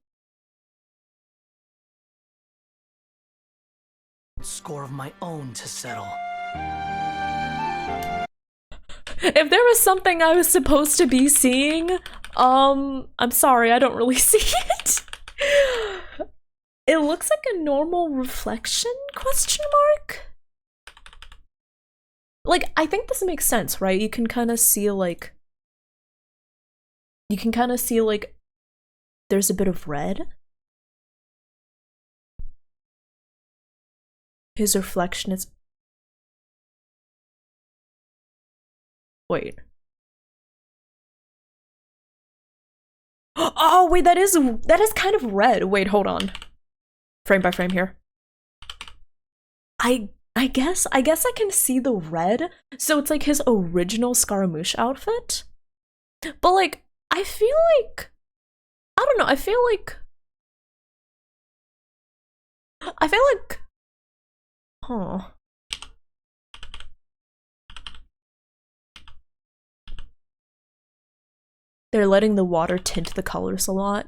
score of my own to settle. If there was something I was supposed to be seeing, I'm sorry, I don't really see it. It looks like a normal reflection, question mark? Like, I think this makes sense, right? You can kind of see, like, there's a bit of red. His reflection is... Wait. Oh, wait, that is kind of red. Wait, hold on. Frame by frame here. I guess I can see the red. So it's like his original Scaramouche outfit. But like, I feel like, I don't know, I feel like, huh. They're letting the water tint the colors a lot.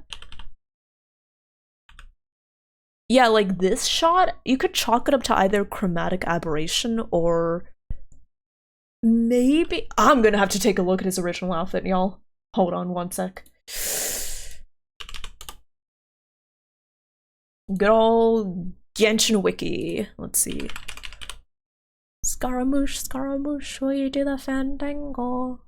Yeah, like this shot, you could chalk it up to either chromatic aberration or maybe... I'm gonna have to take a look at his original outfit, y'all. Hold on one sec. Good old Genshin wiki. Let's see. Scaramouche, Scaramouche, will you do the fandango?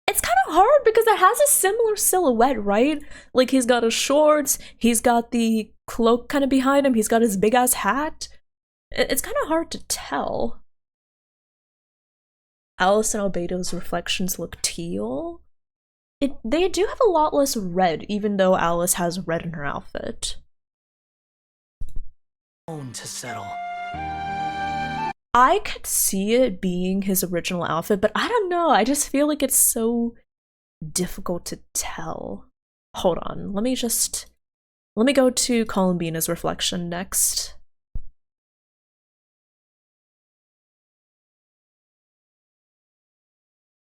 It's kind of hard because it has a similar silhouette, right? Like, he's got his shorts, he's got the cloak kind of behind him, he's got his big-ass hat. It's kind of hard to tell. Alice and Albedo's reflections look teal. They do have a lot less red, even though Alice has red in her outfit. To settle. I could see it being his original outfit, but I don't know. I just feel like it's so difficult to tell. Hold on. Let me go to Columbina's reflection next.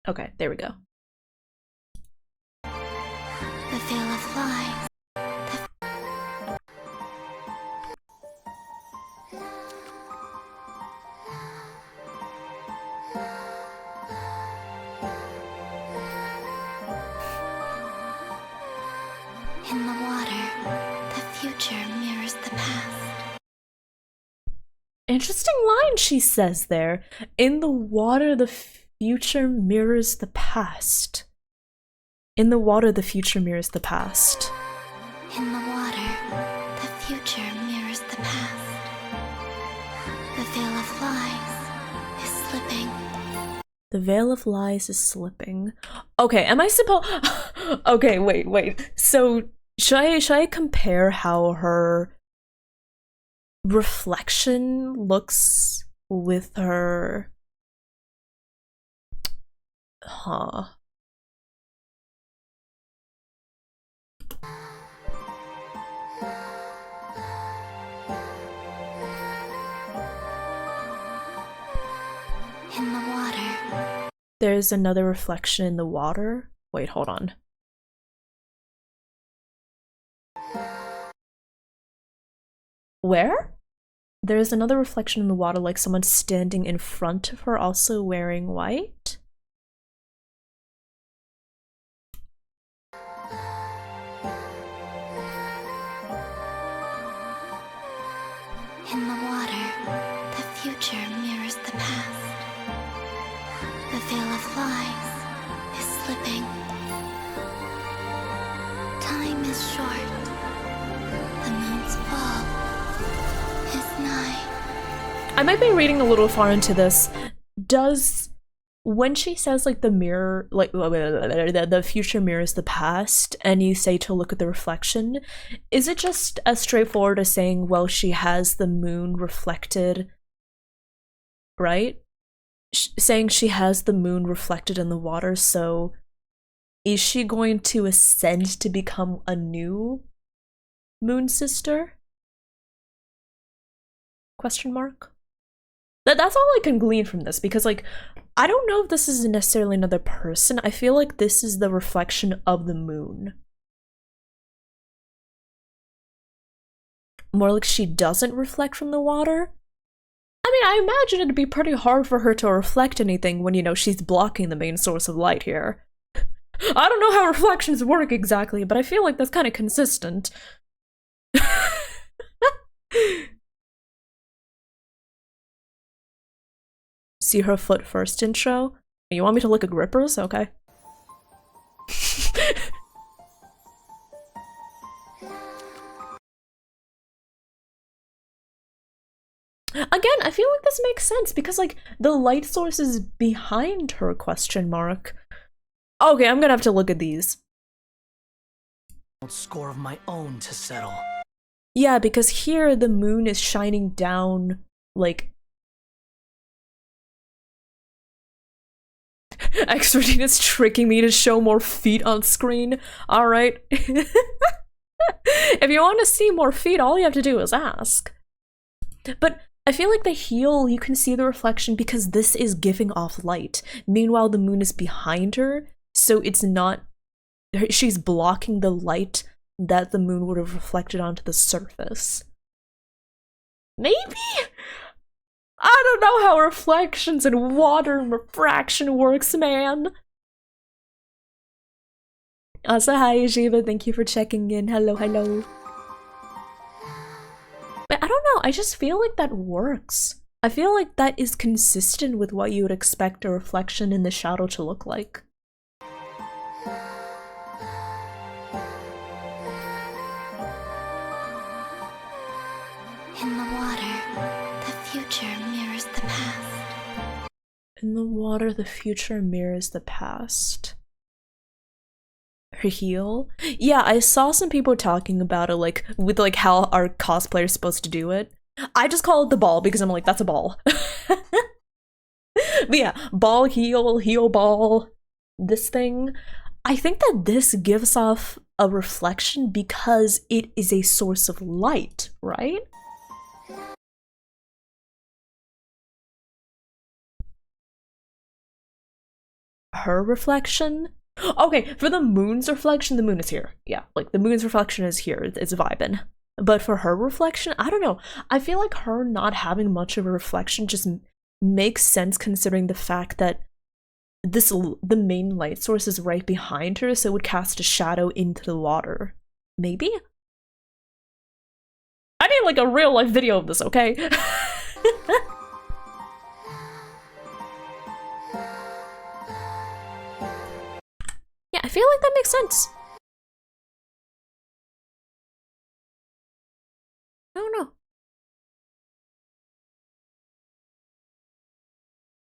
Okay, there we go. The veil of lies. In the water, the future mirrors the past. Interesting line she says there. In the water, the future mirrors the past. In the water, the future mirrors the past. In the water, the future mirrors the past. The veil of lies is slipping. The veil of lies is slipping. Okay, am I supposed... Okay, wait. So, should I compare how her reflection looks with her... Huh. In the water. There's another reflection in the water. Wait, hold on. Where? There's another reflection in the water, like someone standing in front of her, also wearing white. In the water, the future mirrors the past. The veil of lies is slipping. Time is short. The moon's fall is nigh. I might be reading a little far into this. When she says like the mirror, like the future mirrors the past, and you say to look at the reflection, is it just as straightforward as saying, well, she has the moon reflected, right? Saying she has the moon reflected in the water, so is she going to ascend to become a new moon sister? Question mark? That's all I can glean from this, because like, I don't know if this is necessarily another person. I feel like this is the reflection of the moon. More like she doesn't reflect from the water. I mean, I imagine it'd be pretty hard for her to reflect anything when, you know, she's blocking the main source of light here. I don't know how reflections work exactly, but I feel like that's kind of consistent. See her foot first intro? You want me to look at grippers? Okay. Again, I feel like this makes sense because, like, the light source is behind her, question mark. Okay, I'm gonna have to look at these. Score of my own to settle. Yeah, because here the moon is shining down, like... X-Rating is tricking me to show more feet on screen. Alright. If you want to see more feet, all you have to do is ask. But I feel like the heel, you can see the reflection because this is giving off light. Meanwhile, the moon is behind her, so it's not... She's blocking the light that the moon would have reflected onto the surface. Maybe? I don't know how reflections and water and refraction works, man. Also, hi, Jiva. Thank you for checking in. Hello, hello. But I don't know. I just feel like that works. I feel like that is consistent with what you would expect a reflection in the shadow to look like. In the water, the future mirrors the past. In the water, the future mirrors the past. Her heel? Yeah, I saw some people talking about it, like, with, like, how our cosplayer is supposed to do it. I just call it the ball because I'm like, that's a ball. But yeah, ball, heel, ball, this thing. I think that this gives off a reflection because it is a source of light, right? Her reflection? Okay, for the moon's reflection, the moon is here. Yeah, like the moon's reflection is here. It's vibing. But for her reflection, I don't know. I feel like her not having much of a reflection just makes sense considering the fact that the main light source is right behind her, so it would cast a shadow into the water. Maybe? I need like a real life video of this, okay? Yeah, I feel like that makes sense. I don't know.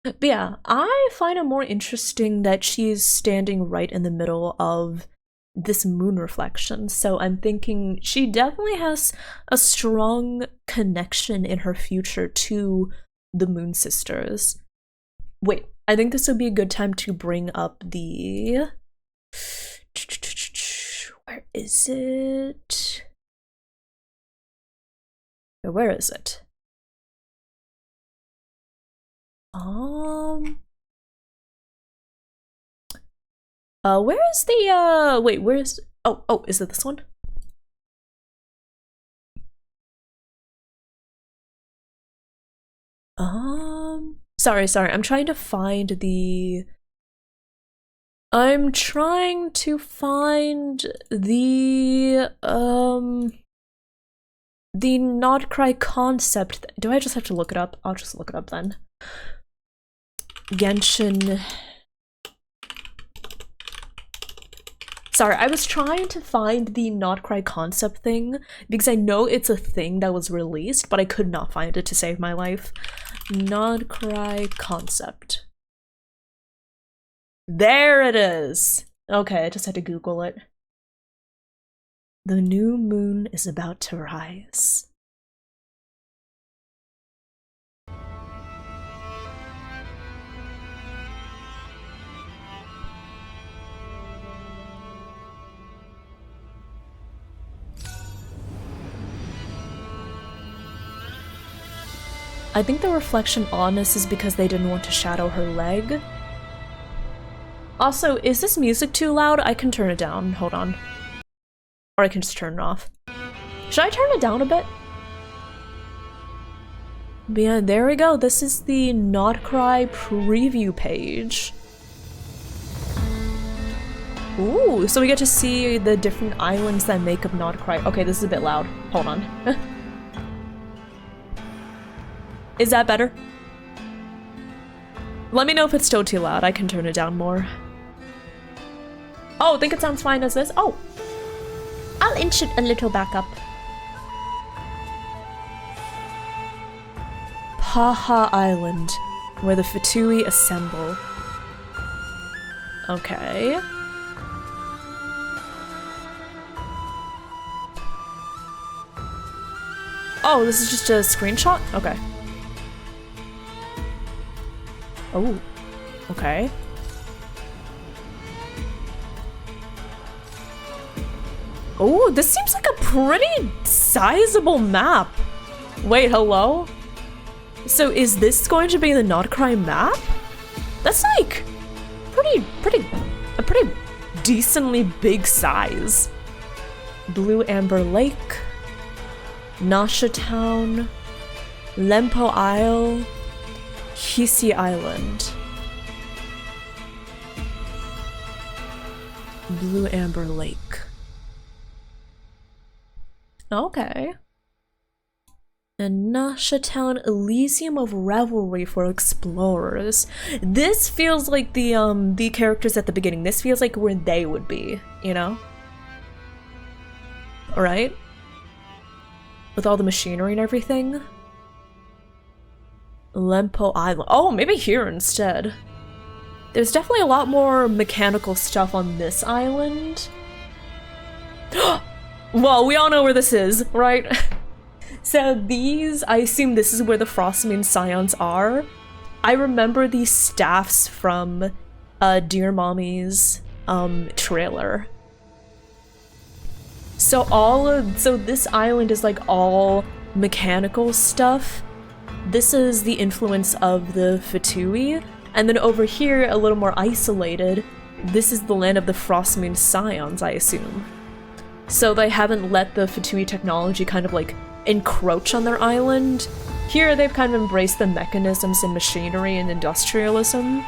But yeah, I find it more interesting that she's standing right in the middle of this moon reflection. So I'm thinking she definitely has a strong connection in her future to the Moon Sisters. Wait, I think this would be a good time to bring up the... Where is it? Where is it? Where is the, wait, where's, oh, is it this one? Sorry, I'm trying to find the, the Not Cry concept. Do I just have to look it up? I'll just look it up then. Genshin. Sorry, I was trying to find the Not Cry concept thing because I know it's a thing that was released, but I could not find it to save my life. Not Cry concept. There it is! Okay, I just had to Google it. The new moon is about to rise. I think the reflection on this is because they didn't want to shadow her leg. Also, is this music too loud? I can turn it down. Hold on. Or I can just turn it off. Should I turn it down a bit? But yeah, there we go. This is the Not Cry preview page. Ooh, so we get to see the different islands that make up Not Cry. Okay, this is a bit loud. Hold on. Is that better? Let me know if it's still too loud. I can turn it down more. Oh, I think it sounds fine as this. Oh, I'll inch it a little back up. Paha Island, where the Fatui assemble. Okay. Oh, this is just a screenshot? Okay. Oh, okay. Oh, this seems like a pretty sizable map. Wait, hello? So is this going to be the Not Cry map? That's like a pretty decently big size. Blue Amber Lake, Nasha Town, Lempo Isle, Hisi Island. Blue Amber Lake. Okay. And Nasha Town, Elysium of Revelry for explorers. This feels like the characters at the beginning. This feels like where they would be, you know? Alright? With all the machinery and everything. Lempo Island. Oh, maybe here instead. There's definitely a lot more mechanical stuff on this island. Well, we all know where this is, right? So these, I assume this is where the Frostmoon Scions are. I remember these staffs from Dear Mommy's trailer. So this island is like all mechanical stuff. This is the influence of the Fatui, and then over here, a little more isolated, this is the land of the Frostmoon Scions, I assume. So they haven't let the Fatui technology kind of like encroach on their island. Here they've kind of embraced the mechanisms and machinery and industrialism.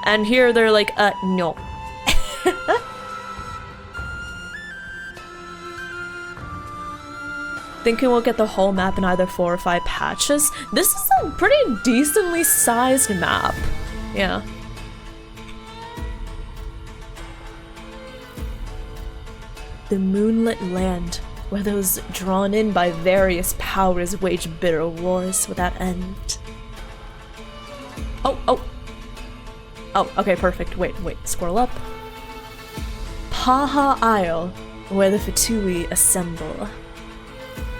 And here they're like, no. Thinking we'll get the whole map in either 4 or 5 patches. This is a pretty decently sized map. Yeah. The moonlit land, where those drawn in by various powers wage bitter wars without end. Oh, okay, perfect. Wait, scroll up. Paha Isle, where the Fatui assemble.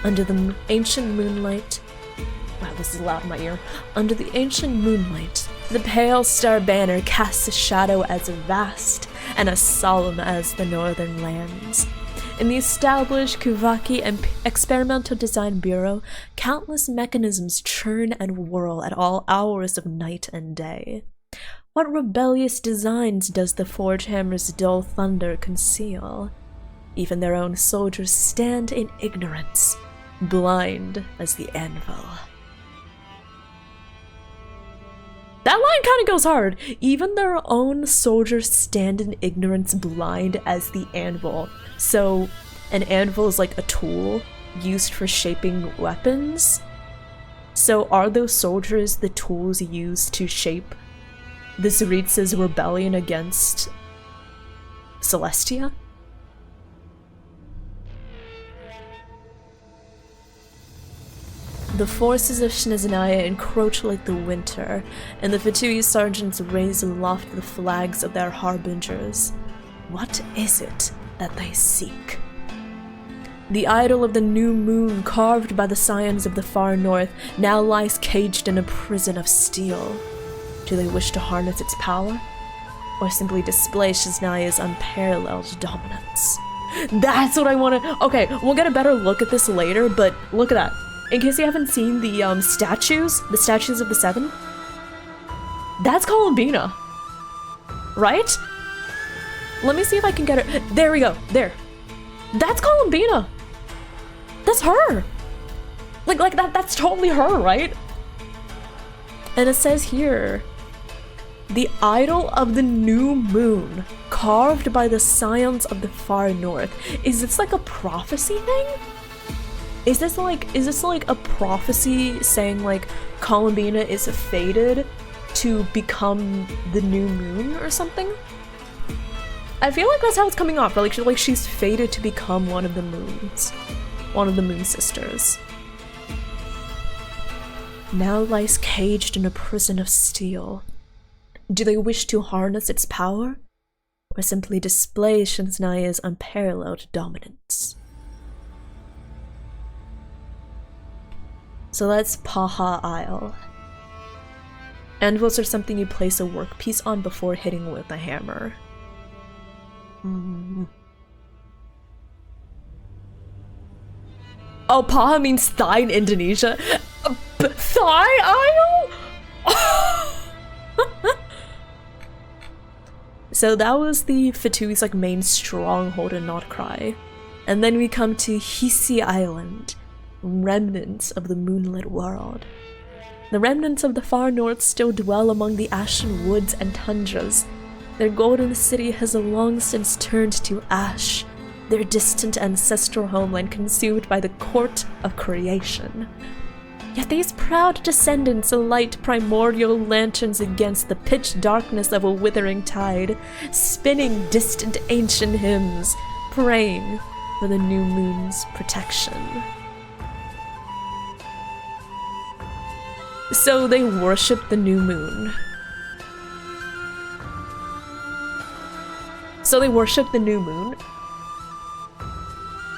Under the ancient moonlight... Wow, this is loud in my ear. Under the ancient moonlight, the pale star banner casts a shadow as vast and as solemn as the northern lands. In the established Kuvaki and Experimental Design Bureau, countless mechanisms churn and whirl at all hours of night and day. What rebellious designs does the Forge Hammer's dull thunder conceal? Even their own soldiers stand in ignorance, blind as the anvil. That line kind of goes hard. Even their own soldiers stand in ignorance, blind as the anvil. So, an anvil is like a tool used for shaping weapons. So, are those soldiers the tools used to shape the Tsaritsa's rebellion against Celestia? The forces of Shnezanaya encroach like the winter, and the Fatui sergeants raise aloft the flags of their harbingers. What is it that they seek? The idol of the new moon, carved by the scions of the far north, now lies caged in a prison of steel. Do they wish to harness its power? Or simply display Shnezanaya's unparalleled dominance? That's what I want to... Okay, we'll get a better look at this later, but look at that. In case you haven't seen the statues of the Seven, that's Columbina, right? Let me see if I can get her. There we go, there. That's Columbina. That's her. Like that's totally her, right? And it says here, the idol of the new moon, carved by the scions of the far north. Is this like a prophecy thing? Is this like a prophecy saying like Columbina is fated to become the new moon or something? I feel like that's how it's coming off, but like she's fated to become one of the moons. One of the moon sisters. Now lies caged in a prison of steel. Do they wish to harness its power, or simply display Shiznaya's unparalleled dominance? So that's Paha Isle. Anvils are something you place a workpiece on before hitting with a hammer. Oh, Paha means thigh in Indonesia? Thigh Isle? So that was the Fatui's like main stronghold in Notcry. And then we come to Hisi Island, remnants of the moonlit world. The remnants of the far north still dwell among the ashen woods and tundras. Their golden city has long since turned to ash, their distant ancestral homeland consumed by the court of creation. Yet these proud descendants light primordial lanterns against the pitch darkness of a withering tide, spinning distant ancient hymns, praying for the new moon's protection. So they worship the new moon.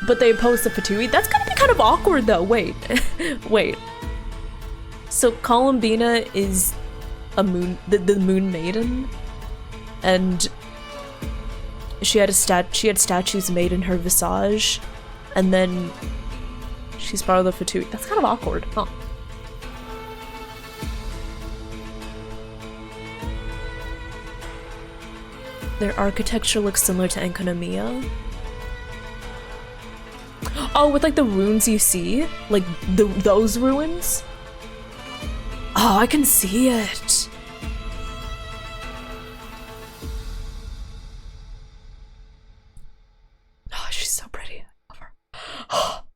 But they oppose the Fatui? That's gonna be kind of awkward though. Wait. Wait. So Columbina is a moon, the moon maiden, and she had statues made in her visage, and then she's part of the Fatui. That's kind of awkward, huh? Their architecture looks similar to Enkanomiya. Oh, with like the runes you see? Like those ruins? Oh, I can see it! Oh, she's so pretty. I love her.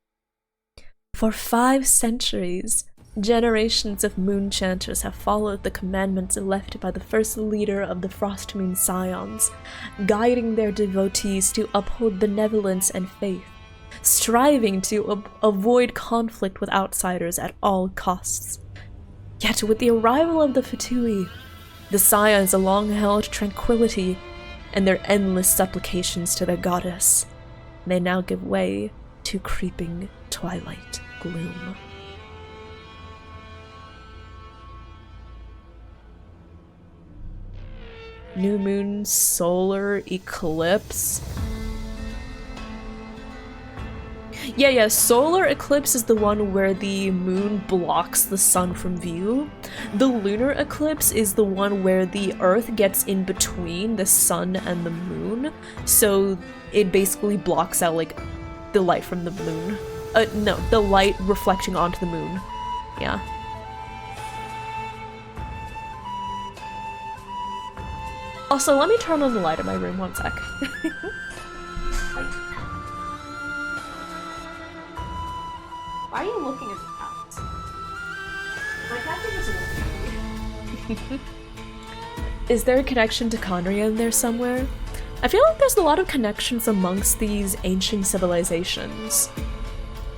For 5 centuries, generations of moon chanters have followed the commandments left by the first leader of the Frost Moon Scions, guiding their devotees to uphold benevolence and faith, striving to avoid conflict with outsiders at all costs. Yet with the arrival of the Fatui, the Scions long held tranquility, and their endless supplications to their goddess may now give way to creeping twilight gloom. New moon solar eclipse. Yeah, solar eclipse is the one where the moon blocks the sun from view. The lunar eclipse is the one where the earth gets in between the sun and the moon, so it basically blocks out like the light from the moon. No, the light reflecting onto the moon. Yeah. Also, let me turn on the light in my room, one sec. Why are you looking at the cat? My cat is looking. Is there a connection to Conria in there somewhere? I feel like there's a lot of connections amongst these ancient civilizations,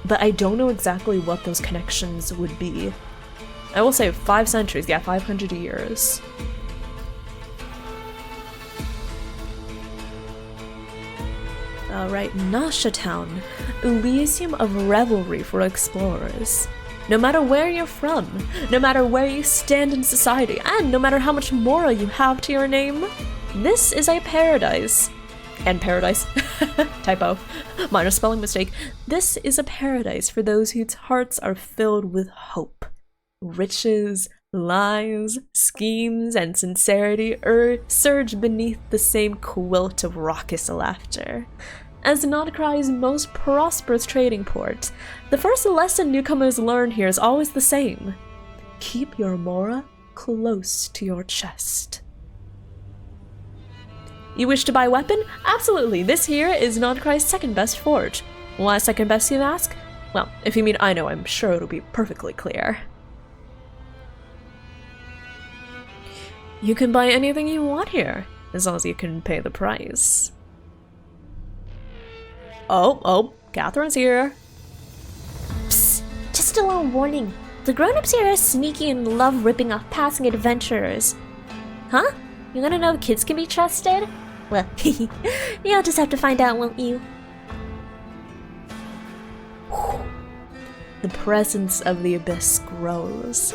but I don't know exactly what those connections would be. I will say 5 centuries, yeah, 500 years. Alright, Nasha Town, Elysium of revelry for explorers. No matter where you're from, no matter where you stand in society, and no matter how much moral you have to your name, this is a paradise. And paradise. Typo. Minor spelling mistake. This is a paradise for those whose hearts are filled with hope. Riches, lies, schemes, and sincerity surge beneath the same quilt of raucous laughter. as Notcry's most prosperous trading port. The first lesson newcomers learn here is always the same. Keep your Mora close to your chest. You wish to buy a weapon? Absolutely, this here is Notcry's second best forge. Why second best, you ask? Well, if you mean I know, I'm sure it'll be perfectly clear. You can buy anything you want here, as long as you can pay the price. Oh, Catherine's here. Psst, just a little warning. The grown-ups here are sneaky and love ripping off passing adventurers. Huh? You wanna know if kids can be trusted? Well, you'll just have to find out, won't you? The presence of the abyss grows.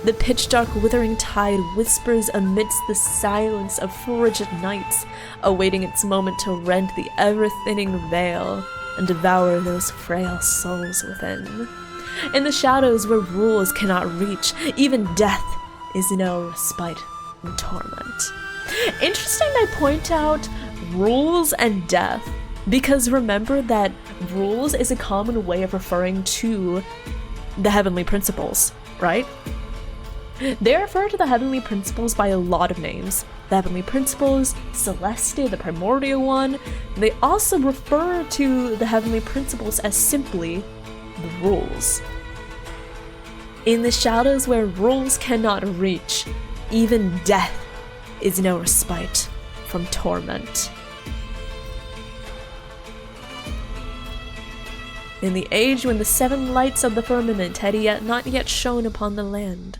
The pitch-dark withering tide whispers amidst the silence of frigid nights, awaiting its moment to rend the ever-thinning veil and devour those frail souls within. In the shadows where rules cannot reach, even death is no respite from torment. Interesting I point out rules and death, because remember that rules is a common way of referring to the heavenly principles, right? They refer to the heavenly principles by a lot of names. The heavenly principles, Celestia, the primordial one. They also refer to the heavenly principles as simply the rules. In the shadows where rules cannot reach, even death is no respite from torment. In the age when the seven lights of the firmament had not yet shone upon the land,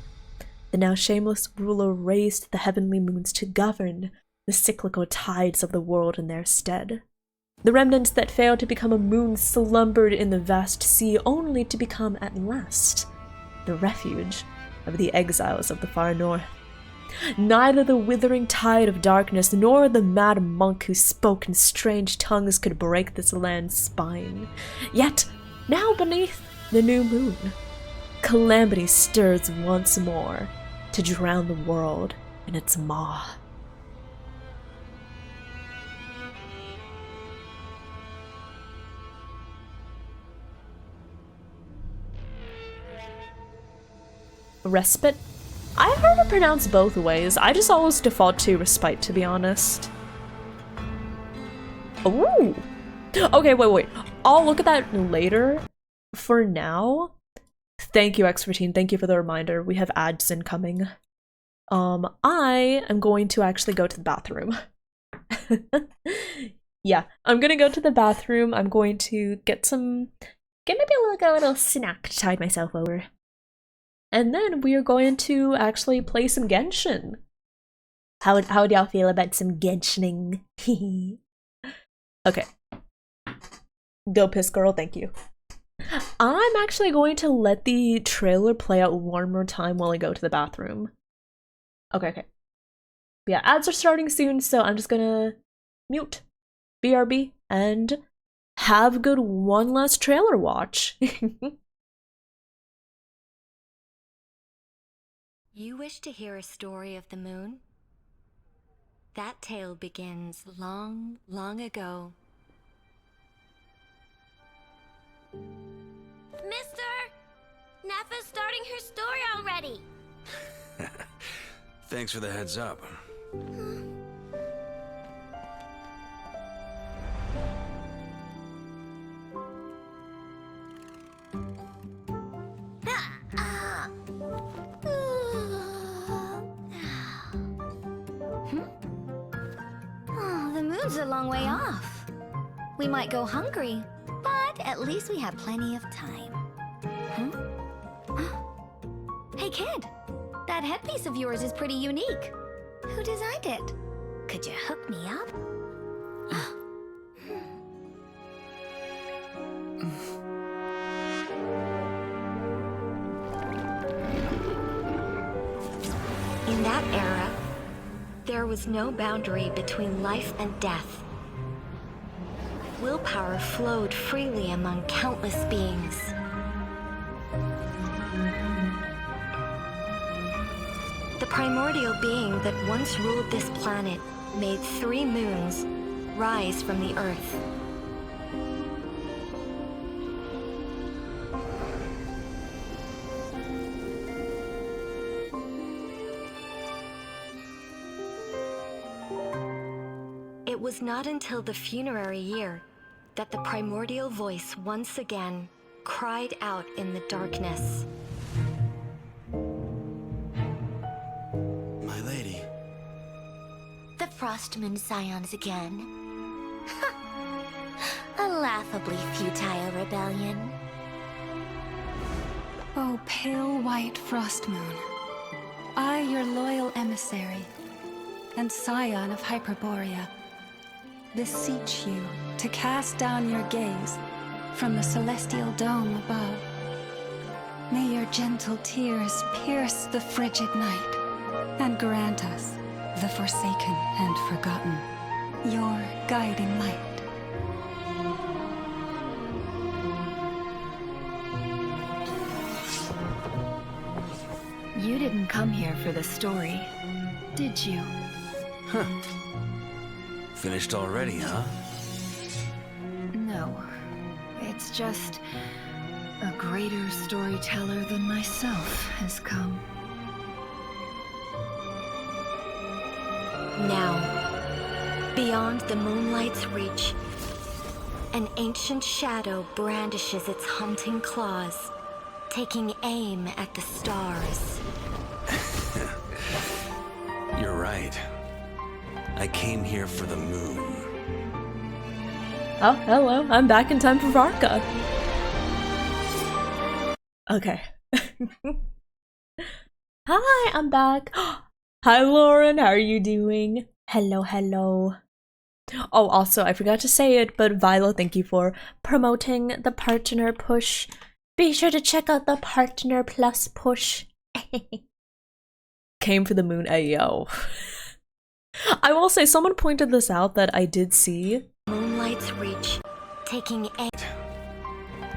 the now shameless ruler raised the heavenly moons to govern the cyclical tides of the world in their stead. The remnants that failed to become a moon slumbered in the vast sea, only to become at last the refuge of the exiles of the far north. Neither the withering tide of darkness nor the mad monk who spoke in strange tongues could break this land's spine. Yet, now beneath the new moon, calamity stirs once more to drown the world in its maw. Respite? I've heard it pronounced both ways. I just always default to respite, to be honest. Ooh! Okay, wait. I'll look at that later. For now, thank you, X14. Thank you for the reminder. We have ads incoming. I am going to actually go to the bathroom. Yeah, I'm gonna go to the bathroom. I'm going to get maybe a little snack to tide myself over. And then we are going to actually play some Genshin. How do y'all feel about some Genshining? Okay. Go piss girl, thank you. I'm actually going to let the trailer play out one more time while I go to the bathroom. Okay. Yeah, ads are starting soon, so I'm just gonna mute. BRB, and have a good one last trailer watch. You wish to hear a story of the moon? That tale begins long, long ago. Mister! Nafa's starting her story already! Thanks for the heads up. Oh, the moon's a long way off. We might go hungry, but at least we have plenty of time. Hey kid, that headpiece of yours is pretty unique. Who designed it? Could you hook me up? In that era, there was no boundary between life and death. Willpower flowed freely among countless beings. The primordial being that once ruled this planet made 3 moons rise from the earth. It was not until the funerary year that the primordial voice once again cried out in the darkness. My lady. The Frostmoon Scions again. A laughably futile rebellion. O pale white frost moon, I, your loyal emissary, and scion of Hyperborea, beseech you to cast down your gaze from the celestial dome above. May your gentle tears pierce the frigid night, and grant us, the forsaken and forgotten, your guiding light. You didn't come here for the story, did you? Huh. Finished already, huh? No. It's just a greater storyteller than myself has come. Now, beyond the moonlight's reach, an ancient shadow brandishes its hunting claws, taking aim at the stars. You're right. I came here for the moon. Oh, hello. I'm back in time for Varka. Okay. Hi, I'm back. Hi, Lauren. How are you doing? Hello, hello. Oh, also, I forgot to say it, but Viola, thank you for promoting the partner push. Be sure to check out the partner plus push. Came for the moon, ayo. I will say, someone pointed this out that I did see. Moonlight's reach, taking aim.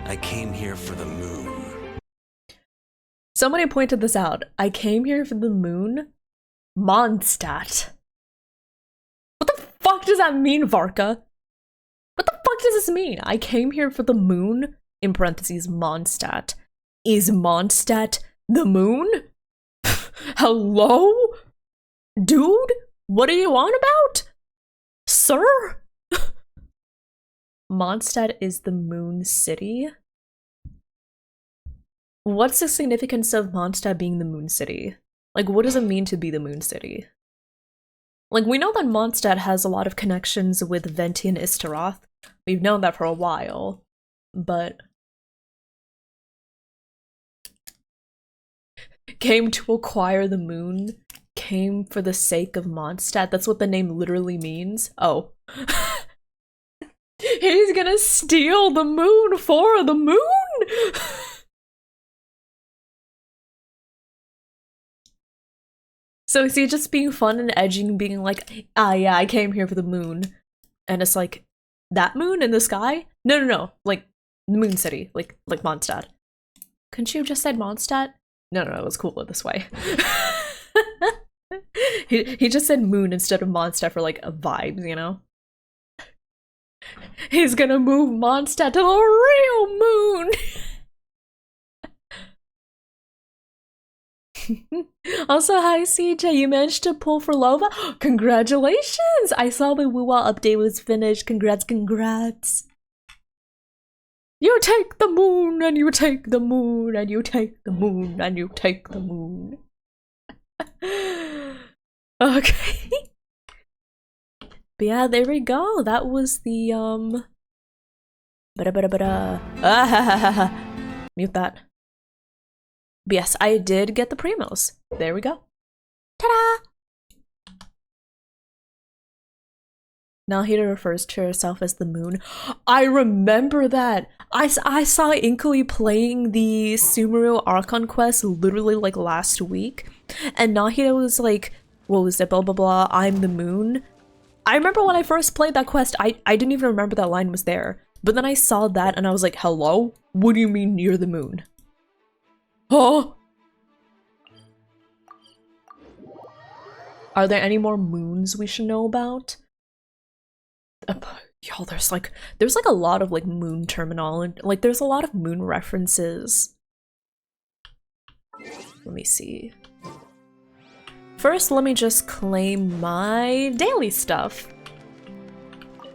I came here for the moon. Somebody pointed this out. I came here for the moon. Mondstadt. What the fuck does that mean, Varka? What the fuck does this mean? I came here for the moon, in parentheses, Mondstadt. Is Mondstadt the moon? Hello? Dude? What are you on about? Sir? Mondstadt is the moon city? What's the significance of Mondstadt being the moon city? Like, what does it mean to be the moon city? Like, we know that Mondstadt has a lot of connections with Venti and Istaroth. We've known that for a while, but... Came to acquire the moon, came for the sake of Mondstadt. That's what the name literally means. Oh. He's gonna steal the moon for the moon! So is he just being fun and edging, being like, ah yeah, I came here for the moon. And it's like, that moon in the sky? No, like, Moon City, like Mondstadt. Couldn't you have just said Mondstadt? No, it was cooler this way. he just said moon instead of Mondstadt for like vibes, you know? He's gonna move Mondstadt to the real moon! Also, hi CJ, you managed to pull for Lova? Congratulations! I saw the Wuwa update was finished. Congrats. You take the moon, and you take the moon, and you take the moon, and you take the moon. Okay. But yeah, there we go. That was the, Mute that. But yes, I did get the primos. There we go. Ta-da! Nahida refers to herself as the moon. I remember that! I saw Inkly playing the Sumeru Archon quest literally like last week. And Nahida was like, what was it, blah blah blah, I'm the moon. I remember when I first played that quest, I didn't even remember that line was there. But then I saw that and I was like, hello? What do you mean you're the moon? Huh? Are there any more moons we should know about? Yo, there's like a lot of like moon terminology. Like there's a lot of moon references. Let me see. First, let me just claim my daily stuff.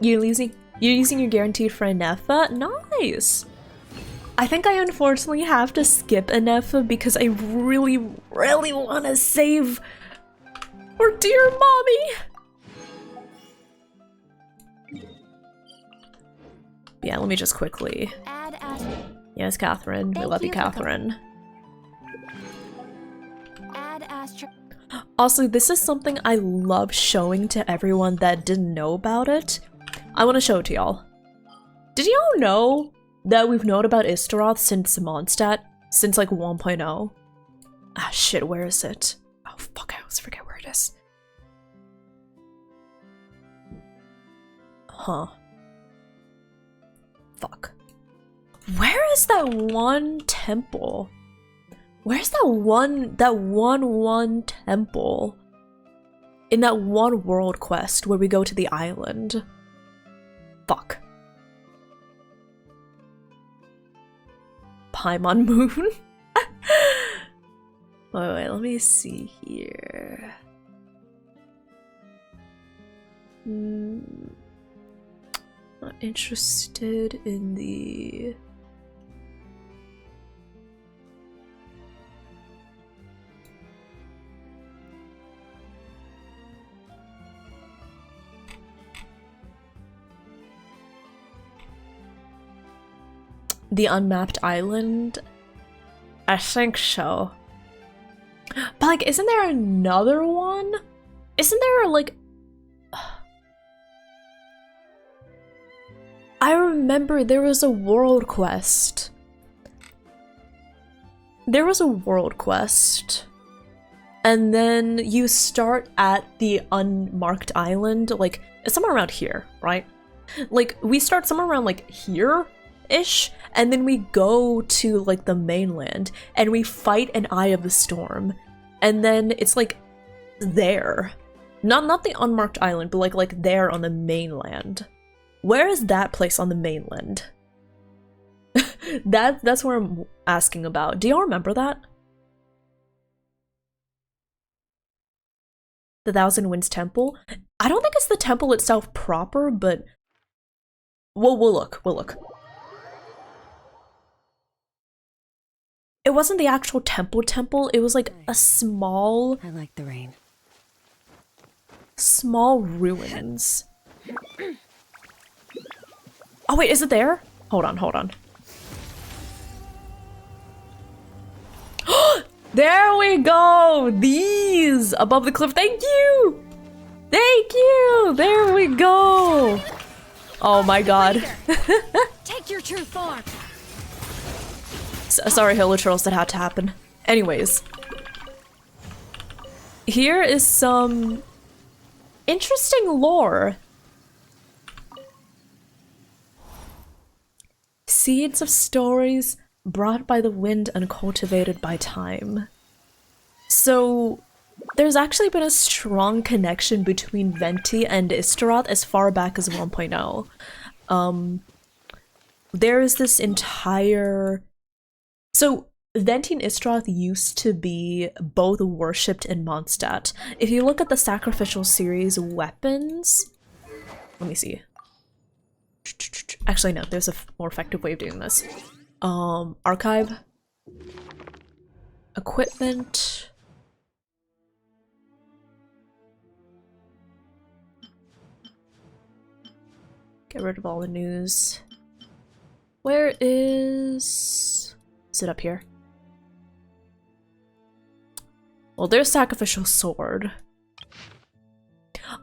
you're using your guaranteed for a Nefa? Nice! I think I unfortunately have to skip a Nefa because I really, really want to save our dear mommy! Yeah, let me just quickly... Yes, Catherine. We love you, Catherine. Also, this is something I love showing to everyone that didn't know about it. I want to show it to y'all. Did y'all know that we've known about Istaroth since Mondstadt? Since like 1.0? Ah shit, where is it? Oh fuck, I always forget where it is. Huh. Fuck. Where is that one temple? Where's that one temple? In that one world quest where we go to the island. Fuck. Paimon Moon? wait, let me see here. Not interested in the... The unmapped island? I think so. But like, isn't there another one? Isn't there like... I remember there was a world quest. There was a world quest. And then you start at the unmarked island, like somewhere around here, right? Like we start somewhere around like here-ish, and then we go to like the mainland and we fight an Eye of the Storm. And then it's like there. Not the unmarked island, but like there on the mainland. Where is that place on the mainland? That's where I'm asking about. Do y'all remember that? The Thousand Winds Temple? I don't think it's the temple itself proper, but we'll look. It wasn't the actual temple, it was like a small... I like the rain. Small ruins. Oh wait, is it there? Hold on. There we go! These! Above the cliff. Thank you! Thank you! There we go! Oh my god. Take your true form. Sorry, Hilichurls, that had to happen. Anyways. Here is some interesting lore. Seeds of stories brought by the wind and cultivated by time. So, there's actually been a strong connection between Venti and Istaroth as far back as 1.0. There is this entire... So, Venti and Istaroth used to be both worshipped in Mondstadt. If you look at the Sacrificial series weapons... Let me see. Actually, no, there's a more effective way of doing this. Archive. Equipment. Get rid of all the news. Where is it up here? Well, there's Sacrificial Sword.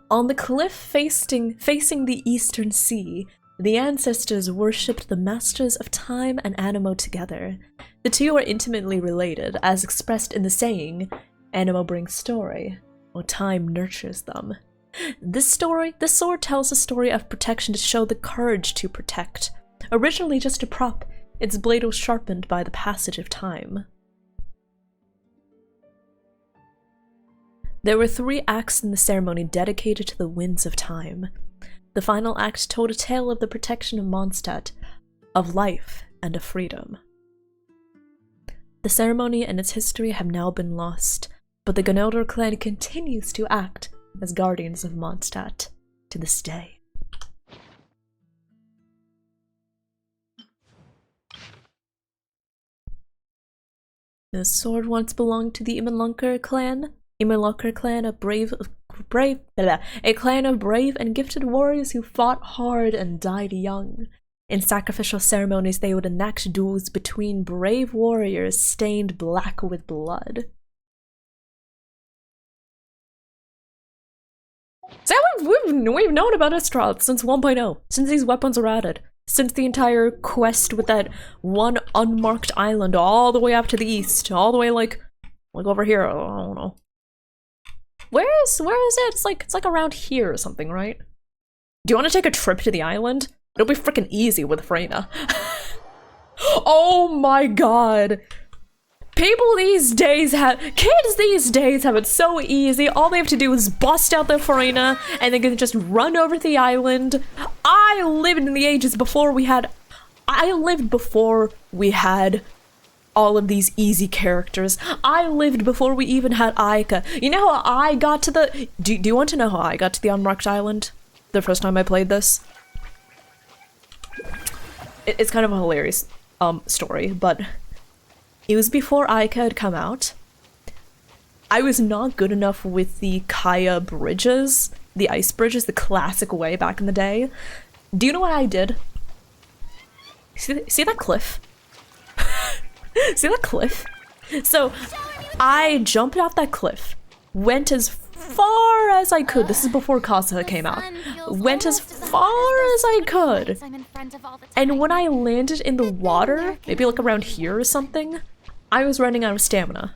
On the cliff facing the eastern sea, the ancestors worshipped the masters of time and Animo together. The two are intimately related, as expressed in the saying, "Animo brings story," while time nurtures them. This sword tells a story of protection to show the courage to protect. Originally just a prop, its blade was sharpened by the passage of time. There were 3 acts in the ceremony dedicated to the winds of time. The final act told a tale of the protection of Mondstadt, of life, and of freedom. The ceremony and its history have now been lost, but the Gonodor clan continues to act as guardians of Mondstadt to this day. The sword once belonged to the Imanlunker clan. Imanlunker clan, a clan of brave and gifted warriors who fought hard and died young. In sacrificial ceremonies, they would enact duels between brave warriors stained black with blood. So we've known about Estrad since 1.0, since these weapons were added, since the entire quest with that one unmarked island all the way up to the east, all the way like over here. I don't know. Where is it? It's like around here or something, right? Do you want to take a trip to the island? It'll be freaking easy with Freyna. Oh my god. Kids these days have it so easy. All they have to do is bust out their Freyna and they can just run over to the island. I lived in the ages before we had all of these easy characters. I lived before we even had Aika. You know how I got to the... Do you want to know how I got to the unmarked island? The first time I played this? It's kind of a hilarious story, but it was before Aika had come out. I was not good enough with the Kaya bridges, the ice bridges, the classic way back in the day. Do you know what I did? See that cliff? See that cliff? So I jumped off that cliff, went as far as I could. This is before Kazuha came out. Went as far as I could. And when I landed in the water, maybe like around here or something, I was running out of stamina.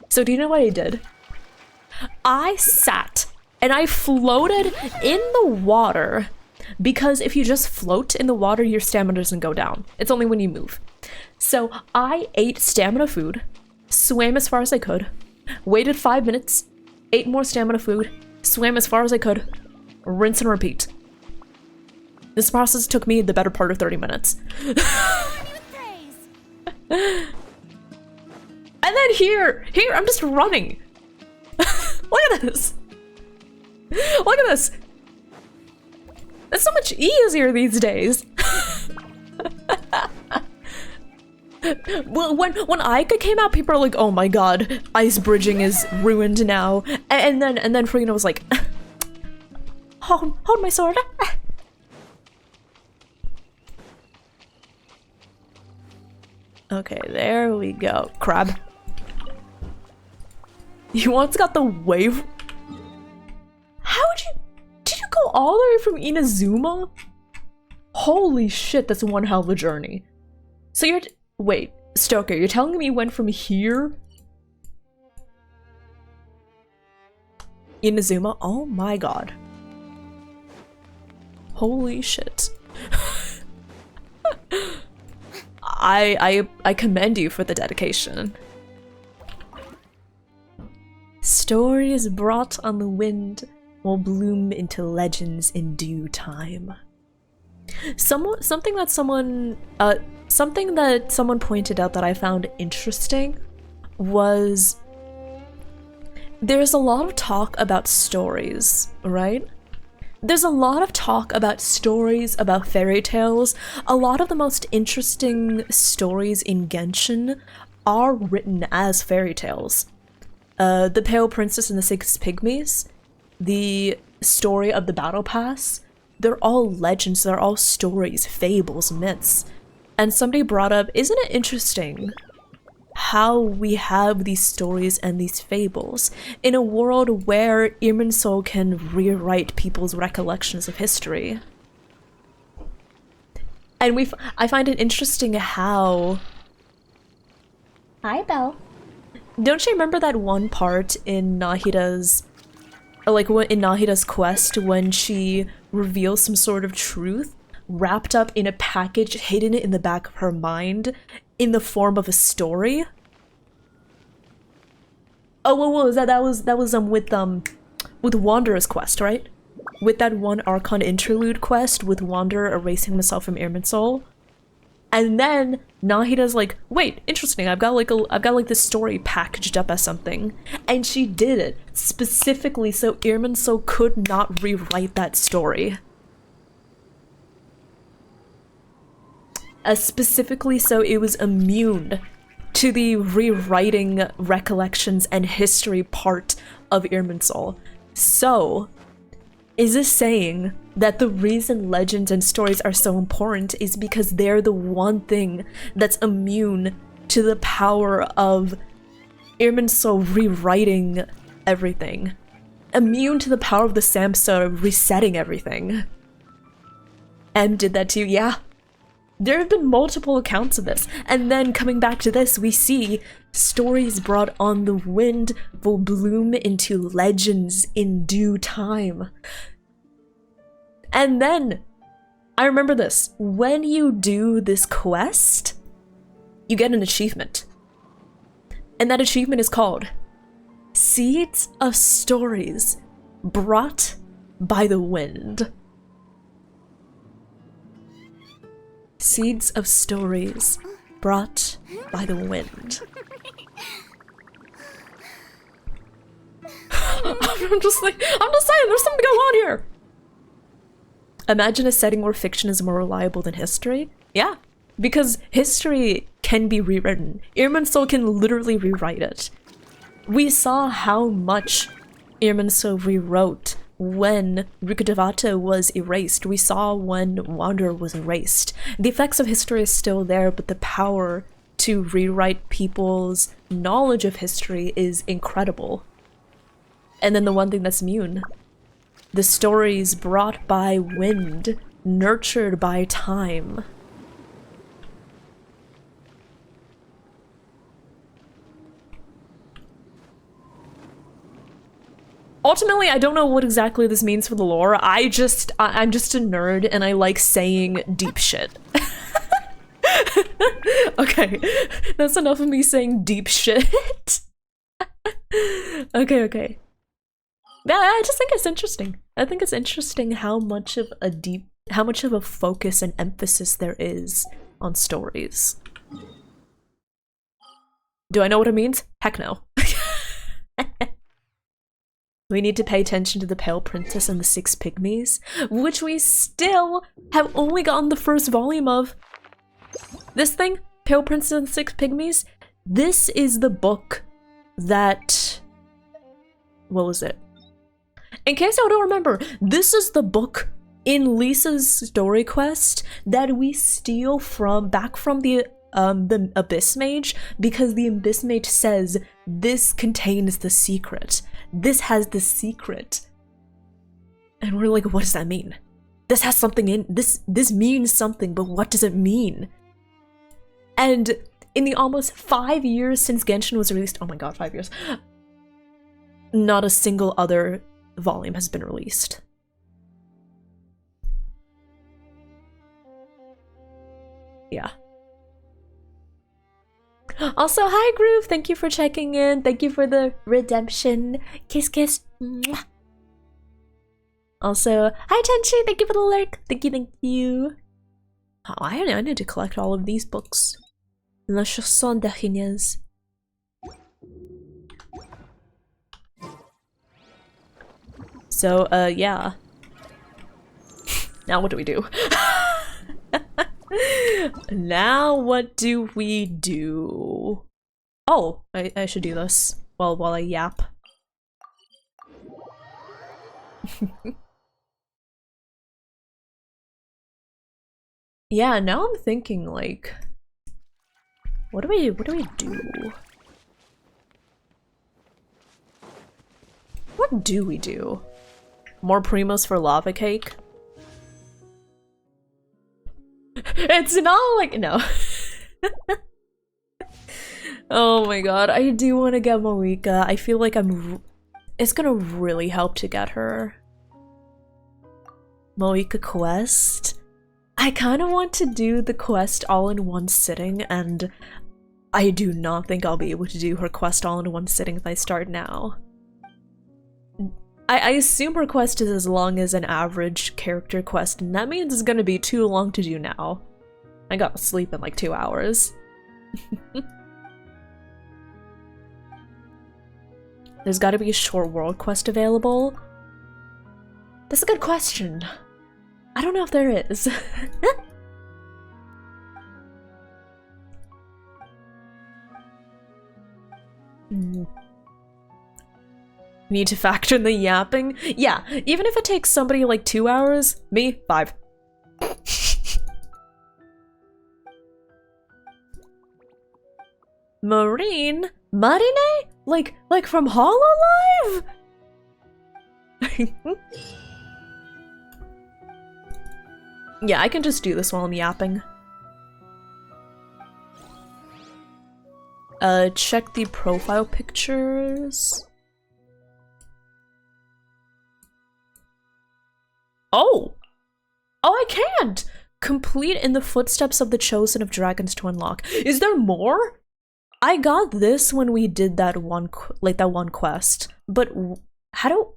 So do you know what I did? I sat and I floated in the water, because if you just float in the water, your stamina doesn't go down. It's only when you move. So I ate stamina food, swam as far as I could, waited 5 minutes, ate more stamina food, swam as far as I could, rinse and repeat. This process took me the better part of 30 minutes. And then here, I'm just running. Look at this. Look at this. It's so much easier these days. Well, when Aika came out, people are like, "Oh my god, ice bridging is ruined now." And then Freyna was like, "Hold my sword." Okay, there we go. Crab. You once got the wave. Did you go all the way from Inazuma? Holy shit, that's one hell of a journey. So wait, Stoker, you're telling me you went from here? Inazuma? Oh my god. Holy shit. I commend you for the dedication. Stories brought on the wind will bloom into legends in due time. Something that someone pointed out that I found interesting was there's a lot of talk about stories, right? There's a lot of talk about stories, about fairy tales. A lot of the most interesting stories in Genshin are written as fairy tales. The Pale Princess and the Six Pygmies, the story of the Battle Pass, they're all legends, they're all stories, fables, myths. And somebody brought up, isn't it interesting how we have these stories and these fables in a world where Irminsul can rewrite people's recollections of history? And I find it interesting how... Hi, Belle. Don't you remember that one part in Nahida's... in Nahida's quest when she reveals some sort of truth wrapped up in a package hidden in the back of her mind in the form of a story? Oh, what was that? That was with Wanderer's quest, right? With that one Archon interlude quest with Wanderer erasing himself from Irminsul. And then Nahida's like, wait, interesting, I've got like this story packaged up as something. And she did it specifically so Irminsul could not rewrite that story. Specifically so it was immune to the rewriting recollections and history part of Irminsul. So, is this saying that the reason legends and stories are so important is because they're the one thing that's immune to the power of Irminsul rewriting everything? Immune to the power of the Samsa resetting everything? M did that too, yeah. There have been multiple accounts of this, and then coming back to this, we see stories brought on the wind will bloom into legends in due time. And then, I remember this, when you do this quest, you get an achievement. And that achievement is called Seeds of Stories Brought by the Wind. Seeds of Stories Brought by the Wind. I'm just saying, there's something going on here! Imagine a setting where fiction is more reliable than history? Yeah, because history can be rewritten. Irminsul can literally rewrite it. We saw how much Irminsul rewrote when Rukkhadevata was erased. We saw when Wanderer was erased. The effects of history is still there, but the power to rewrite people's knowledge of history is incredible. And then the one thing that's immune. The stories brought by wind, nurtured by time. Ultimately, I don't know what exactly this means for the lore. I'm just a nerd and I like saying deep shit. Okay, that's enough of me saying deep shit. Okay. Yeah, I just think it's interesting. I think it's interesting how much of a focus and emphasis there is on stories. Do I know what it means? Heck no. We need to pay attention to the Pale Princess and the Six Pygmies, which we still have only gotten the first volume of. This thing, Pale Princess and the Six Pygmies, this is the book that... What was it? In case I don't remember, this is the book in Lisa's story quest that we steal back from the Abyss Mage, because the Abyss Mage says this contains the secret. This has the secret. And we're like, what does that mean? This has something in this means something, but what does it mean? And in the almost 5 years since Genshin was released, oh my god, 5 years, not a single other volume has been released. Yeah. Also, hi Groove, thank you for checking in. Thank you for the redemption. Kiss kiss. Mwah. Also, hi Tenchi, thank you for the lurk. Thank you. Oh, I need to collect all of these books. La chanson d'Achilles. So, yeah. Now what do we do? Now what do we do? Oh, I should do this while I yap. Yeah, now I'm thinking like, what do we do? What do we do? More primos for lava cake? It's not like, no. Oh my god, I do want to get Moika. I feel like it's gonna really help to get her. Moika quest? I kind of want to do the quest all in one sitting, and I do not think I'll be able to do her quest all in one sitting if I start now. I assume her quest is as long as an average character quest, and that means it's gonna be too long to do now. I got to sleep in like 2 hours. There's gotta be a short world quest available. That's a good question. I don't know if there is. Need to factor in the yapping? Yeah, even if it takes somebody like 2 hours, me, 5. Marine? Marine? Like from Hololive? Yeah, I can just do this while I'm yapping. Check the profile pictures. Oh! Oh, I can't! Complete in the footsteps of the chosen of dragons to unlock. Is there more? I got this when we did that one, that one quest, but how do...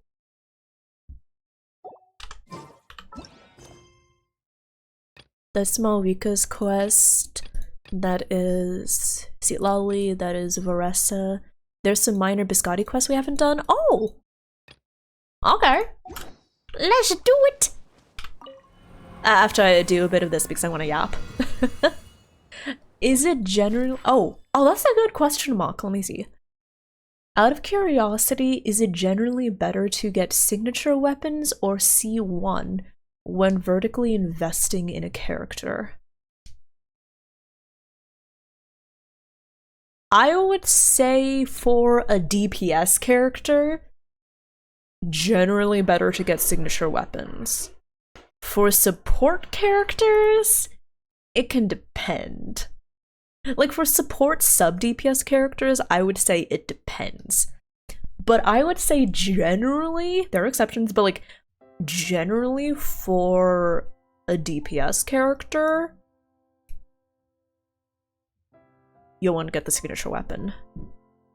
That's Malvika's quest. That is Sitlali, that is Varessa. There's some minor Biscotti quests we haven't done. Oh! Okay. Let's do it! After I do a bit of this because I want to yap. Is it generally... Oh, that's a good question, Mock. Let me see. Out of curiosity, is it generally better to get signature weapons or C1 when vertically investing in a character? I would say for a DPS character, generally better to get signature weapons. For support characters, it can depend. Like for support sub-DPS characters, I would say it depends. But I would say generally, there are exceptions, but like generally for a DPS character, you'll want to get the signature weapon.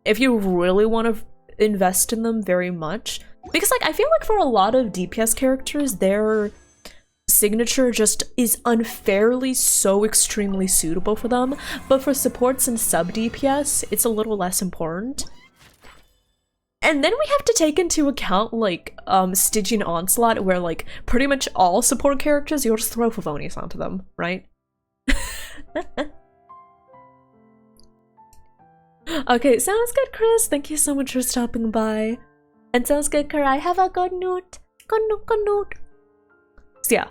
If you really want to invest in them very much, because like I feel like for a lot of DPS characters, their signature just is unfairly so extremely suitable for them, but for supports and sub DPS, it's a little less important. And then we have to take into account like Stygian Onslaught, where like pretty much all support characters, you'll just throw Favonius onto them, right? Okay, sounds good, Chris. Thank you so much for stopping by. And sounds good, Karai. Have a good note. Good note, good note. So yeah,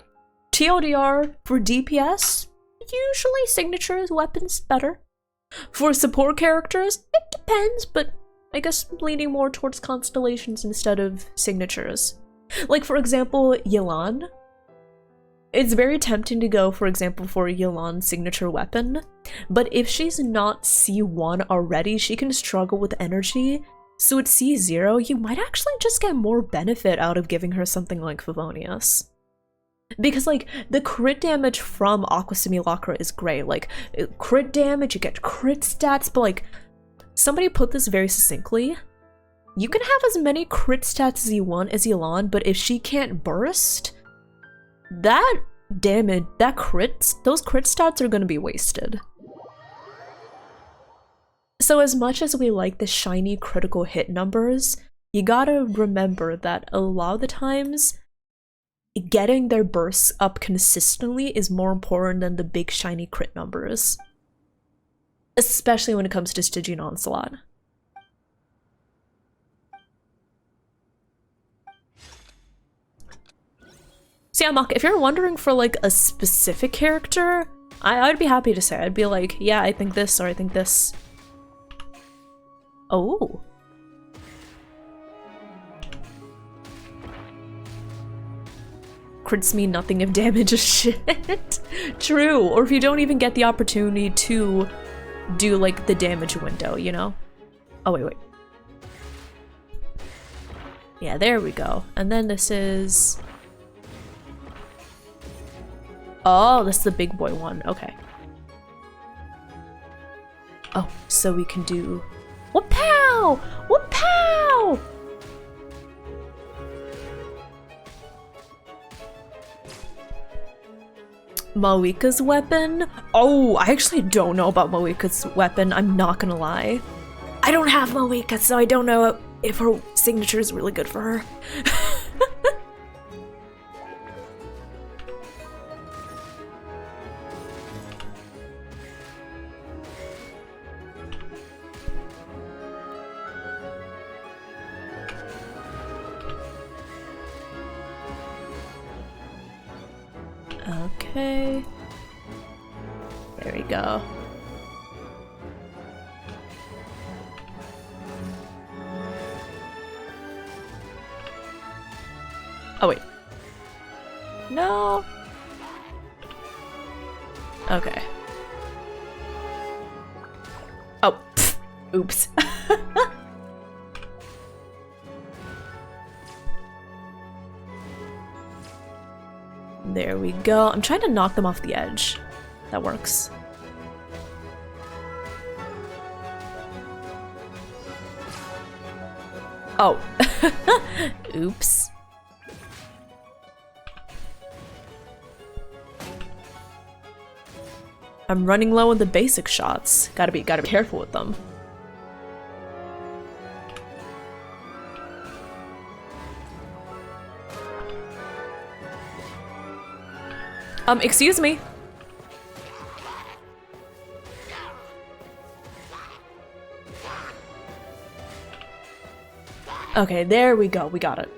TLDR for DPS, usually signatures, weapons, better. For support characters, it depends, but I guess leaning more towards constellations instead of signatures. Like for example, Yelan. It's very tempting to go, for example, for Yelan's signature weapon, but if she's not C1 already, she can struggle with energy, so at C0, you might actually just get more benefit out of giving her something like Favonius. Because, like, the crit damage from Aqua Simulacra is great. Like, crit damage, you get crit stats, but, like, somebody put this very succinctly. You can have as many crit stats as you want as Yelan, but if she can't burst, that damage, those crit stats are gonna be wasted. So as much as we like the shiny critical hit numbers, you gotta remember that a lot of the times, getting their bursts up consistently is more important than the big shiny crit numbers. Especially when it comes to Stygian Onslaught. So yeah, Mach, if you're wondering for like a specific character, I'd be happy to say. I'd be like, yeah, I think this, or I think this. Oh. Crits mean nothing if damage is shit. True, or if you don't even get the opportunity to do like the damage window, you know? Oh, wait. Yeah, there we go. And then this is... Oh, this is the big boy one. Okay. Oh, so we can do... Whoop-pow! Whoop-pow! Malika's weapon? Oh, I actually don't know about Malika's weapon, I'm not gonna lie. I don't have Malika, so I don't know if her signature is really good for her. Okay. There we go. Oh wait. No. Okay. Oh, pfft. Oops. There we go. I'm trying to knock them off the edge. That works. Oh. Oops. I'm running low on the basic shots. Gotta be careful with them. Excuse me. Okay, there we go. We got it.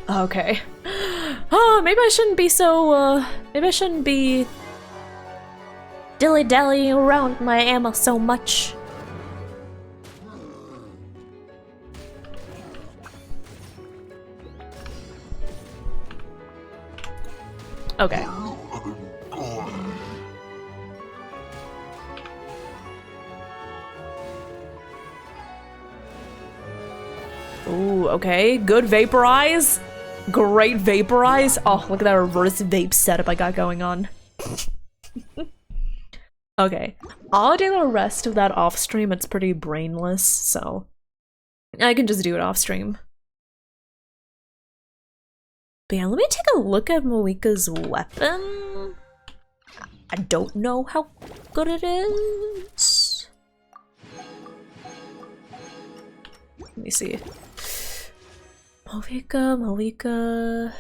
Okay. Oh, maybe I shouldn't be so, maybe I shouldn't be dilly-dallying around my ammo so much. Okay. Ooh, okay. Good vaporize. Great vaporize. Oh, look at that reverse vape setup I got going on. Okay. I'll do the rest of that off stream. It's pretty brainless, so I can just do it off stream. But yeah, let me take a look at Moika's weapon. I don't know how good it is. Let me see. Moika.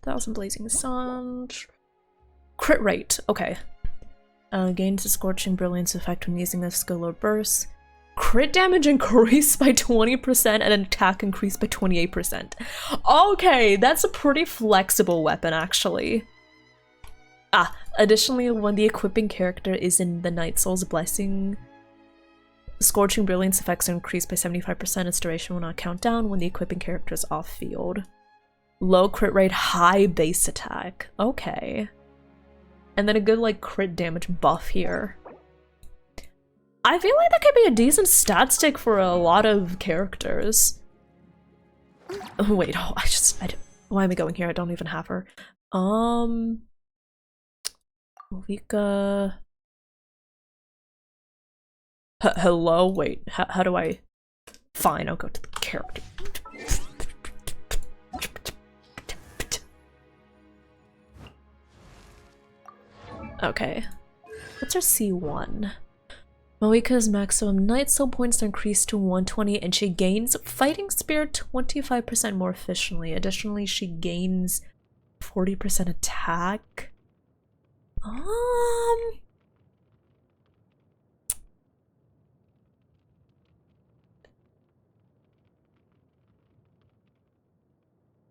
Thousand Blazing Suns. Crit rate, okay. Gains a Scorching Brilliance effect when using a skill or burst. Crit damage increased by 20% and attack increased by 28%. Okay, that's a pretty flexible weapon, actually. Additionally, when the equipping character is in the Night Soul's Blessing, Scorching Brilliance effects are increased by 75%. Its duration will not count down when the equipping character is off-field. Low crit rate, high base attack. Okay. And then a good, like, crit damage buff here. I feel like that could be a decent stat stick for a lot of characters. Oh, wait, oh, why am I going here? I don't even have her. Moika. Hello? Wait, how do I... Fine, I'll go to the character. Okay. What's our C1? Moika's maximum Night Soul points are increased to 120 and she gains Fighting Spirit 25% more efficiently. Additionally, she gains 40% attack.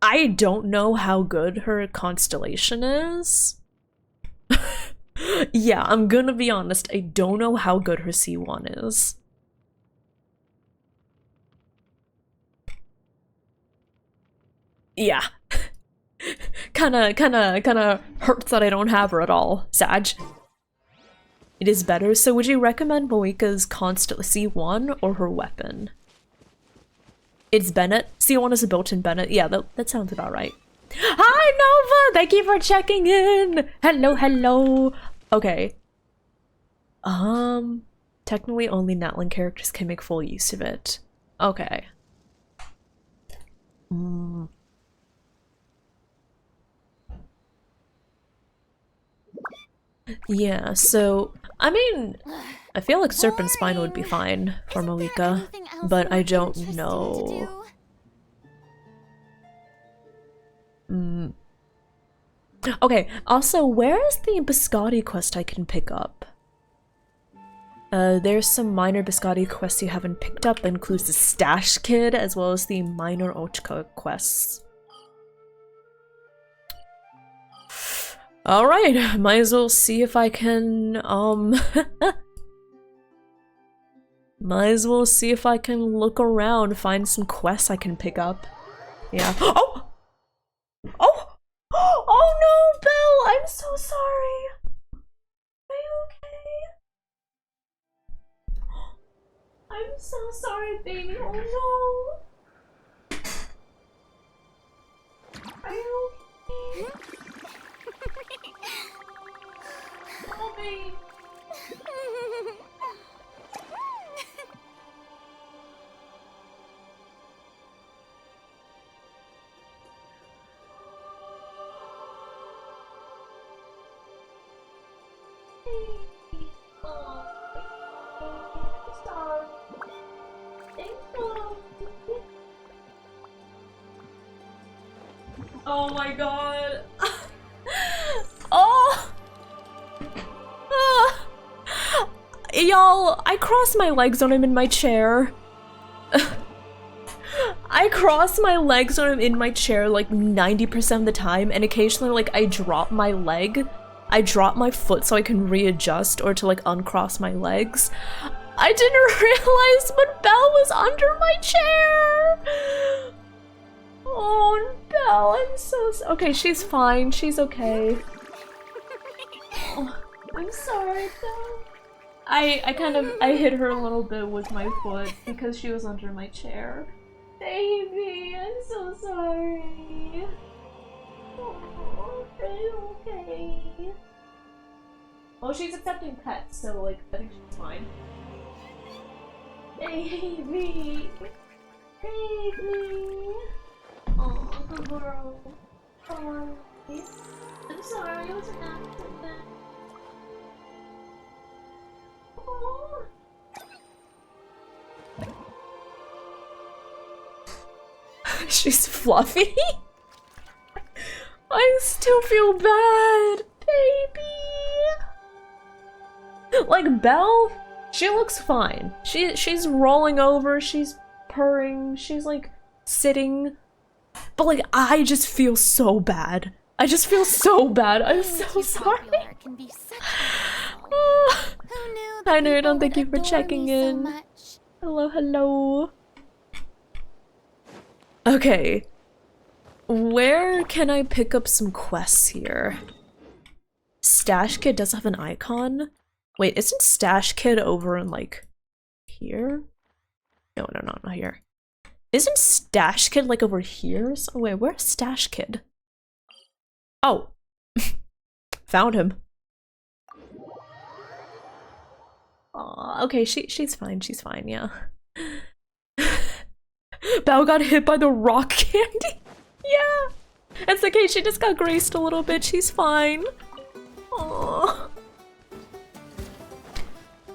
I don't know how good her constellation is. Yeah, I'm gonna be honest, I don't know how good her C1 is. Yeah. kinda hurts that I don't have her at all, Sag. It is better, so would you recommend Moika's C1 or her weapon? It's Bennett. C1 is a built-in Bennett. Yeah, that sounds about right. Hi, Nova! Thank you for checking in! Hello. Okay. Technically only Natlan characters can make full use of it. Okay. Yeah, so, I mean, I feel like Serpent Spine would be fine for Moika, but I don't know. Okay, also, where is the biscotti quest I can pick up? There's some minor biscotti quests you haven't picked up. That includes the Stash Kid, as well as the minor Ochka quests. Alright, might as well see if I can, might as well see if I can look around, find some quests I can pick up. Yeah. Oh! Oh! Oh no, Belle! I'm so sorry! Are you okay? I'm so sorry, baby. Oh no! Are you okay? Oh, baby. Oh my god. Oh! Y'all, I cross my legs when I'm in my chair. I cross my legs when I'm in my chair like 90% of the time, and occasionally like I drop my leg. I drop my foot so I can readjust or to like uncross my legs. I didn't realize but Belle was under my chair! Oh, Belle, I'm so okay, she's fine. She's okay. Oh, I'm sorry, Belle. I hit her a little bit with my foot because she was under my chair. Baby, I'm so sorry. Oh, are you okay? Well, she's accepting pets, so like I think she's fine. Baby, baby. Oh, good girl. Oh, I'm sorry, it was an accident. Oh. She's fluffy. I still feel bad, baby. Like Belle, she looks fine. She's rolling over, she's purring, she's like sitting. But like I just feel so bad. I just feel so bad. I'm so sorry. Hi Nerd, thank you for checking in. Hello, hello. Okay. Where can I pick up some quests here? Stash Kid does have an icon. Wait, isn't Stash Kid over in like here? No, not here. Isn't Stash Kid like over here? So, wait, where's Stash Kid? Oh. Found him. Aw, okay, she's fine, yeah. Bao got hit by the rock candy. Yeah. It's okay, she just got graced a little bit, she's fine. Aww.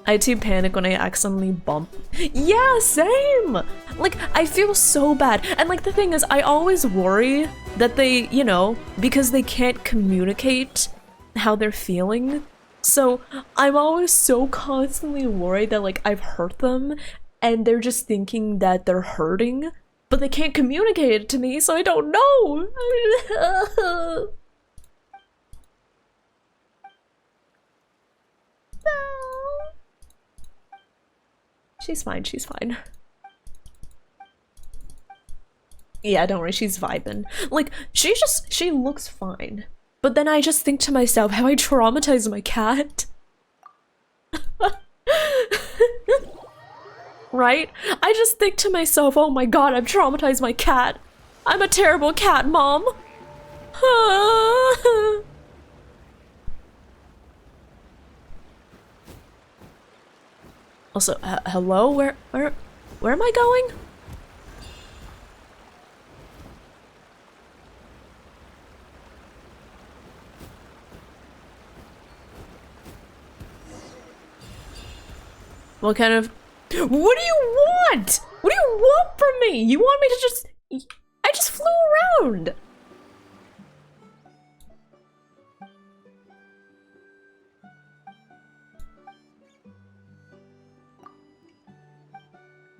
I too panic when I accidentally bump. Yeah, same! Like, I feel so bad. And like, the thing is, I always worry that they, you know, because they can't communicate how they're feeling. So, I'm always so constantly worried that like, I've hurt them and they're just thinking that they're hurting, but they can't communicate it to me, so I don't know! She's fine, she's fine. Yeah, don't worry, she's vibing. Like, she looks fine. But then I just think to myself, how I traumatized my cat. Right? I just think to myself, oh my god, I've traumatized my cat. I'm a terrible cat mom. Also, hello? Where am I going? What kind of... What do you want? What do you want from me? You want me to just... I just flew around.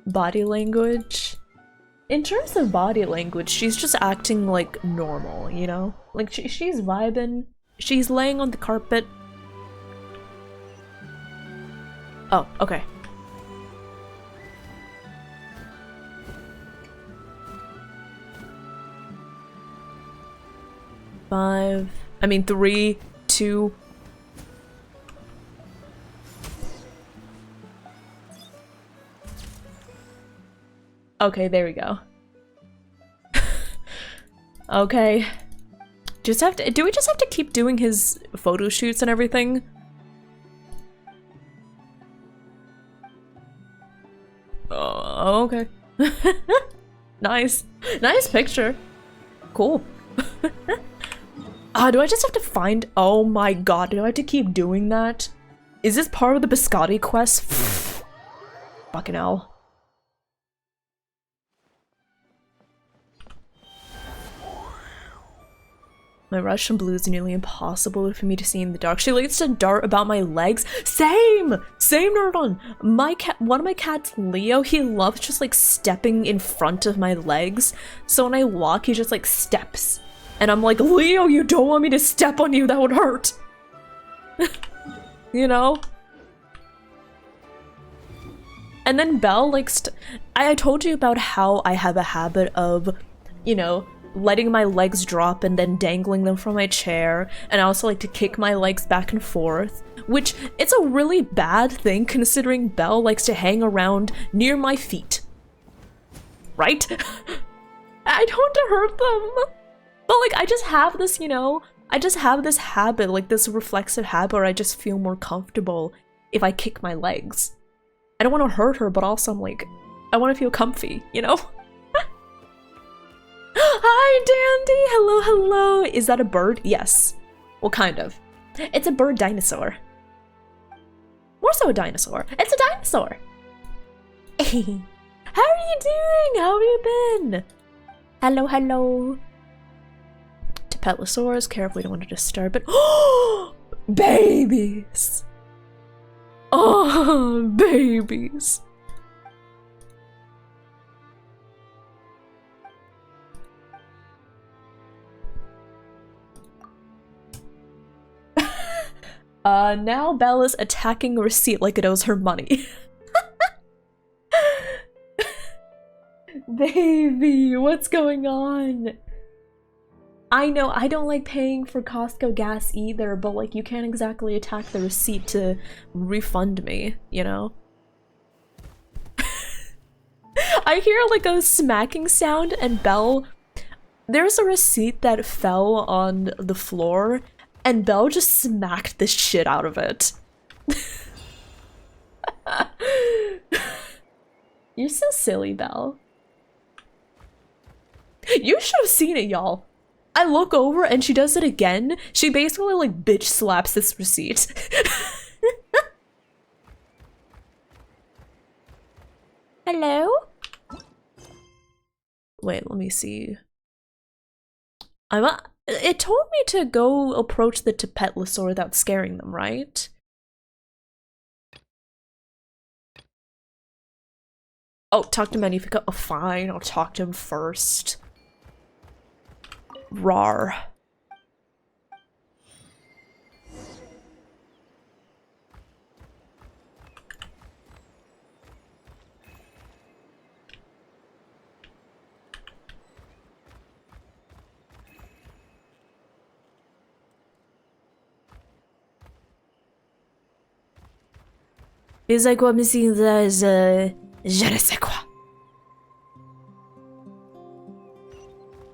body language. In terms of body language, she's just acting like normal, you know? Like she's vibing, she's laying on the carpet. Oh, okay. Five, I mean 3, 2. Okay, there we go. Okay. Just have to— do we just have to keep doing his photo shoots and everything? Oh, okay. Nice. Nice picture. Cool. Do I just have to find— oh my god, do I have to keep doing that? Is this part of the Biscotti quest? Fucking hell. My Russian blue is nearly impossible for me to see in the dark. She likes to dart about my legs. Same! Same, Nerdon! My cat— one of my cats, Leo, he loves just like stepping in front of my legs. So when I walk, he just like steps. And I'm like, Leo, you don't want me to step on you, that would hurt! You know? And then Belle likes to— I told you about how I have a habit of, you know, letting my legs drop and then dangling them from my chair, and I also like to kick my legs back and forth, which it's a really bad thing considering Belle likes to hang around near my feet. Right? I don't want to hurt them! But like, I just have this, you know, I just have this habit, like this reflexive habit where I just feel more comfortable if I kick my legs. I don't want to hurt her, but also I'm like, I want to feel comfy, you know? Hi, Dandy! Hello, hello! Is that a bird? Yes. Well, kind of. It's a bird dinosaur. More so a dinosaur. It's a dinosaur! How are you doing? How have you been? Hello, hello. Tapetlosaurus, carefully, don't want to disturb it. Oh! Babies! Oh, babies! Now Bella's attacking a receipt like it owes her money. Baby, what's going on? I know, I don't like paying for Costco gas either, but like you can't exactly attack the receipt to refund me, you know? I hear like a smacking sound and Belle— there's a receipt that fell on the floor and Belle just smacked the shit out of it. You're so silly, Belle. You should have seen it, y'all. I look over and she does it again. She basically like bitch slaps this receipt. Hello? Wait, let me see. It told me to go approach the Tapetlosaur without scaring them, right? Oh, talk to Magnifica. Oh, fine, I'll talk to him first. Rar. Is like what missing there's je ne sais quoi.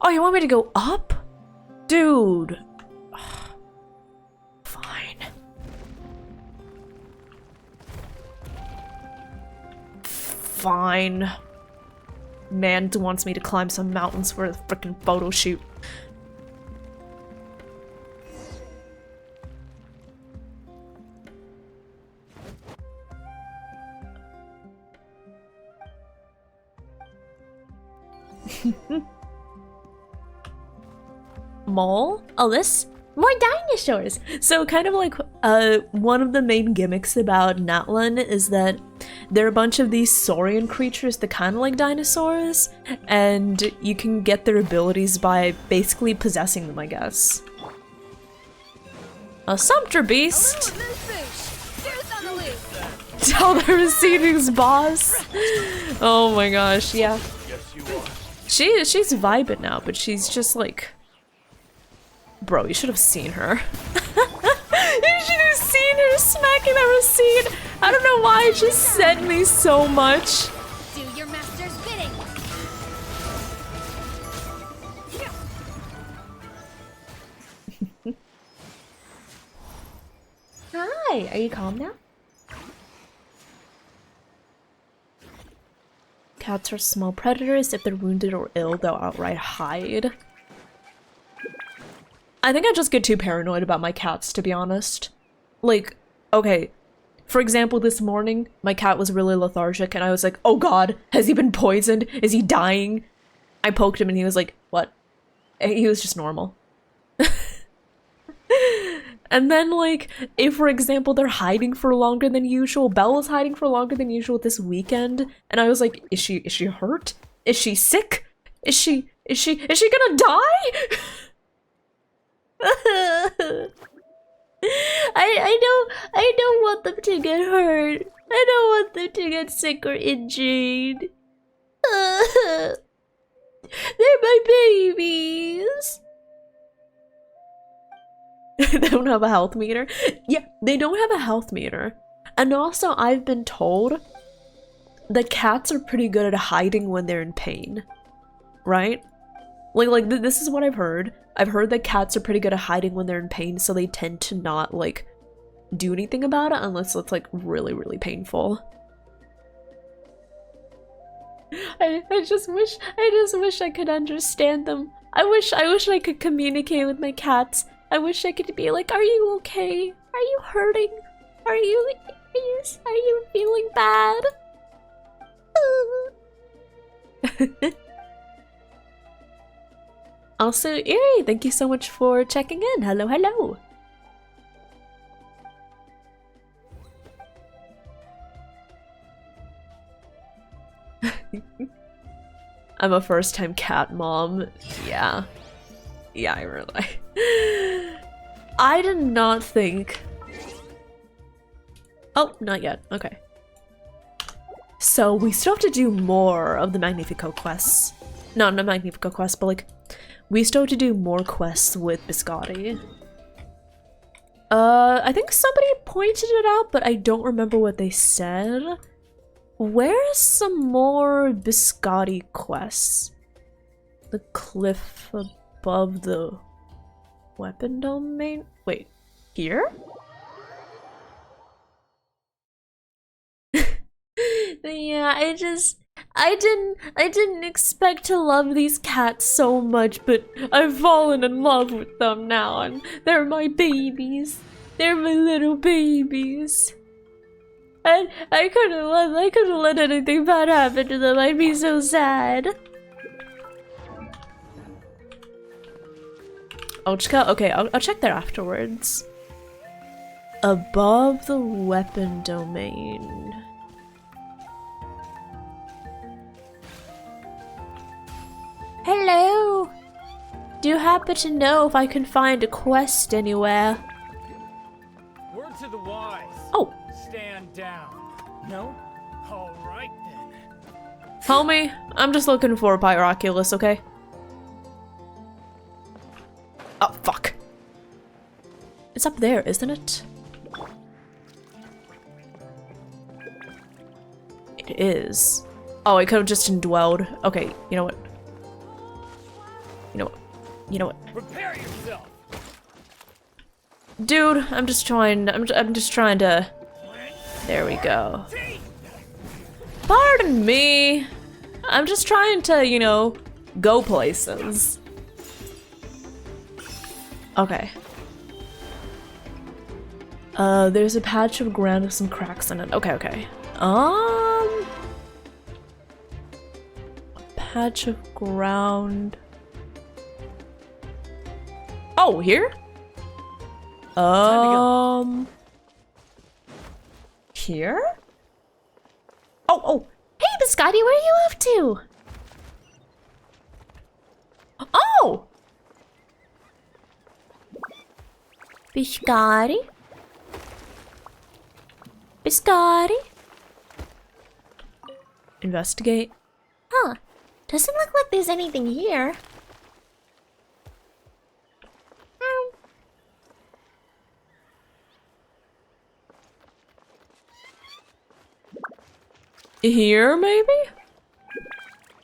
Oh, you want me to go up? Dude. Fine. Fine. Man wants me to climb some mountains for a freaking photo shoot. Smol? Oh, this? More dinosaurs! So kind of like, one of the main gimmicks about Natlan is that There are a bunch of these saurian creatures that kind of like dinosaurs, and you can get their abilities by basically possessing them, I guess. A sumpter beast! Tell the receiving's boss! Oh my gosh, yeah. She's vibing now, but she's just like... Bro, you should have seen her. You should have seen her smacking that receipt! I don't know why it just sent me so much. Do your master's bidding. Hi, are you calm now? Cats are small predators. If they're wounded or ill, they'll outright hide. I think I just get too paranoid about my cats, to be honest. Like, okay, for example, this morning, my cat was really lethargic and I was like, oh god, has he been poisoned? Is he dying? I poked him and he was like, what? And he was just normal. And then, like, if, for example, they're hiding for longer than usual, Belle was hiding for longer than usual this weekend, and I was like, is she hurt? Is she sick? Is she gonna die? I don't want them to get hurt. I don't want them to get sick or injured. They're my babies. They don't have a health meter? Yeah, they don't have a health meter. And also, I've been told that cats are pretty good at hiding when they're in pain. Right? This is what I've heard. I've heard that cats are pretty good at hiding when they're in pain, so they tend to not, like, do anything about it unless it's, like, really, really painful. I just wish I could understand them. I wish I could communicate with my cats. I wish I could be like, are you okay? Are you hurting? Are you feeling bad? Also, Erie, thank you so much for checking in. Hello, hello. I'm a first-time cat mom. Yeah. Yeah, I really. I did not think... Oh, not yet. Okay. So, we still have to do more of the Magnifico quests. No, not Magnifico quests, but like... We still have to do more quests with Biscotti. I think somebody pointed it out, but I don't remember what they said. Where's some more Biscotti quests? The cliff above the weapon domain? Wait, here? Yeah, I didn't expect to love these cats so much, but I've fallen in love with them now, and they're my babies. They're my little babies. And I couldn't let anything bad happen to them. I'd be so sad. I'll check there afterwards. Above the weapon domain. Hello. Do you happen to know if I can find a quest anywhere? Word to the wise. Oh. Stand down. No? All right then. Homie, I'm just looking for a Pyroculus, okay? Oh, fuck. It's up there, isn't it? It is. Oh, I could have just indwelled. Okay, you know what? You know what? Prepare yourself. Dude, I'm just trying to... There we go. Pardon me. I'm just trying to, you know, go places. Okay. There's a patch of ground with some cracks in it. Okay. A patch of ground. Oh, here? Here? Oh! Hey, Biscotti, where are you off to? Oh! Biscotti? Biscotti? Investigate. Huh. Doesn't look like there's anything here. Here, maybe?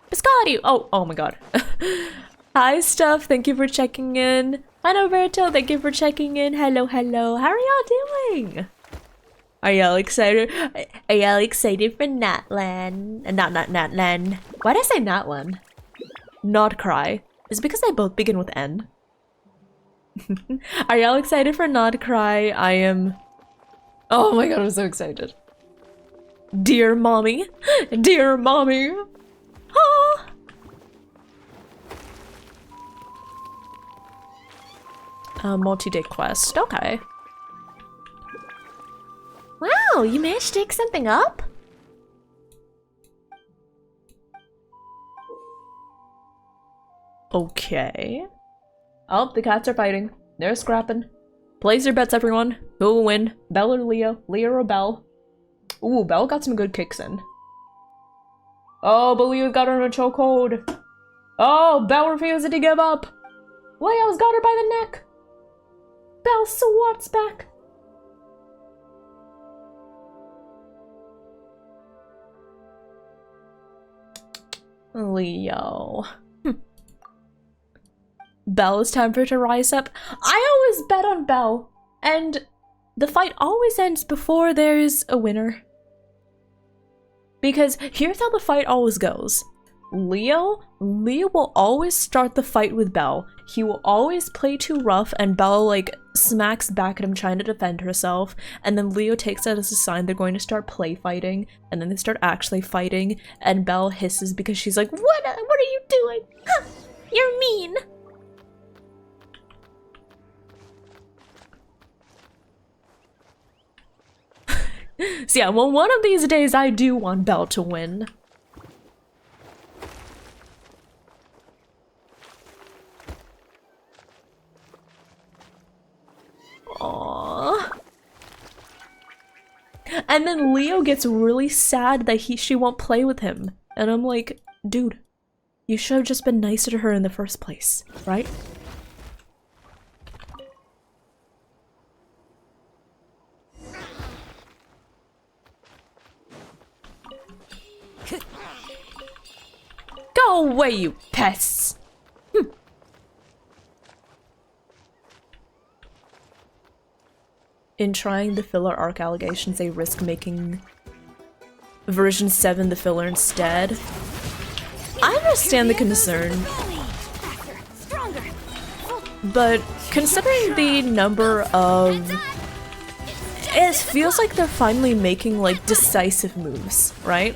Biscotti! Oh my god. Hi, Stuff. Thank you for checking in. Hi, Roberto. Thank you for checking in. Hello. How are y'all doing? Are y'all excited? Are y'all excited for Natlan? Natlan. Why did I say Natlan? Not cry. Is it because they both begin with N? Are y'all excited for Not Cry? I am. Oh my god, I'm so excited. Dear mommy. Dear mommy. Ah. Multi-day quest. Okay. Wow, you managed to dig something up? Okay. Oh, the cats are fighting. They're scrapping. Place your bets, everyone. Who will win? Belle or Leo? Leo or Belle? Ooh, Belle got some good kicks in. Oh, but Leo's got her in a chokehold. Oh, Belle refuses to give up. Leo's got her by the neck. Belle swats back. Leo. Belle, it's time for her to rise up. I always bet on Belle, and the fight always ends before there's a winner. Because here's how the fight always goes. Leo will always start the fight with Belle. He will always play too rough, and Belle like smacks back at him trying to defend herself, and then Leo takes that as a sign they're going to start play fighting, and then they start actually fighting, and Belle hisses because she's like, what are you doing? Huh, you're mean. So yeah, well, one of these days I do want Belle to win. Aww. And then Leo gets really sad that she won't play with him. And I'm like, dude, you should have just been nicer to her in the first place, right? Go away, you pests! In trying the filler arc allegations, they risk making version 7 the filler instead. I understand the concern, but considering the number of... It feels like they're finally making like decisive moves, right?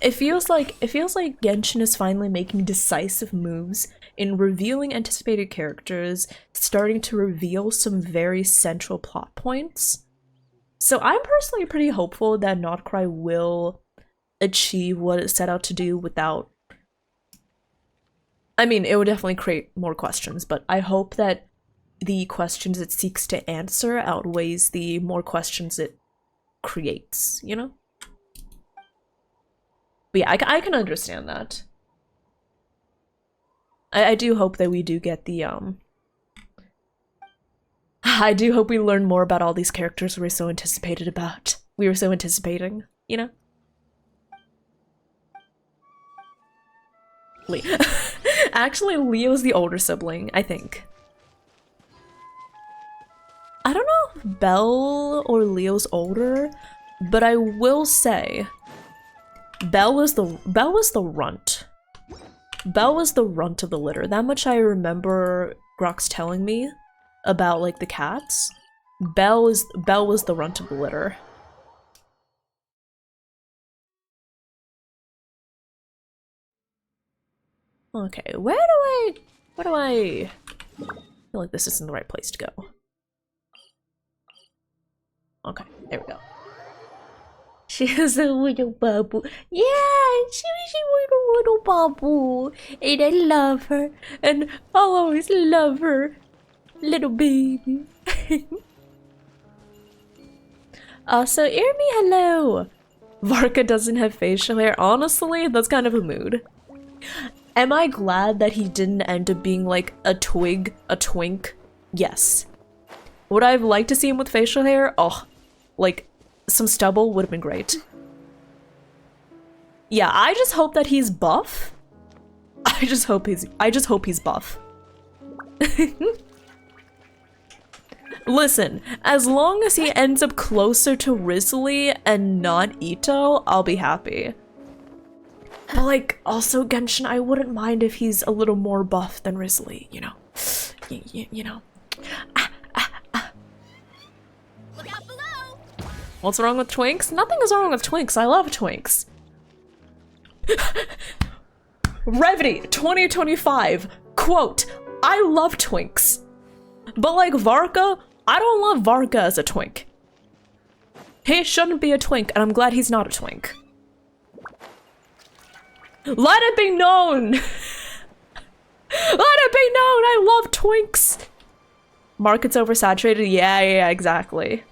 It feels like Genshin is finally making decisive moves in revealing anticipated characters, starting to reveal some very central plot points. So I'm personally pretty hopeful that Notcry will achieve what it set out to do without... I mean, it would definitely create more questions, but I hope that the questions it seeks to answer outweighs the more questions it creates, you know? But yeah, I can understand that. I do hope that we do get the, I do hope we learn more about all these characters we were so anticipating, you know? Actually, Leo's the older sibling, I think. I don't know if Belle or Leo's older, but I will say Belle was the runt. Belle was the runt of the litter. That much I remember Grox telling me about like the cats. Belle was the runt of the litter. Okay, where do I feel like this isn't the right place to go. Okay, there we go. She was a little bubble. Yeah, she was a little bubble. And I love her. And I'll always love her. Little baby. Also, Irmi, hello. Varka doesn't have facial hair. Honestly, that's kind of a mood. Am I glad that he didn't end up being like a twig, a twink? Yes. Would I have liked to see him with facial hair? Oh, like some stubble would have been great. Yeah, I just hope that he's buff. I just hope he's buff. Listen, as long as he ends up closer to Risley and not Ito, I'll be happy. But like, also Genshin, I wouldn't mind if he's a little more buff than Risley, you know? You know. Look out below! What's wrong with twinks? Nothing is wrong with twinks. I love twinks. Revity 2025. Quote, I love twinks. But like Varka, I don't love Varka as a twink. He shouldn't be a twink, and I'm glad he's not a twink. Let it be known! Let it be known! I love twinks! Market's oversaturated? Yeah, exactly.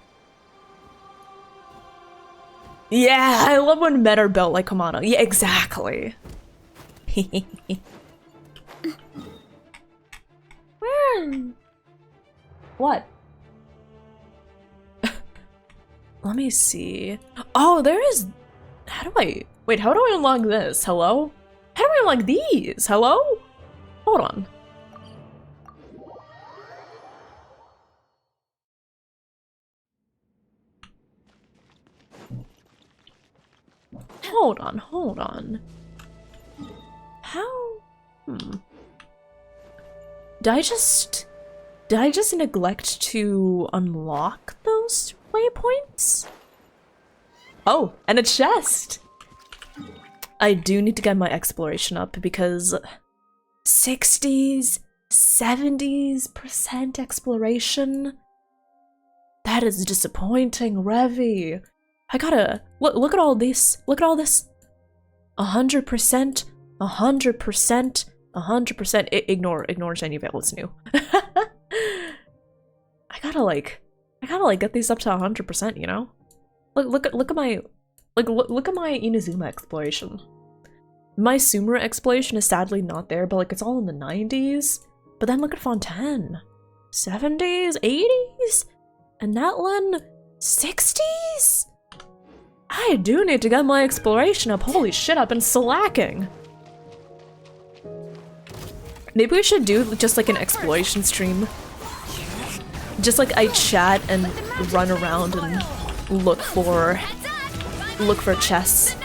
Yeah, I love when men are built like Kamano. Yeah, exactly. What? Let me see. Oh, there is... How do I... Wait, how do I unlock this? Hello? How do I unlock these? Hello? Hold on. Hold on. How? Did I just neglect to unlock those waypoints? Oh, and a chest! I do need to get my exploration up because 60s, 70% exploration? That is disappointing, Revy. I gotta look at all this. Look at all this. 100%, 100%, 100%. Ignore shiny veil. It's new. I gotta get these up to 100%. You know. Look at my Inazuma exploration. My Sumeru exploration is sadly not there, but like it's all in the 90s. But then look at Fontaine, 70s, 80s, and Natlan, 60s. I do need to get my exploration up. Holy shit, I've been slacking. Maybe we should do just like an exploration stream. Just like I chat and run around and look for chests.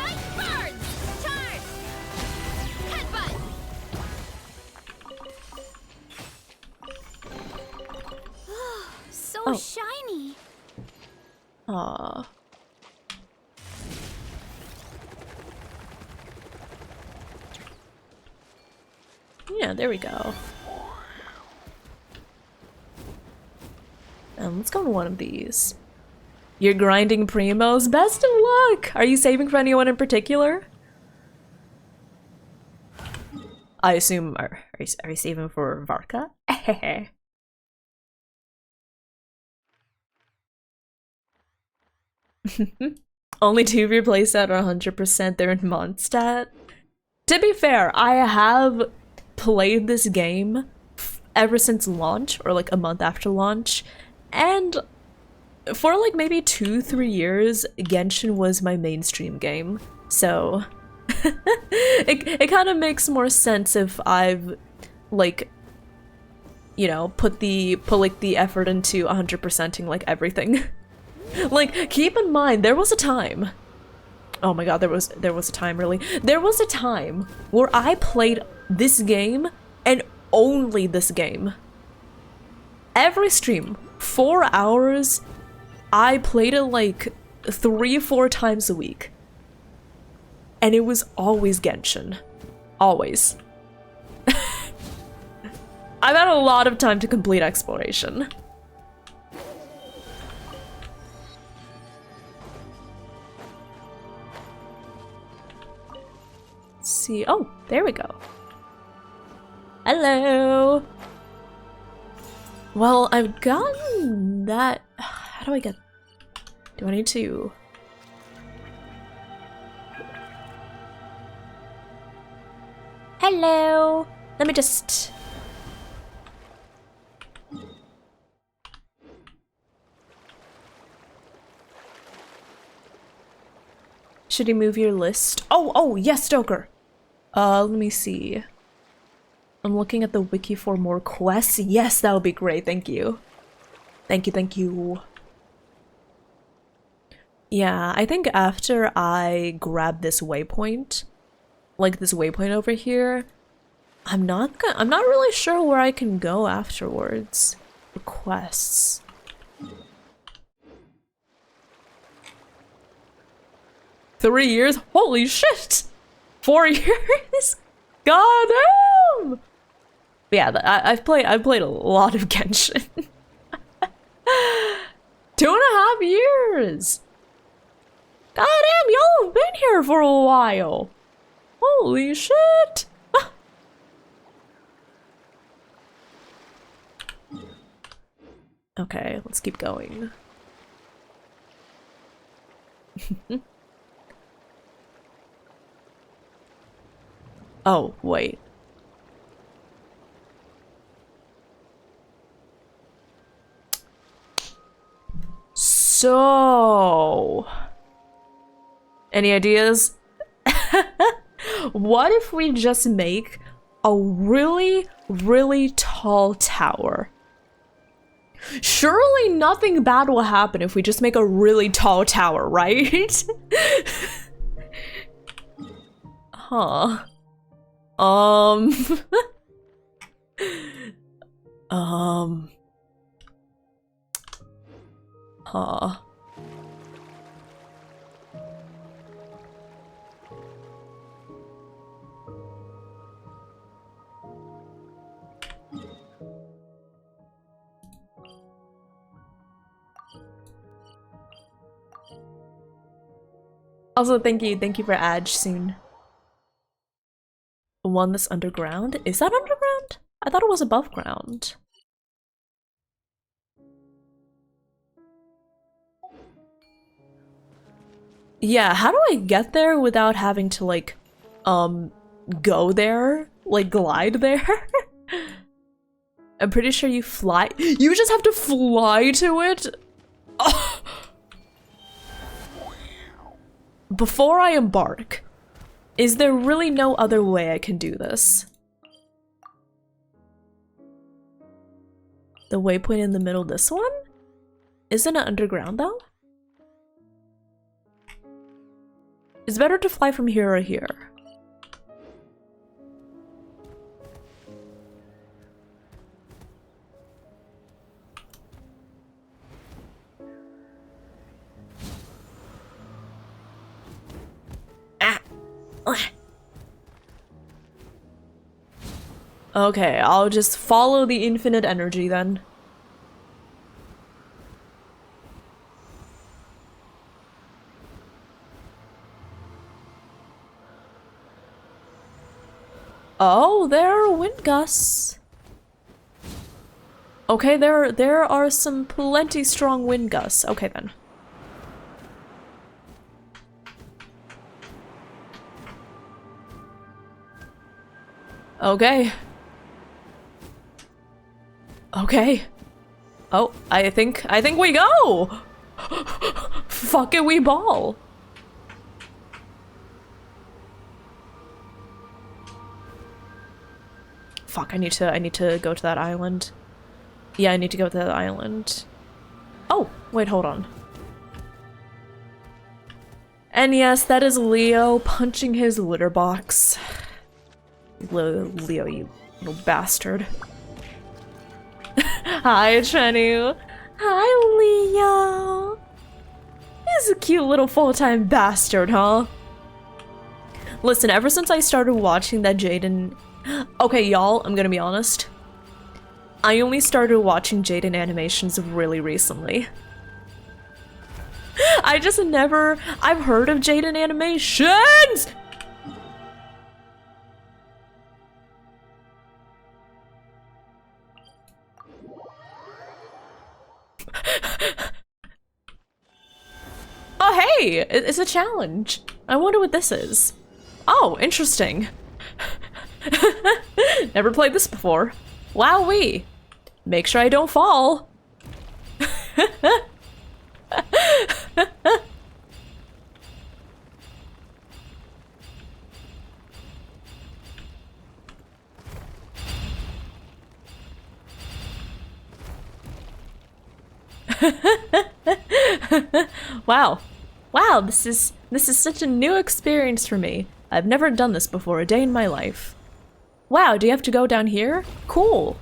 So shiny. Aww. Yeah, there we go. Let's go on one of these. You're grinding primos? Best of luck! Are you saving for anyone in particular? I assume, are you saving for Varka? Only 2 of your playset are 100%, they're in Mondstadt. To be fair, I have played this game ever since launch, or like a month after launch, and for like maybe 2-3 years, Genshin was my mainstream game, so it kind of makes more sense if I've like, you know, put the effort into 100%ing like everything. Like, keep in mind, there was a time. Oh my god, there was a time, really. There was a time where I played this game and only this game. Every stream, 4 hours, I played it like 3-4 times a week. And it was always Genshin. Always. I've had a lot of time to complete exploration. Let's see. Oh, there we go. Hello. Well, I've gotten that. How do I get? Do I need to? Hello. Let me just... Should you move your list? Oh, yes, Stoker. Let me see. I'm looking at the wiki for more quests. Yes, that would be great. Thank you. Thank you. Yeah, I think after I grab this waypoint, like this waypoint over here, I'm not really sure where I can go afterwards for quests. Three years? Holy shit! 4 years? God damn! But yeah, I've played a lot of Genshin. 2.5 years! God damn, y'all have been here for a while! Holy shit! Okay, let's keep going. Oh, wait. So... Any ideas? What if we just make a really, really tall tower? Surely nothing bad will happen if we just make a really tall tower, right? Huh. Huh. Also, thank you for Adge soon. One that's underground? Is that underground? I thought it was above ground. Yeah, how do I get there without having to, like, go there? Like, glide there? I'm pretty sure you fly- You just have to fly to it? Oh. Before I embark, is there really no other way I can do this? The waypoint in the middle, this one? Isn't it underground though? It's better to fly from here or here. Okay, I'll just follow the infinite energy then. Oh, there are wind gusts. Okay, there are some plenty strong wind gusts. Okay then. Okay. Okay. Oh, I think we go! Fuck it, we ball! Fuck, I need to go to that island. Yeah, I need to go to that island. Oh, wait, hold on. And yes, that is Leo punching his litter box. Leo, you little bastard. Hi, Trenny. Hi, Leo. He's a cute little full-time bastard, huh? Listen, ever since I started watching that Jaden... Okay, y'all, I'm gonna be honest. I only started watching Jaden animations really recently. I just never... I've heard of Jaden animations! Hey, it's a challenge. I wonder what this is. Oh, interesting. Never played this before. Wowee. Make sure I don't fall. Wow. Wow, this is such a new experience for me. I've never done this before a day in my life. Wow, do you have to go down here? Cool.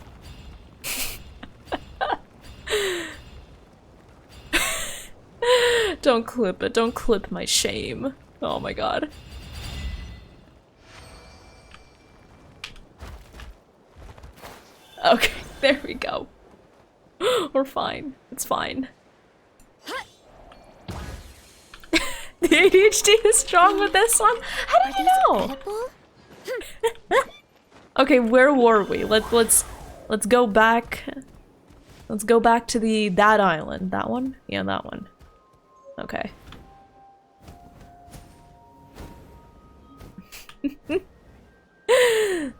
Don't clip it. Don't clip my shame. Oh my god. Okay, there we go. We're fine. It's fine. The ADHD is strong with this one? How did you know? Okay, where were we? Let's go back. Let's go back to that island. That one? Yeah, that one. Okay.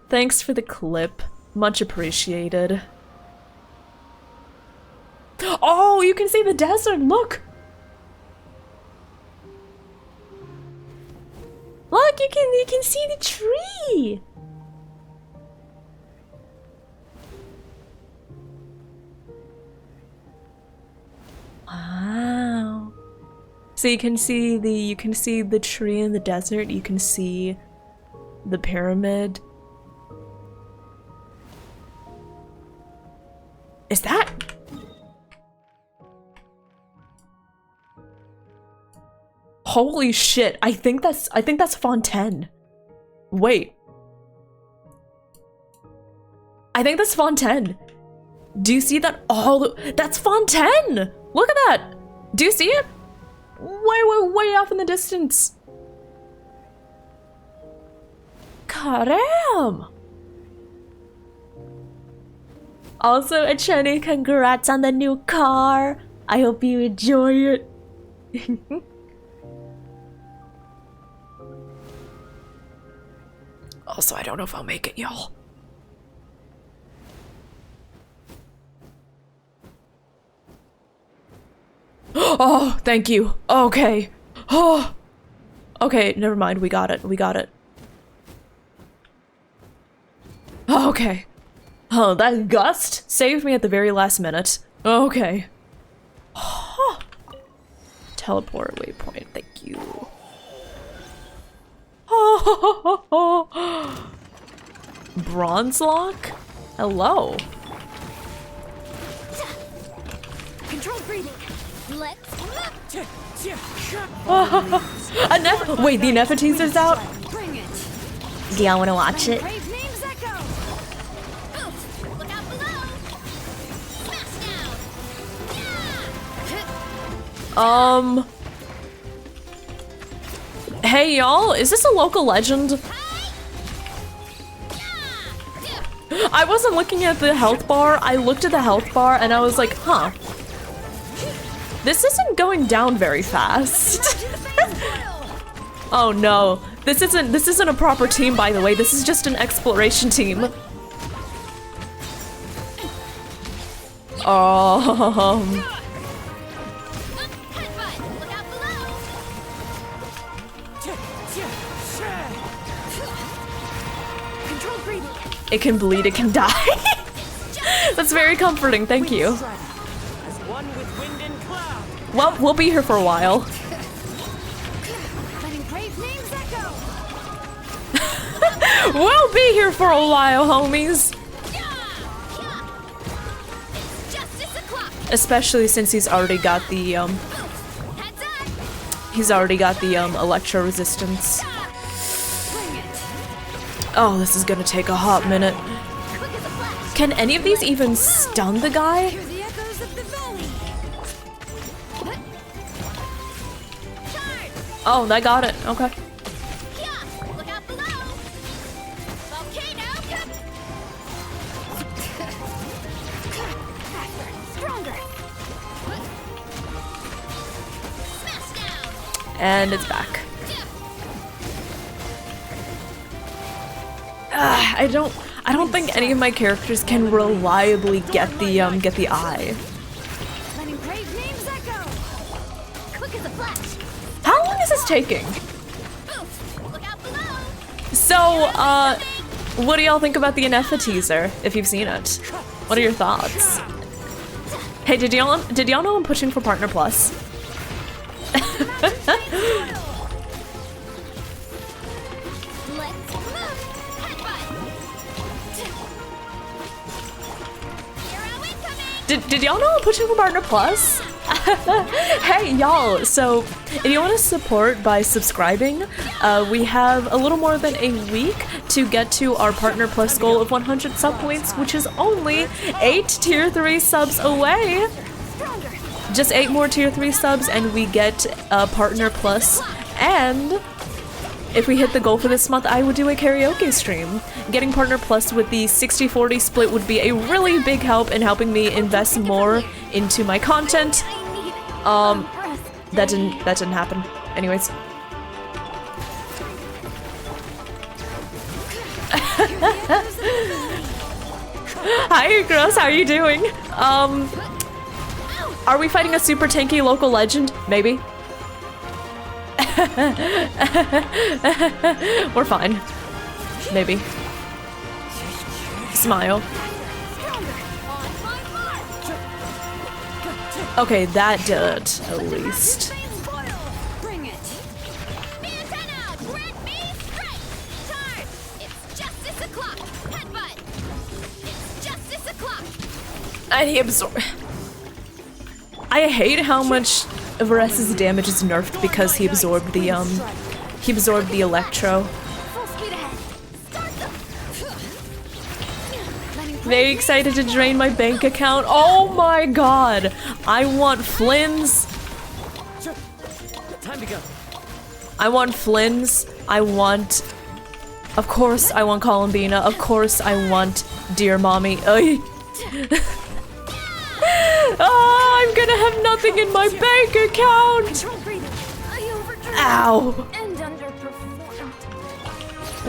Thanks for the clip. Much appreciated. Oh, you can see the desert. Look. Look, you can see the tree. Wow. So you can see the tree in the desert, you can see the pyramid. Is that? Holy shit, I think that's Fontaine. Wait. I think that's Fontaine. Do you see that? Oh, that's Fontaine! Look at that! Do you see it? Way off in the distance. Karam! Also, Achene, congrats on the new car. I hope you enjoy it. Also, I don't know if I'll make it, y'all. Oh, thank you. Okay. Oh. Okay, never mind. We got it. We got it. Okay. Oh, that gust saved me at the very last minute. Okay. Teleport waypoint. Thank you. Bronze lock? Hello. Control breathing. Let's Wait, the Nefertiti's out? bring it. Do y'all want to watch it? Brave names echo. Oof, look out below. Smash down. Hey y'all, is this a local legend? I wasn't looking at the health bar. I looked at the health bar and I was like, huh. This isn't going down very fast. Oh no. This isn't a proper team, by the way. This is just an exploration team. It can bleed, it can die. That's very comforting, thank you. Well, we'll be here for a while. We'll be here for a while, homies. Especially since he's already got the electro resistance. Oh, this is gonna take a hot minute. Can any of these even stun the guy? Oh, I got it. Okay. And it's back. I don't think any of my characters can reliably get the eye. Letting brave names echo. Quick as a flash. How long is this taking? Look out below. So, what do y'all think about the Inefa teaser, if you've seen it? What are your thoughts? Hey, did y'all know I'm pushing for Partner Plus? Did y'all know I'm pushing for Partner Plus? Hey y'all, so if you want to support by subscribing, we have a little more than a week to get to our Partner Plus goal of 100 sub points, which is only 8 tier 3 subs away. Just 8 more tier 3 subs and we get Partner Plus, and if we hit the goal for this month, I would do a karaoke stream. Getting Partner Plus with the 60-40 split would be a really big help in helping me invest more into my content. That didn't happen. Anyways. Hi, girls. How are you doing? Are we fighting a super tanky local legend? Maybe. We're fine. Maybe. Smile. Okay, that did it, at least. Bring it. Antenna, grant me strength. Charge. It's justice o'clock. Headbutt. It's justice o'clock. And he absorbed. I hate how much Varessa's damage is nerfed because he absorbed the electro. Full speed ahead. Start them. Very excited to drain my bank account. Oh my god! I want Flynn's. Time to go. I want Flynn's. I want. Of course, I want Columbina. Of course, I want Dear Mommy. Oh, I'm gonna have nothing in my bank account! Ow! And underperformed.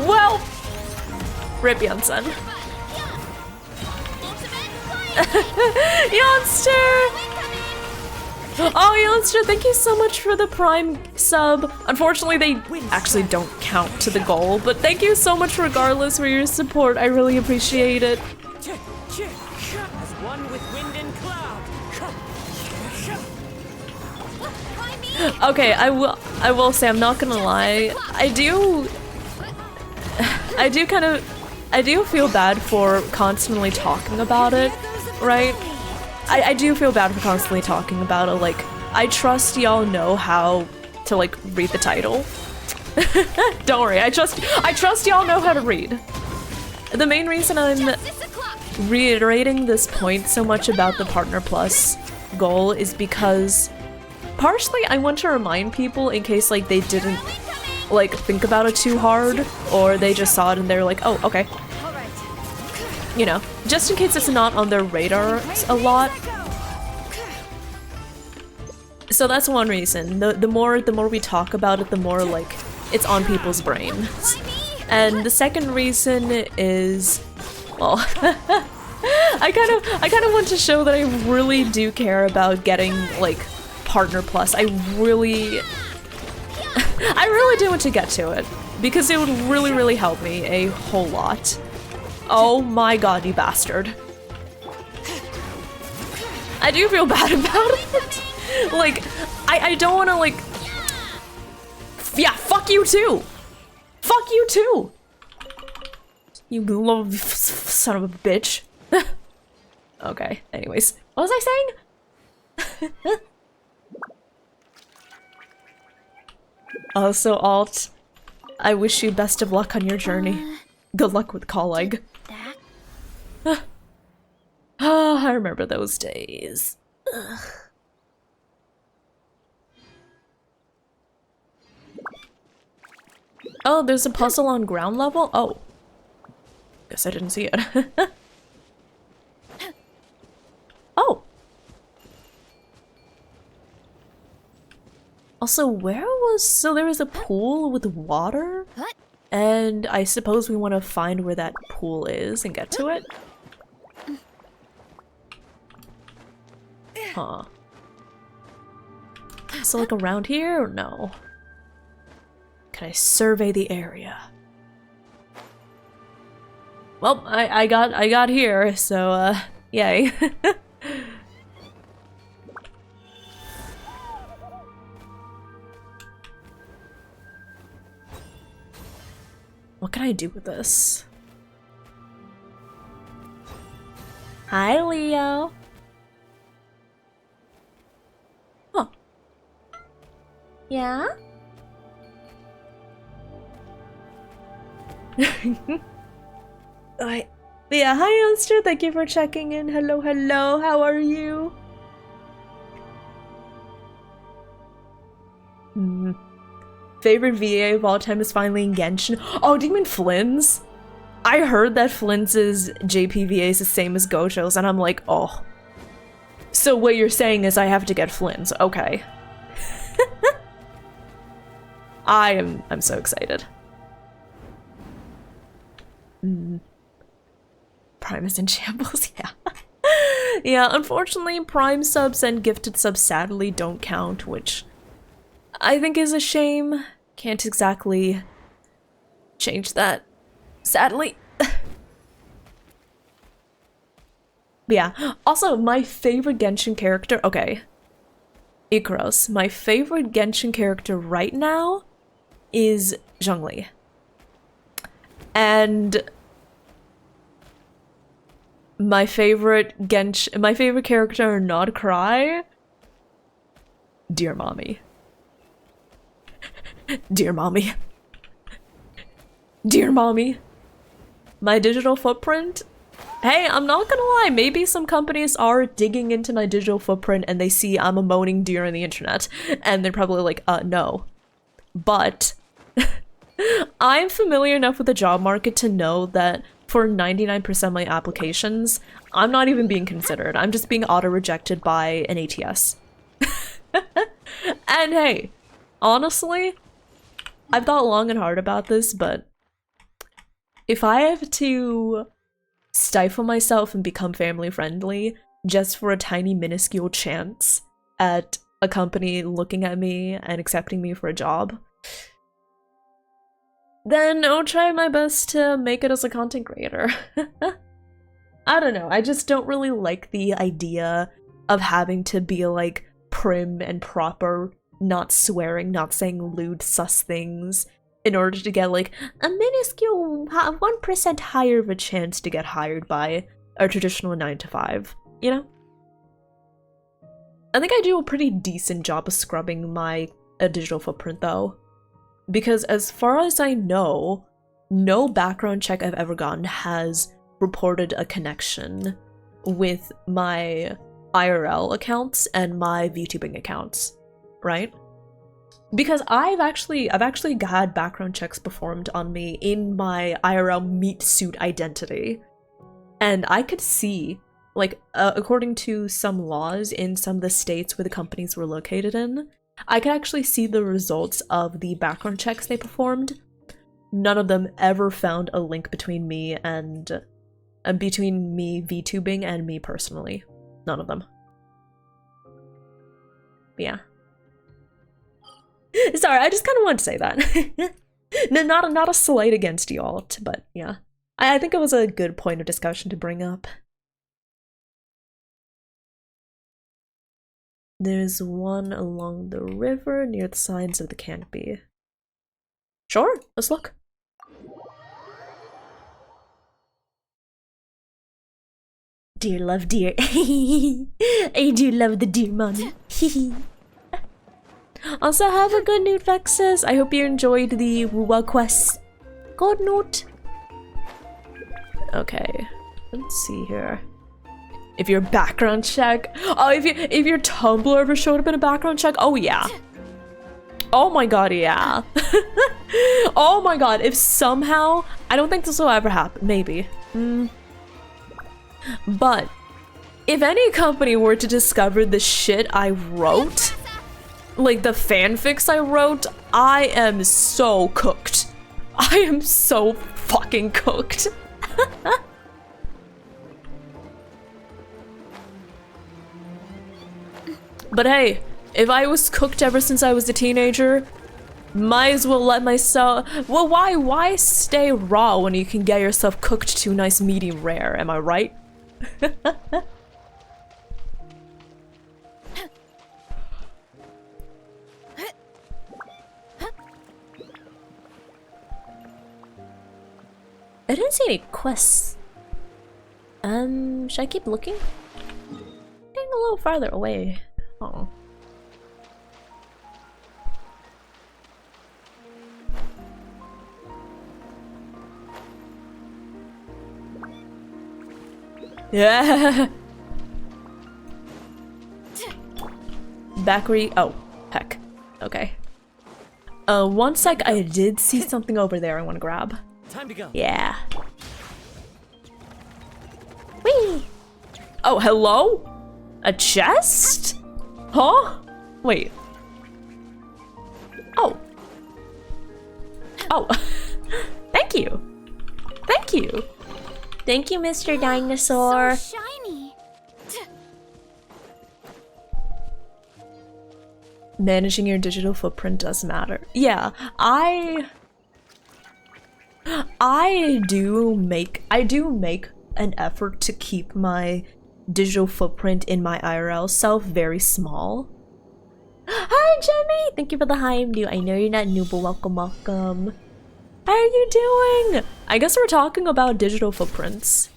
Well, rip Janssen. Youngster! Oh, Youngster, thank you so much for the Prime sub. Unfortunately, they actually don't count to the goal, but thank you so much regardless for your support. I really appreciate it. As one with wind and cloud. Okay, I will say, I'm not gonna lie, I do feel bad for constantly talking about it, right? I do feel bad for constantly talking about it, like, I trust y'all know how to, like, read the title. Don't worry, I trust y'all know how to read. The main reason I'm reiterating this point so much about the Partner Plus goal is because partially I want to remind people in case like they didn't like think about it too hard or they just saw it and they're like, oh, okay. You know, just in case it's not on their radar a lot. So that's one reason. The more we talk about it, the more like it's on people's brains. And the second reason is, well, I kind of want to show that I really do care about getting like Partner Plus. I really do want to get to it because it would really help me a whole lot. Oh my god, you bastard. I do feel bad about it. Like, I don't want to like, yeah, fuck you too. Fuck you too! You little son of a bitch. Okay, anyways. What was I saying? Also, Alt, I wish you best of luck on your journey. Good luck with Colleg. Oh, I remember those days. Ugh. Oh, there's a puzzle on ground level? Oh. Guess I didn't see it. Oh. Also, so there was a pool with water? And I suppose we want to find where that pool is and get to it? Huh. So like around here or no? Can I survey the area? Well, I got here, so yay. What can I do with this? Hi, Leo. Huh. Yeah? Yeah, hi, Youngster. Thank you for checking in. Hello, hello. How are you? Favorite VA of all time is finally in Genshin. Oh, do you mean Flynn's? I heard that Flynn's JPVA is the same as Gojo's, and I'm like, oh. So what you're saying is I have to get Flynn's. Okay. I'm so excited. Prime is in shambles, yeah. Yeah, unfortunately, Prime subs and gifted subs sadly don't count, which I think is a shame. Can't exactly change that, sadly. Yeah, also, my favorite Genshin character, okay. Ikaros, my favorite Genshin character right now is Zhongli. And my favorite character, not cry, Dear Mommy. Dear Mommy. Dear Mommy. My digital footprint? Hey, I'm not gonna lie, maybe some companies are digging into my digital footprint and they see I'm a moaning deer on the internet, and they're probably like, no. But I'm familiar enough with the job market to know that for 99% of my applications, I'm not even being considered. I'm just being auto-rejected by an ATS. And hey, honestly, I've thought long and hard about this, but if I have to stifle myself and become family friendly just for a tiny minuscule chance at a company looking at me and accepting me for a job, then I'll try my best to make it as a content creator. I don't know, I just don't really like the idea of having to be like prim and proper, not swearing, not saying lewd sus things in order to get like a minuscule 1% higher of a chance to get hired by a traditional 9-to-5, you know? I think I do a pretty decent job of scrubbing my digital footprint though, because as far as I know, no background check I've ever gotten has reported a connection with my IRL accounts and my VTubing accounts, right? Because I've actually had background checks performed on me in my IRL meat suit identity, and I could see, like, according to some laws in some of the states where the companies were located in, I could actually see the results of the background checks they performed. None of them ever found a link between me and between me VTubing and me personally. None of them. Yeah. Sorry, I just kind of wanted to say that. No, not a slight against y'all, but yeah. I think it was a good point of discussion to bring up. There's one along the river near the sides of the canopy. Sure, let's look. Dear love, dear. I do love the dear mommy. Also, have a good note, Vexus. I hope you enjoyed the Wuwa quest. Good note. Okay, let's see here. If your background check, oh, if your Tumblr ever showed up in a background check, oh yeah. Oh my god, yeah. Oh my god, if somehow, I don't think this will ever happen, maybe. But if any company were to discover the shit I wrote like the fanfics I wrote, I am so cooked. I am so fucking cooked. But hey, if I was cooked ever since I was a teenager, might as well let myself. Well, why stay raw when you can get yourself cooked to nice medium rare? Am I right? I didn't see any quests. Should I keep looking? Getting a little farther away. Oh. Yeah. Bakery. Oh, heck. Okay. One sec. I did see something over there I want to grab. Time to go. Yeah. Whee! Oh, hello? A chest? Huh? Wait. Oh. Oh. Thank you. Thank you. Thank you, Mr. Dinosaur. So shiny. Managing your digital footprint does matter. Yeah, I do make an effort to keep my digital footprint in my IRL self very small. Hi, Jemmy! Thank you for the hi, new. I know you're not new, but welcome. How are you doing? I guess we're talking about digital footprints.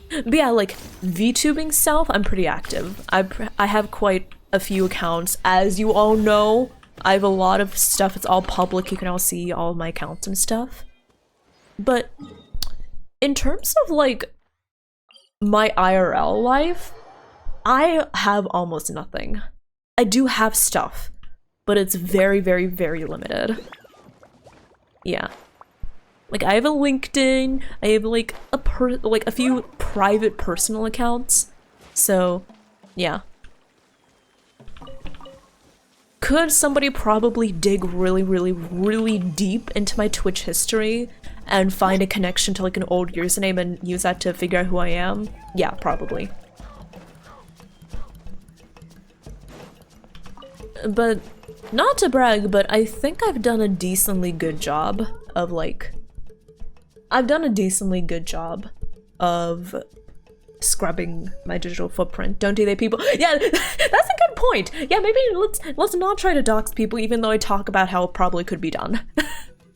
But yeah, like VTubing self, I'm pretty active. I have quite a few accounts. As you all know, I have a lot of stuff. It's all public. You can all see all of my accounts and stuff. But in terms of like my IRL life, I have almost nothing. I do have stuff, but it's very, very, very limited. Yeah. Like I have a LinkedIn, I have like a few private personal accounts. So, yeah. Could somebody probably dig really, really, really deep into my Twitch history and find a connection to like an old username and use that to figure out who I am? Yeah, probably. But not to brag, but I think I've done a decently good job of like scrubbing my digital footprint. Don't do they, people? Yeah, that's a good point. Yeah, maybe let's not try to dox people, even though I talk about how it probably could be done.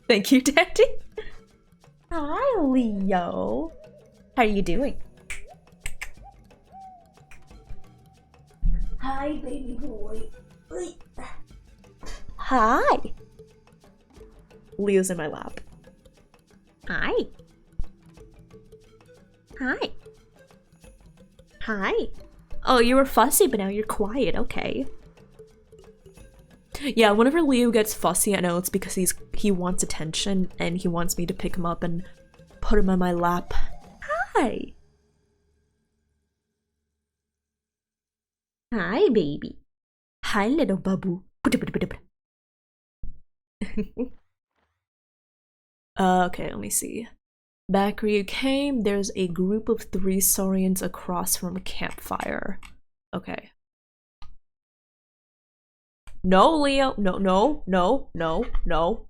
Thank you, Daddy. Hi, Leo. How are you doing? Hi, baby boy. Hi. Leo's in my lap. Hi. Hi. Hi. Oh, you were fussy, but now you're quiet. Okay. Yeah, whenever Leo gets fussy, I know it's because he wants attention and he wants me to pick him up and put him on my lap. Hi. Hi, baby. Hi, little babu. Okay, let me see. Back where you came, there's a group of 3 saurians across from a campfire. Okay. No, Leo. No, no, no, no, no.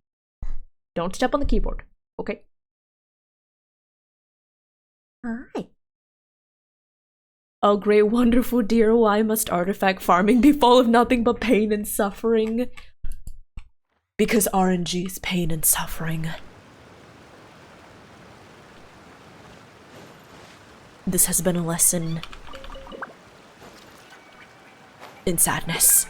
Don't step on the keyboard. Okay. Hi. Oh, great, wonderful dear, why must artifact farming be full of nothing but pain and suffering? Because RNG is pain and suffering. This has been a lesson in sadness.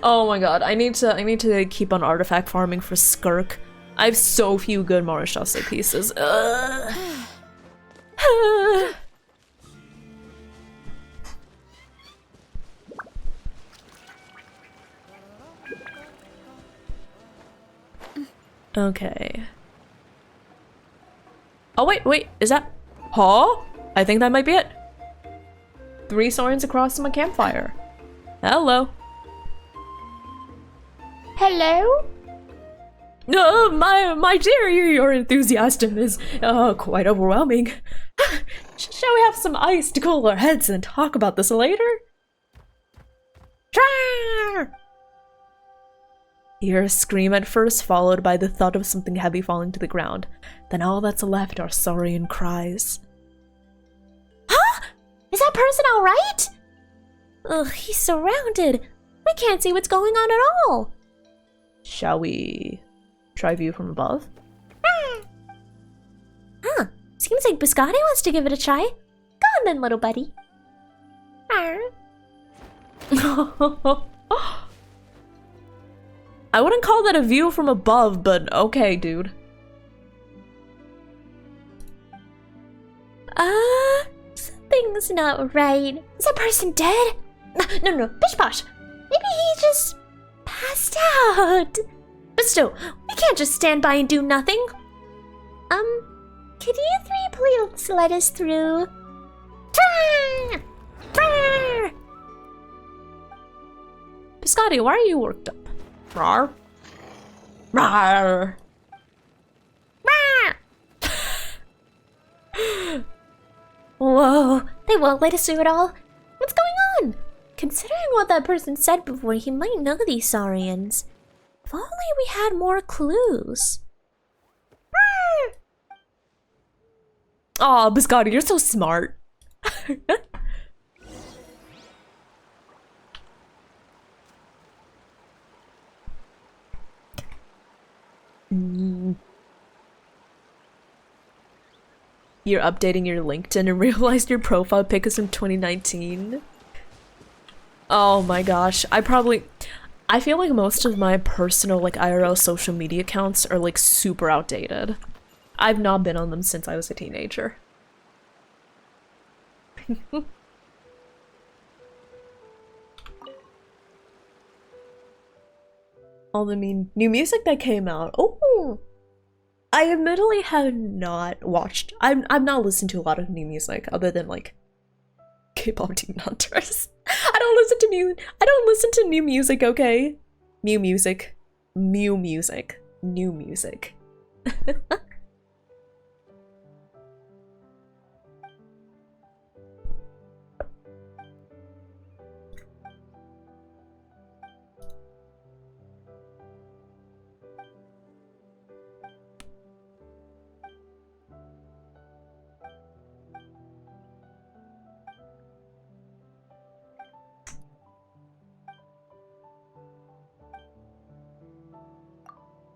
Oh my god, I need to keep on artifact farming for Skirk. I have so few good Marashase pieces. Okay. Oh wait, is that? Huh? I think that might be it. 3 saurians across from a campfire. Hello. Hello? My dear, your enthusiasm is quite overwhelming. Shall we have some ice to cool our heads and talk about this later? You hear a scream at first, followed by the thud of something heavy falling to the ground. Then all that's left are saurian cries. Huh? Is that person alright? Ugh, he's surrounded. We can't see what's going on at all. Shall we try view from above? Huh. Seems like Biscotti wants to give it a try. Go on then, little buddy. I wouldn't call that a view from above, but okay, dude. Something's not right. Is that person dead? No, bish bosh. Maybe he just passed out. But still, we can't just stand by and do nothing. Could you three please let us through? Biscotti, why are you worked up? Rawr. Rawr. Whoa, they won't let us through at all. What's going on? Considering what that person said before, he might know these saurians. If only we had more clues. Aw, Biscotti, you're so smart. You're updating your LinkedIn and realized your profile pic is from 2019? Oh my gosh, I feel like most of my personal like IRL social media accounts are like super outdated. I've not been on them since I was a teenager. All the new music that came out. Oh, I admittedly have not watched. I've not listened to a lot of new music other than like K-pop Demon Hunters. I don't listen to new music. Okay, new music.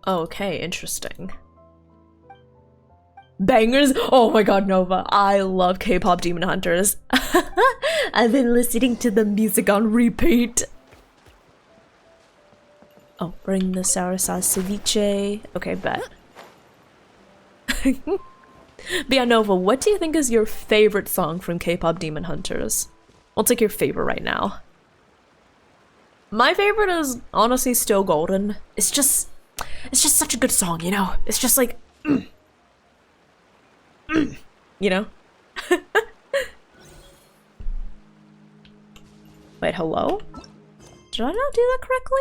Okay, interesting. Bangers? Oh my god, Nova. I love K-pop Demon Hunters. I've been listening to the music on repeat. Oh, bring the sour sauce ceviche. Okay, bet. But yeah, Nova, what do you think is your favorite song from K-pop Demon Hunters? What's like your favorite right now? My favorite is honestly Still Golden. It's just such a good song, you know? It's just like, you know? Wait, hello? Did I not do that correctly?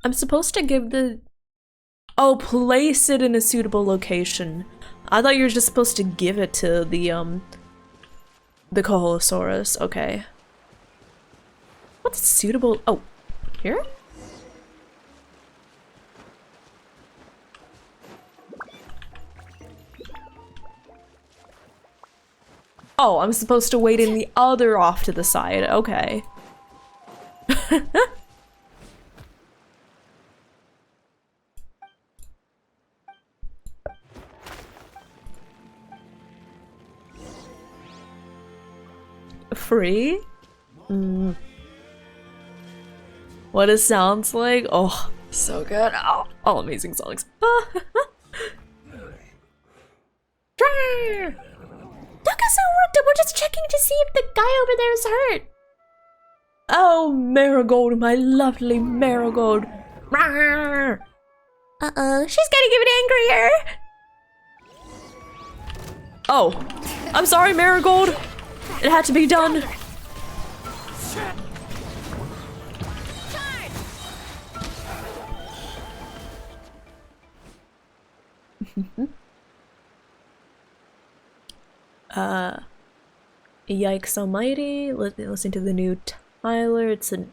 I'm supposed to give the... Oh, place it in a suitable location. I thought you were just supposed to give it to the Koholosaurus. Okay. What's suitable? Oh, here? Oh, I'm supposed to wait in the other off to the side. Okay. Free? What it sounds like? Oh, so good. Oh, all amazing songs. Don't get so worked up. We're just checking to see if the guy over there is hurt. Oh, Marigold, my lovely Marigold. Uh-oh, she's getting even angrier. Oh, I'm sorry, Marigold. It had to be done. Yikes Almighty. Listen to the new Tyler. It's an.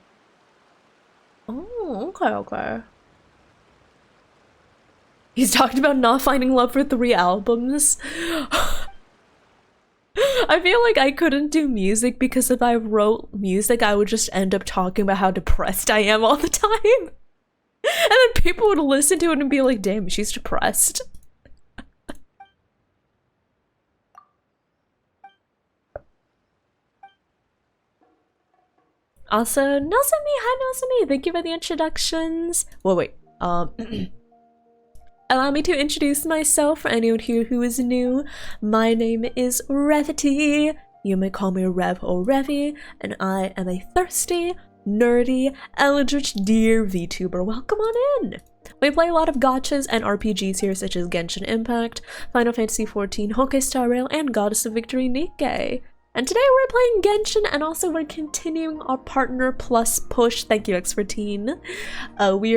Oh, okay. He's talking about not finding love for 3 albums. I feel like I couldn't do music because if I wrote music, I would just end up talking about how depressed I am all the time. And then people would listen to it and be like, damn, she's depressed. Also, Nozomi, hi Nozomi, thank you for the introductions. Wait. Allow me to introduce myself for anyone here who is new. My name is Revity. You may call me Rev or Revy, and I am a thirsty, nerdy, eldritch deer VTuber. Welcome on in! We play a lot of gachas and RPGs here, such as Genshin Impact, Final Fantasy XIV, Hokkei Star Rail, and Goddess of Victory Nikkei. And today we're playing Genshin, and also we're continuing our Partner Plus push. Thank you, X14. We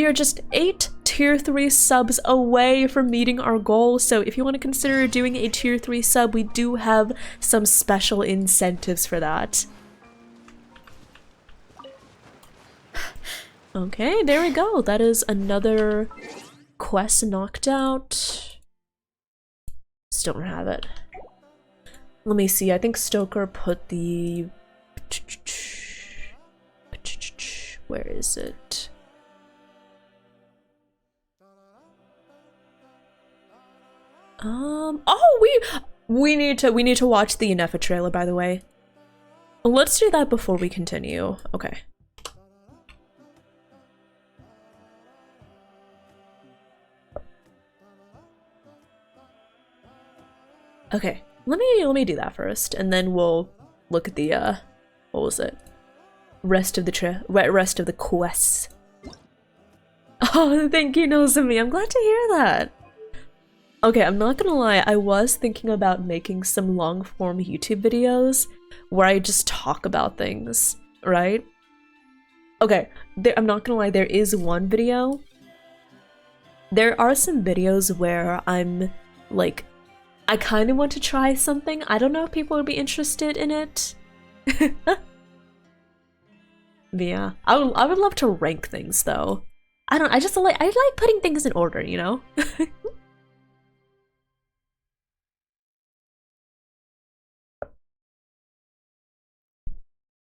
are just 8 tier 3 subs away from meeting our goal, so if you want to consider doing a tier 3 sub, we do have some special incentives for that. Okay, there we go. That is another quest knocked out. Still don't have it. Let me see, I think Stoker put the... Where is it? Oh, we need to watch the Inefa trailer, by the way. Let's do that before we continue. Okay. Okay, let me do that first, and then we'll look at the what was it? Rest of the quests. Oh, thank you, Nozomi. I'm glad to hear that. Okay, I'm not gonna lie, I was thinking about making some long-form YouTube videos where I just talk about things, right? Okay, I'm not gonna lie, there is one video. There are some videos where I'm, like, I kind of want to try something. I don't know if people would be interested in it. But yeah, I would love to rank things, though. I like putting things in order, you know?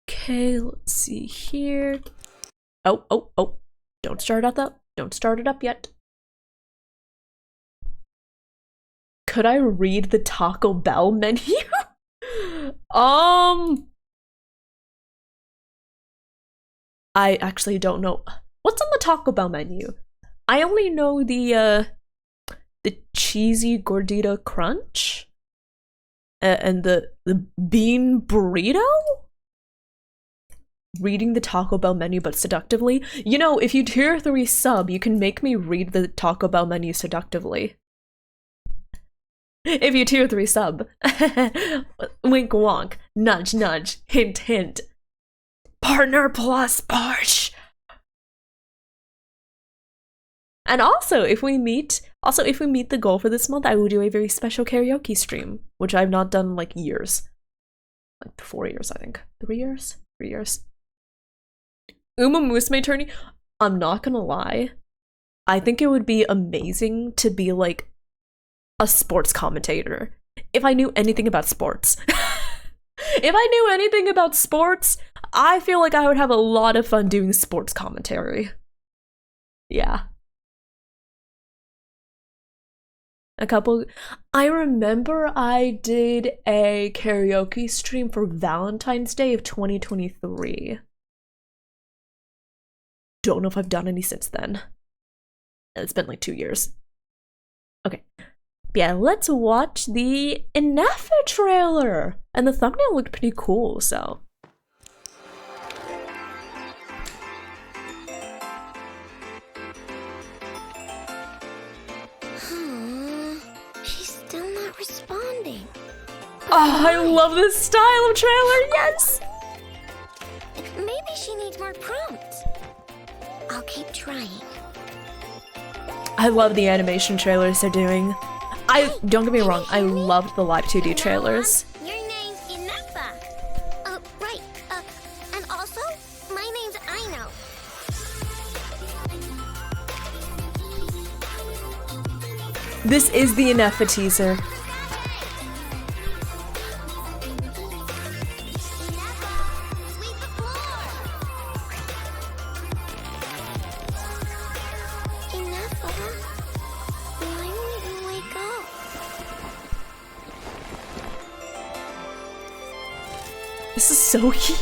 Okay, let's see here. Oh. Don't start it up. Don't start it up yet. Could I read the Taco Bell menu? I actually don't know. What's on the Taco Bell menu? I only know the cheesy gordita crunch and the bean burrito? Reading the Taco Bell menu but seductively? You know, if you tier 3 sub, you can make me read the Taco Bell menu seductively. If you tier 3 sub. Wink wonk, nudge nudge, hint hint. Partner Plus push! And also, if we meet the goal for this month, I will do a very special karaoke stream, which I've not done in like years. Like 4 years, I think. 3 years? 3 years. Uma Musume tourney? I'm not gonna lie. I think it would be amazing to be like a sports commentator. If I knew anything about sports. If I knew anything about sports, I feel like I would have a lot of fun doing sports commentary. Yeah. I remember I did a karaoke stream for Valentine's Day of 2023. Don't know if I've done any since then. It's been like 2 years. Okay. Yeah, let's watch the Inefa trailer! And the thumbnail looked pretty cool, so... She's still not responding. Oh, I love this style of trailer, yes! Maybe she needs more prompts. I'll keep trying. I love the animation trailers they're doing. Don't get me wrong, I loved the live 2D trailers. Your name's Inefa. Right. And also, my name's Aino. This is the Inefa teaser. Sweep the floor. Inefa, why won't you wake up? This is so cute!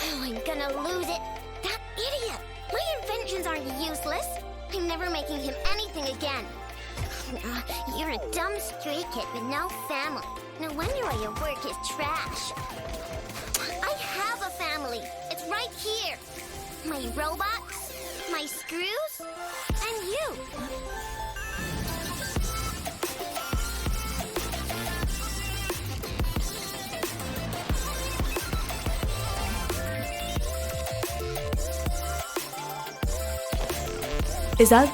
Oh, I'm gonna lose it. That idiot! My inventions aren't useless. I'm never making him anything again. You're a dumb stray kid with no family. No wonder why your work is trash. I have a family. It's right here. My robots, my screws, and you. Is that?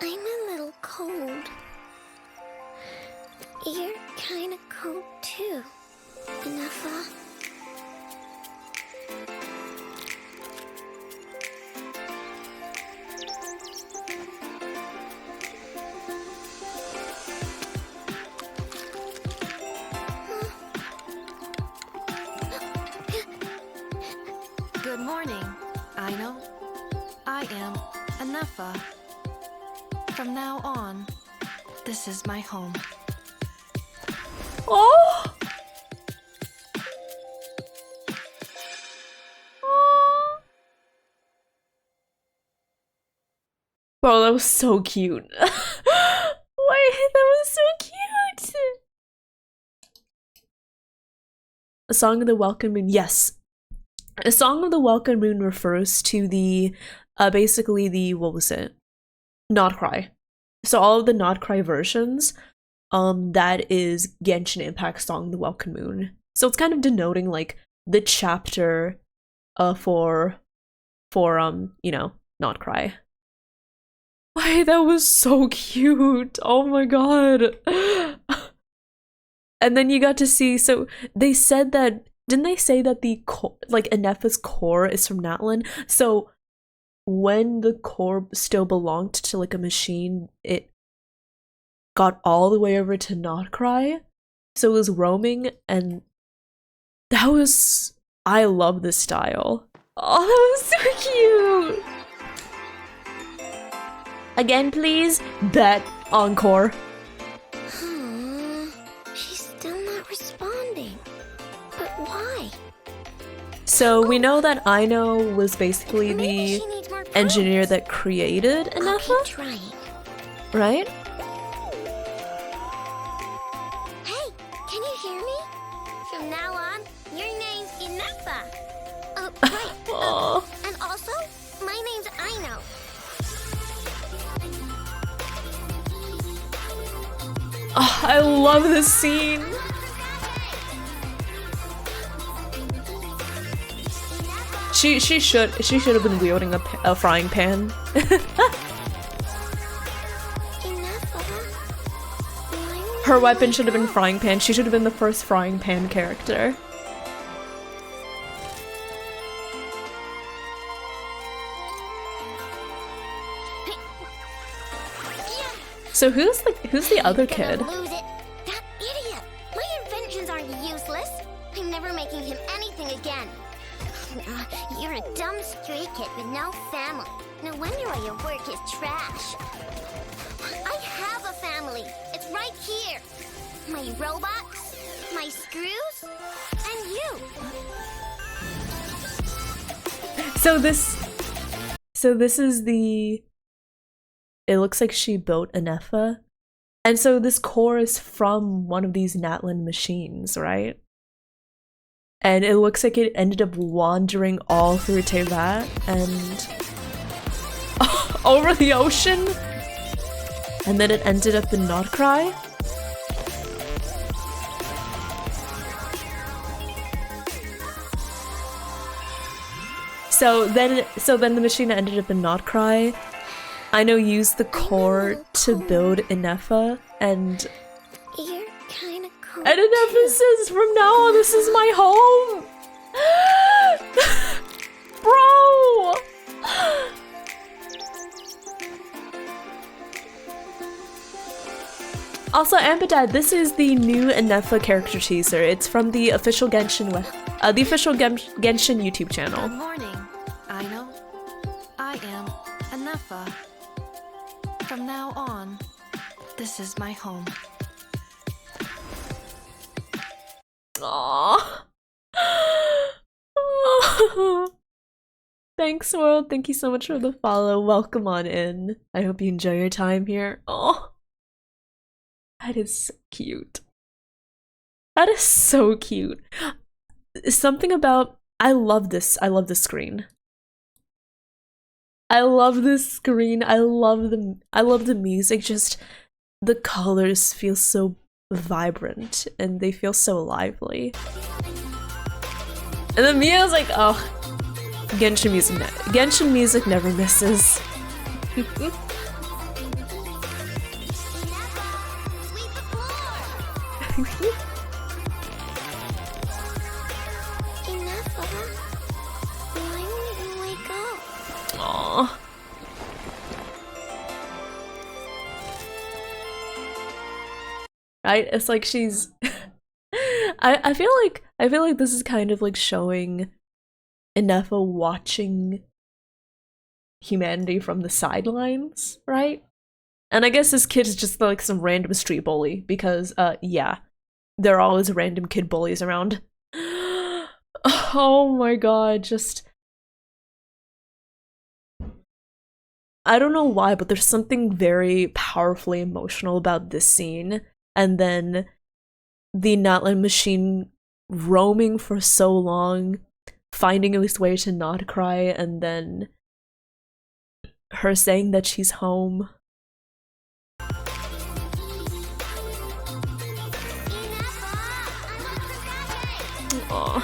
I'm a little cold. You're kinda cold too, Inefa. Good morning, Aino. I am Anafa. From now on, this is my home. Oh! Bro, that was so cute. Wait, that was so cute! A Song of the Welcome Moon, yes. A Song of the Welcome Moon refers to the, basically the, what was it? Not Cry. So all of the Not Cry versions, that is Genshin Impact Song of the Welcome Moon. So it's kind of denoting, like, the chapter, for, you know, Not Cry. Why, that was so cute! Oh my god! And then you got to see, so they said that, didn't they say that the like Inefa's core is from Natlan? So when the core still belonged to like a machine, it got all the way over to Not Cry. So it was roaming, and that was, I love this style. Oh, that was so cute! Again, please? Bet. Encore. She's still not responding. But why? So we know that Aino was basically Maybe the she needs more engineer props. that created I'll keep Inefa, trying. right? Hey, can you hear me? From now on, your name's Inefa. Right. Oh. And also, my name's Aino. Oh, I love this scene. She should have been wielding a frying pan. Her weapon should have been frying pan. She should have been the first frying pan character. So who's the other kid? Lose it. That idiot! My inventions aren't useless. I'm never making him anything again. You're a dumb stray kid with no family. No wonder why your work is trash. I have a family. It's right here. My robots, my screws, and you. So this is the. It looks like she built Inefa. And so this core is from one of these Natlan machines, right? And it looks like it ended up wandering all through Teyvat and over the ocean. and then it ended up in Not Cry. So then the machine ended up in Not Cry. Aino used the core to build Inefa, and You're kinda cool. Inefa says, from now on, this is my home! Bro! Also, Ambidad, this is the new Inefa character teaser. It's from the official Genshin Genshin YouTube channel. Good morning, Aino. I am Anefa. From now on, this is my home. Aww. Thanks, world. Thank you so much for the follow. Welcome on in. I hope you enjoy your time here. Oh, that is so cute. That is so cute. Something about I love this screen. I love this screen. I love the music. Just the colors feel so vibrant and they feel so lively. And then Mia's like, oh, Genshin music never misses. Aww. Right? It's like she's I feel like this is kind of like showing Inefa watching humanity from the sidelines, right? And I guess this kid is just like some random street bully because yeah, there are always random kid bullies around. Oh my god, just I don't know why, but there's something very powerfully emotional about this scene. And then the Natlan machine roaming for so long, finding his way to Not Cry, and then her saying that she's home. Aww.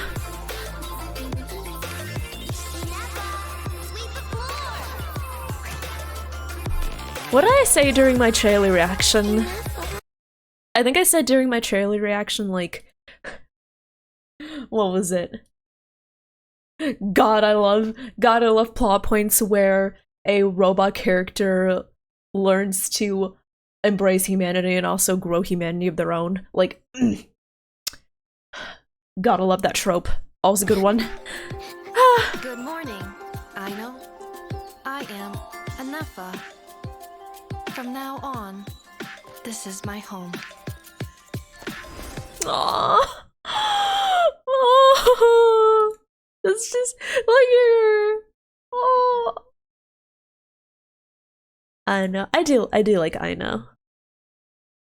What did I say during my trailer reaction? I think I said during my trailer reaction, like, what was it? God, I love plot points where a robot character learns to embrace humanity and also grow humanity of their own. Like, gotta love that trope. Always a good one. Good morning, Aino. I am Anefa. From now on, this is my home. Aww. Oh, it's just like her. Oh, I know. I do like Aino.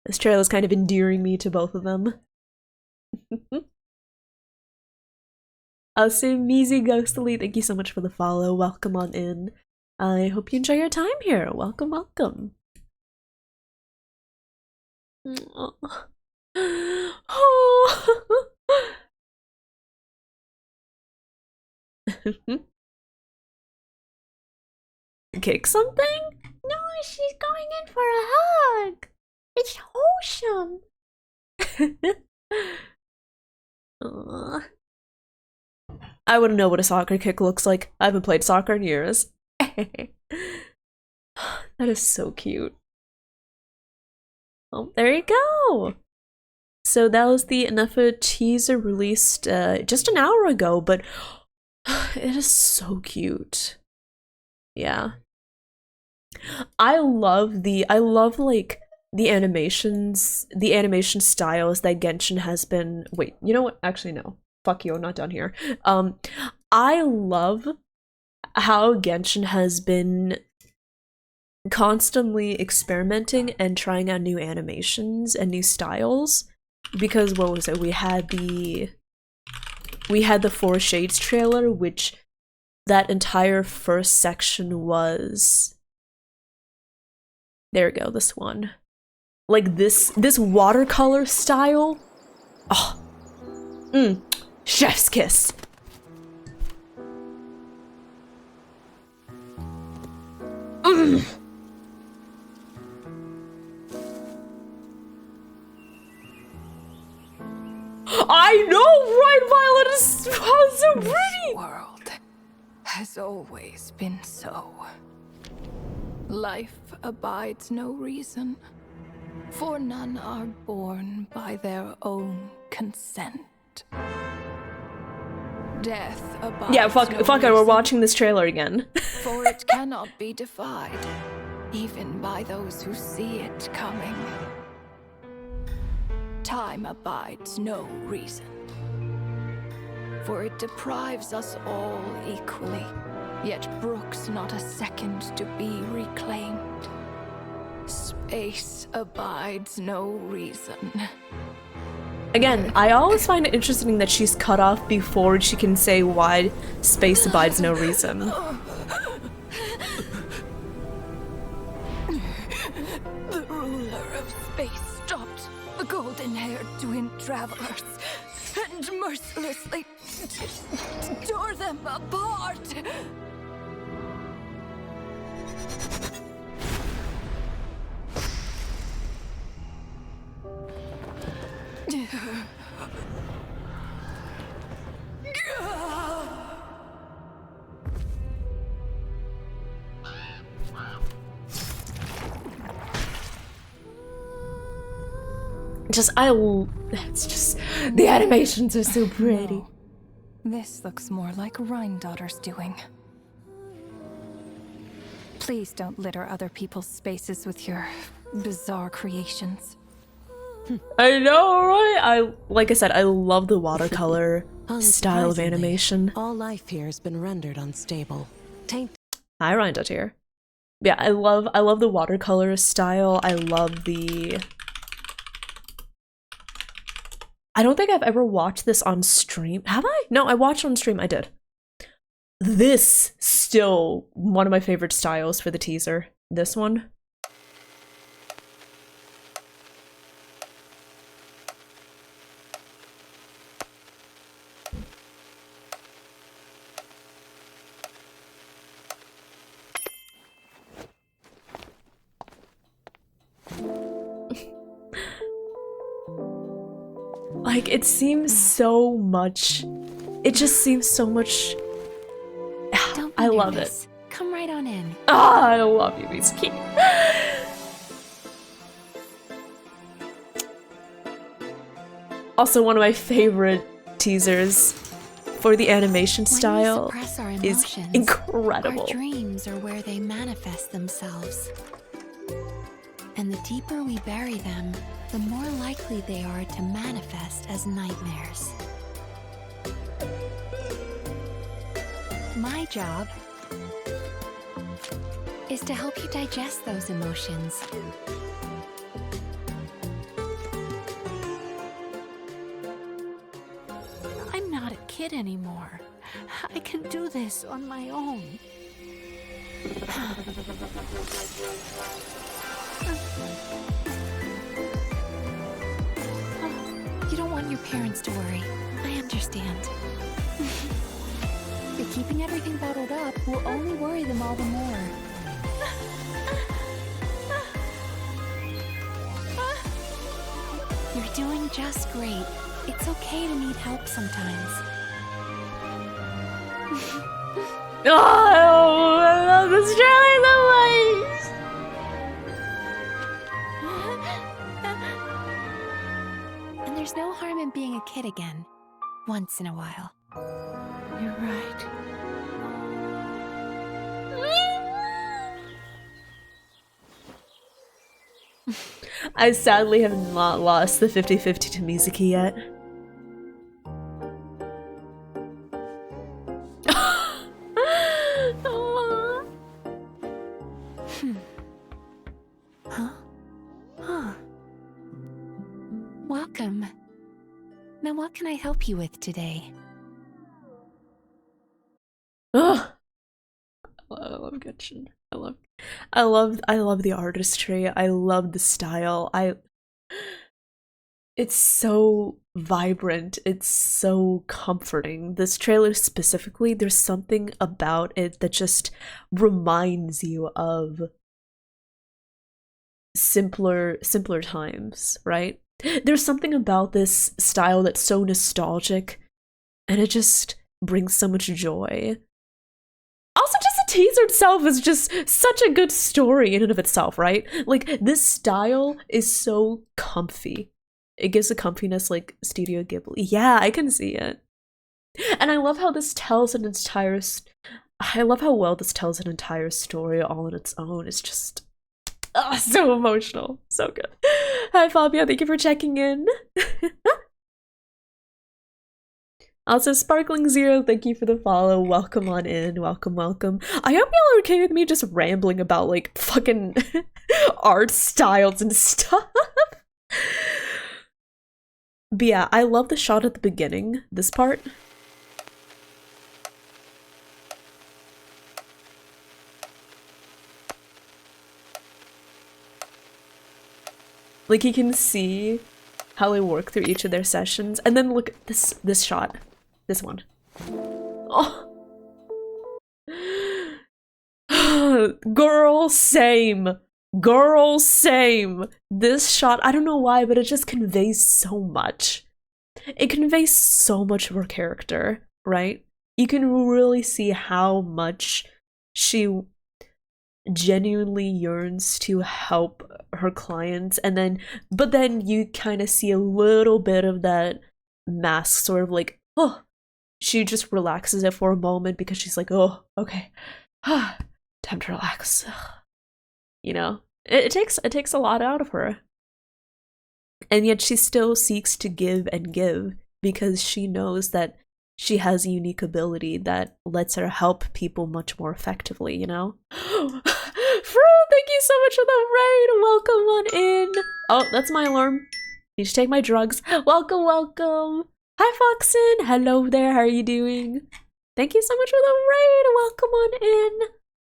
This trailer's kind of endearing me to both of them. I'll say Measy Ghostly, thank you so much for the follow. Welcome on in. I hope you enjoy your time here. Welcome, welcome. Oh. Kick something? No, she's going in for a hug. It's wholesome. I wouldn't know what a soccer kick looks like. I haven't played soccer in years. That is so cute. Oh, there you go. So that was the Inefa teaser released just an hour ago, but it is so cute. Yeah. I love like the animation styles that Genshin has been. Wait, you know what? Actually, no. Fuck you, I'm not done here. I love how Genshin has been constantly experimenting and trying out new animations and new styles. Because what was it? We had the Four Shades trailer, which that entire first section was There we go, this one. Like this watercolor style. Oh. Chef's kiss. I know, right, Violet? Is so pretty. This world has always been so. Life abides no reason, for none are born by their own consent. Death abides Yeah, fuck no it, we're reason, watching this trailer again. for it cannot be defied, even by those who see it coming. Time abides no reason, for it deprives us all equally, yet brooks not a second to be reclaimed. Space abides no reason. Again, I always find it interesting that she's cut off before she can say why space abides no reason. The ruler of space stopped the golden-haired twin travelers and mercilessly tore them apart. It's just, the animations are so pretty. No. This looks more like Rhine-daughter's doing. Please don't litter other people's spaces with your bizarre creations. I know, right? Like I said, I love the watercolor style of animation. All life here has been rendered unstable. Hi, Rhino here. Yeah, I love the watercolor style. I love the. I don't think I've ever watched this on stream. Have I? No, I watched on stream. I did. This still one of my favorite styles for the teaser. This one. Like, it seems so much. It just seems so much. Don't I be love nervous. it. Come right on in. Ah, I love you, Mitsuki. Also, one of my favorite teasers for the animation style When we suppress our is emotions, incredible. Our dreams are where they manifest themselves. And the deeper we bury them, the more likely they are to manifest as nightmares. My job is to help you digest those emotions. I'm not a kid anymore. I can do this on my own. You don't want your parents to worry. I understand. But keeping everything bottled up will only worry them all the more. You're doing just great. It's okay to need help sometimes. Oh, I love this trailer so much. And there's no harm in being a kid again. Once in a while. You're right. I sadly have not lost the 50-50 to Mizuki yet. Welcome. Now what can I help you with today? I love Genshin. I love I love the artistry. I love the style. It's so vibrant. It's so comforting. This trailer specifically, there's something about it that just reminds you of simpler times, right? There's something about this style that's so nostalgic, and it just brings so much joy. Also, just the teaser itself is just such a good story in and of itself, right? Like, this style is so comfy. It gives a comfiness like Studio Ghibli. Yeah, I can see it. And I love how this tells an entire... I love how well this tells an entire story all on its own. It's just... so emotional. So good. Hi, Fabio. Thank you for checking in. Also, Sparkling Zero, thank you for the follow. Welcome on in. Welcome, welcome. I hope y'all are okay with me just rambling about, like, fucking art styles and stuff. But yeah, I love the shot at the beginning, this part. Like, you can see how they work through each of their sessions. And then look at this shot. This one. Oh. Girl, same. Girl, same. This shot, I don't know why, but it just conveys so much. It conveys so much of her character, right? You can really see how much she genuinely yearns to help her clients, but then you kind of see a little bit of that mask, sort of like, oh, she just relaxes it for a moment because she's like, oh, okay, time to relax. You know, it takes a lot out of her, and yet she still seeks to give and give because she knows that she has a unique ability that lets her help people much more effectively, you know? Fru, thank you so much for the raid! Welcome on in! Oh, that's my alarm. Need to take my drugs. Welcome, welcome! Hi, Foxen! Hello there, how are you doing? Thank you so much for the raid! Welcome on in!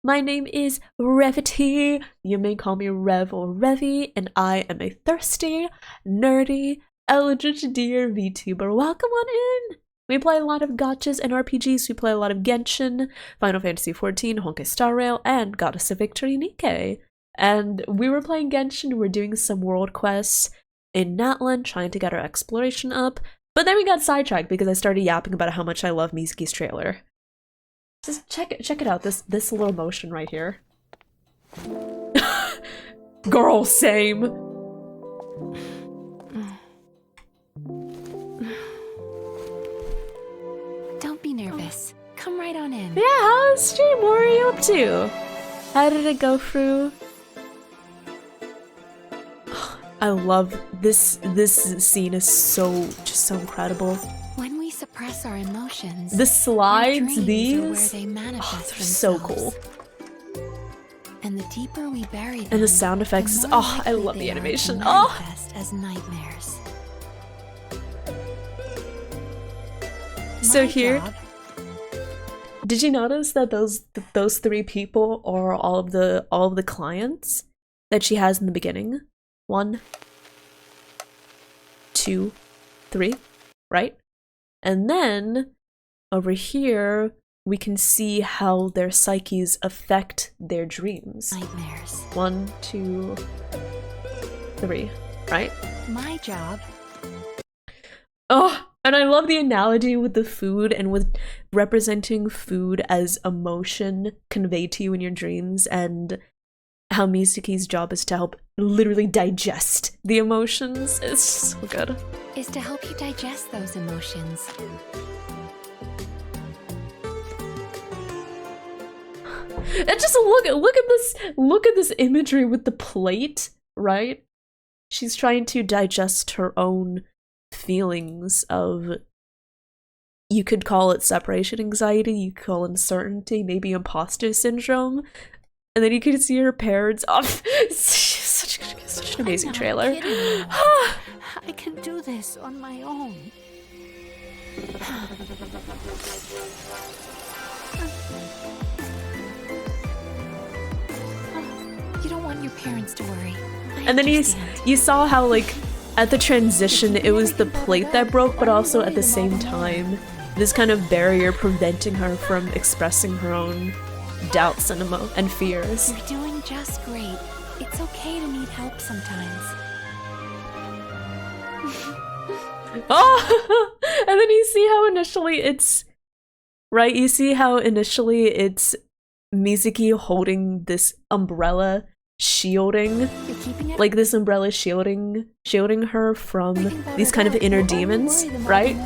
My name is Revity. You may call me Rev or Revy, and I am a thirsty, nerdy, elegant dear VTuber. Welcome on in! We play a lot of gachas and RPGs. We play a lot of Genshin, Final Fantasy XIV, Honkai Star Rail, and Goddess of Victory Nikke. And we were playing Genshin, we're doing some world quests in Natlan, trying to get our exploration up, but then we got sidetracked because I started yapping about how much I love Mizuki's trailer. Just check it out, this little motion right here. Girl, same! Don't be nervous. Come right on in. Yeah, how's the stream? What are you up to? How did it go through? I love this scene is just so incredible. When we suppress our emotions, the slides, our these, they manifest they're so cool. And the deeper we bury them, and the sound effects, I love the animation. Oh, as nightmares. So here, did you notice that those three people are all of the clients that she has in the beginning? 1, 2, 3, right? And then over here we can see how their psyches affect their dreams. Nightmares. 1, 2, 3, right? My job. Oh, and I love the analogy with the food and with representing food as emotion conveyed to you in your dreams, and how Mizuki's job is to help literally digest the emotions. It's so good. Is to help you digest those emotions. And just look at this imagery with the plate, right? She's trying to digest her own feelings of, you could call it separation anxiety, you could call it uncertainty, maybe imposter syndrome. And then you can see her parents off. Such an amazing trailer. I can do this on my own. want your parents to worry. And then you saw how, like, at the transition, it was the plate that broke, but also at the same time, this kind of barrier preventing her from expressing her own doubts and fears. You're doing just great. It's okay to need help sometimes. Oh! And then you see how initially it's... Right, you see how initially it's Mizuki holding this umbrella shielding, like this umbrella shielding her from these kind of inner demons, right?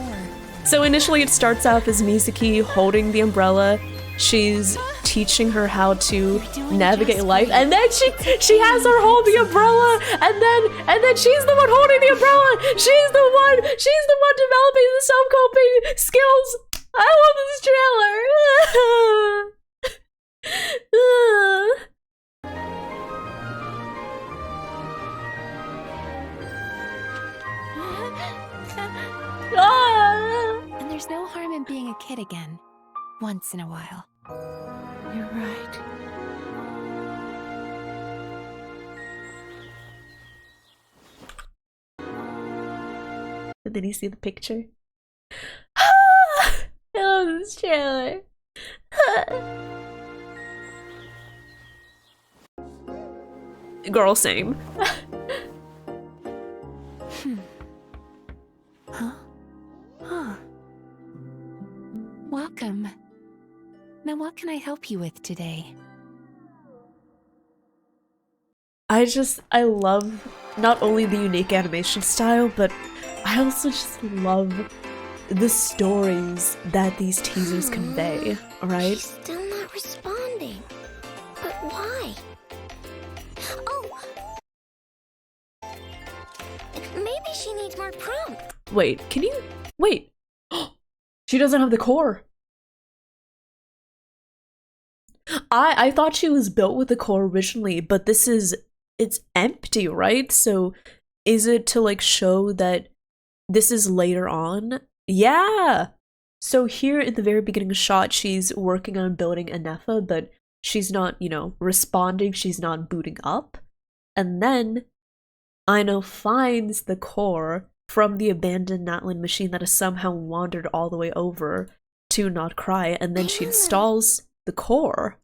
So initially it starts off as Mizuki holding the umbrella. She's teaching her how to navigate life, and then she has her hold the umbrella, and then she's the one holding the umbrella. She's the one developing the self-coping skills. I love this trailer. And there's no harm in being a kid again, once in a while. You're right. Did you see the picture? I love this trailer. Girl, same. Welcome. Now what can I help you with today? I love not only the unique animation style, but I also just love the stories that these teasers convey, alright? She's still not responding. But why? Oh! Maybe she needs more prompts. Wait, can you... Wait! She doesn't have the core! I thought she was built with the core originally, but this is... It's empty, right? So is it to, like, show that this is later on? Yeah! So here at the very beginning shot, she's working on building Anefa, but she's not, you know, responding, she's not booting up. And then Aino finds the core from the abandoned Natlan machine that has somehow wandered all the way over to Not Cry, and then she installs the core.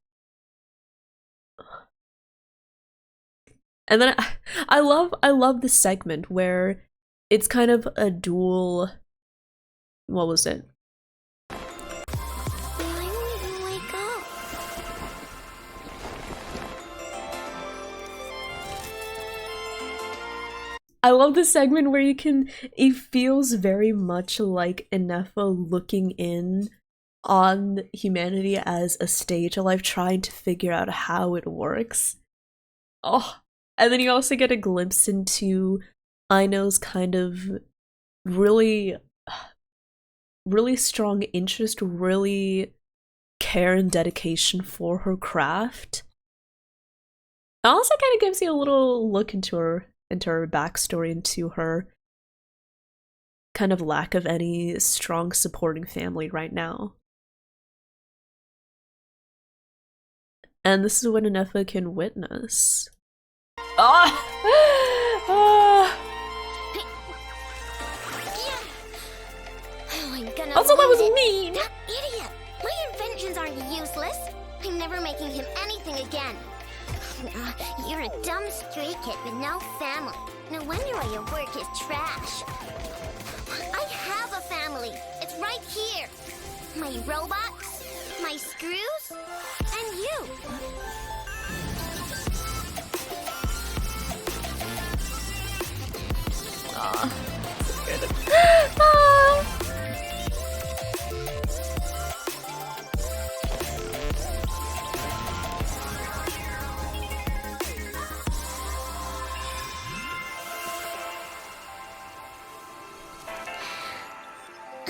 And then I love this segment where it's kind of a dual... What was it? Why won't you wake up? I love the segment where it feels very much like Anefa looking in on humanity as a stage of life, trying to figure out how it works. Oh, and then you also get a glimpse into Aino's kind of really strong interest, really care and dedication for her craft. It also kind of gives you a little look into her backstory, into her kind of lack of any strong supporting family right now. And this is what Anefa can witness. Also, that was mean! That idiot! My inventions aren't useless. I'm never making him anything again. You're a dumb stray kid with no family. No wonder why your work is trash. I have a family. It's right here. My robots, my screws, and you.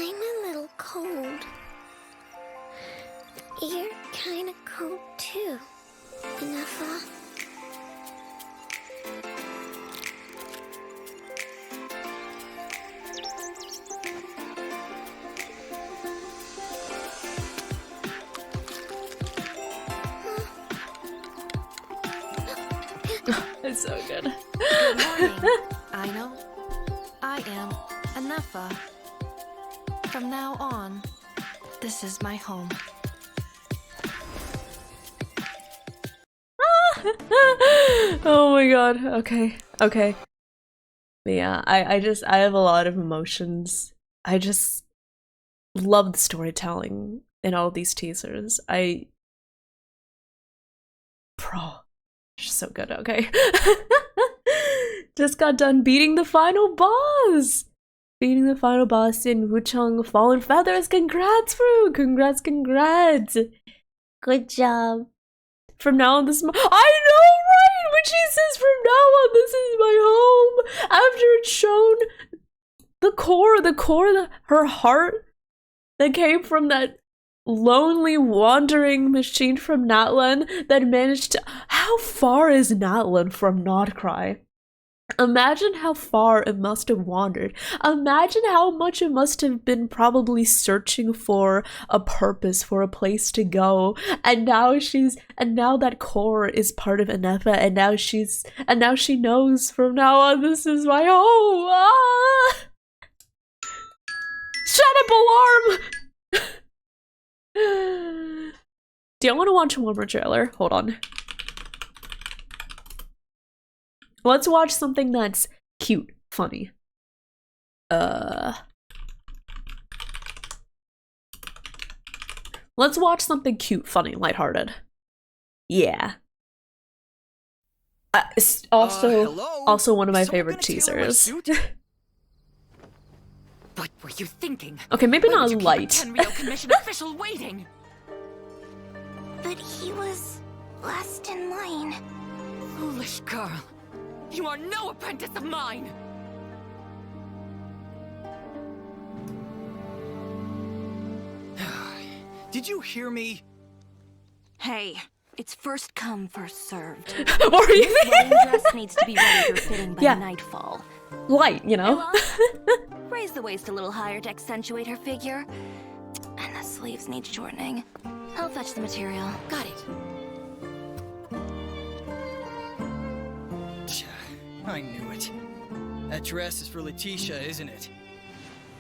I'm a little cold. You're kind It's so good. Good morning. I know. I am Anefa. From now on, this is my home. Oh my god. Okay. Okay. But yeah, I have a lot of emotions. I just love the storytelling in all these teasers. Bro, just so good. Okay. Just got done beating the final boss. Beating the final boss in Wuchang Fallen Feathers. Congrats, Fu! Congrats, congrats. Good job. From now on, this is my— I know, right? When she says from now on, this is my home. After it's shown her heart that came from that lonely wandering machine from Natlan that managed to— how far is Natlan from Notcry? Imagine how far it must have wandered. Imagine how much it must have been probably searching for a purpose, for a place to go. And now that core is part of Anefa, and now she knows from now on this is my home. Ah! Shut up, alarm! Do you want to watch one more trailer? Hold on. Let's watch something that's cute, funny. Let's watch something cute, funny, lighthearted. Yeah. It's also one of my favorite teasers. What were you thinking? Okay, maybe not light. Tenryo Commission official waiting. But he was last in line. Foolish girl. You are no apprentice of mine! Did you hear me? Hey, it's first come, first served. What are you This wedding dress needs to be ready for fitting by nightfall. Light, you know? Raise the waist a little higher to accentuate her figure. And the sleeves need shortening. I'll fetch the material. Got it. I knew it. That dress is for Letitia, isn't it?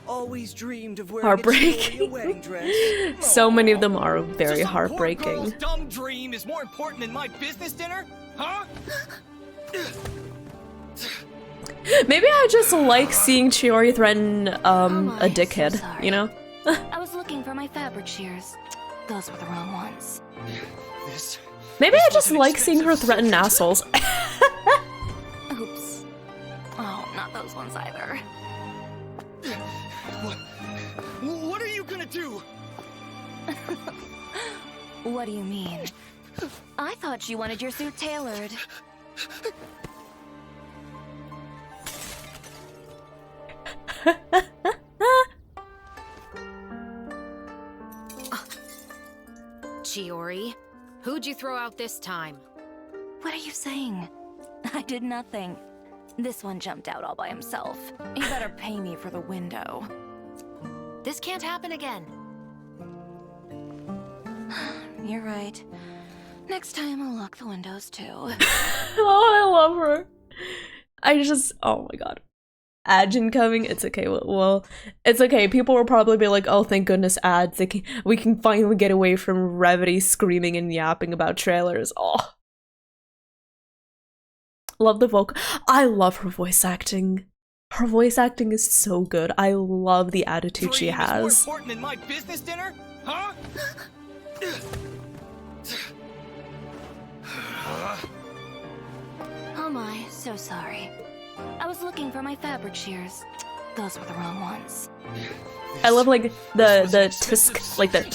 Always dreamed of wearing heartbreaking. a wedding dress. So many of them are very heartbreaking. Girl's dumb dream is more important than my business dinner? Huh? Maybe I just like seeing Chiori threaten a dickhead, so you know? I was looking for my fabric shears. Those were the wrong ones. Maybe I just like seeing her threaten assholes. Oops. Oh, not those ones either. What are you gonna do? What do you mean? I thought you wanted your suit tailored. Chiori, who'd you throw out this time? What are you saying? I did nothing. This one jumped out all by himself. You better pay me for the window. This can't happen again. You're right. Next time I'll lock the windows too. Oh, I love her. Oh my god. Ajin coming, it's okay. Well, it's okay. People will probably be like, oh, thank goodness ads. We can finally get away from Revity screaming and yapping about trailers. Oh. Love the vocal. I love her voice acting. Her voice acting is so good. I love the attitude she has. More important than my business dinner? Huh? Oh my, so sorry. I was looking for my fabric shears. Those were the wrong ones. I love like the tisk, like the.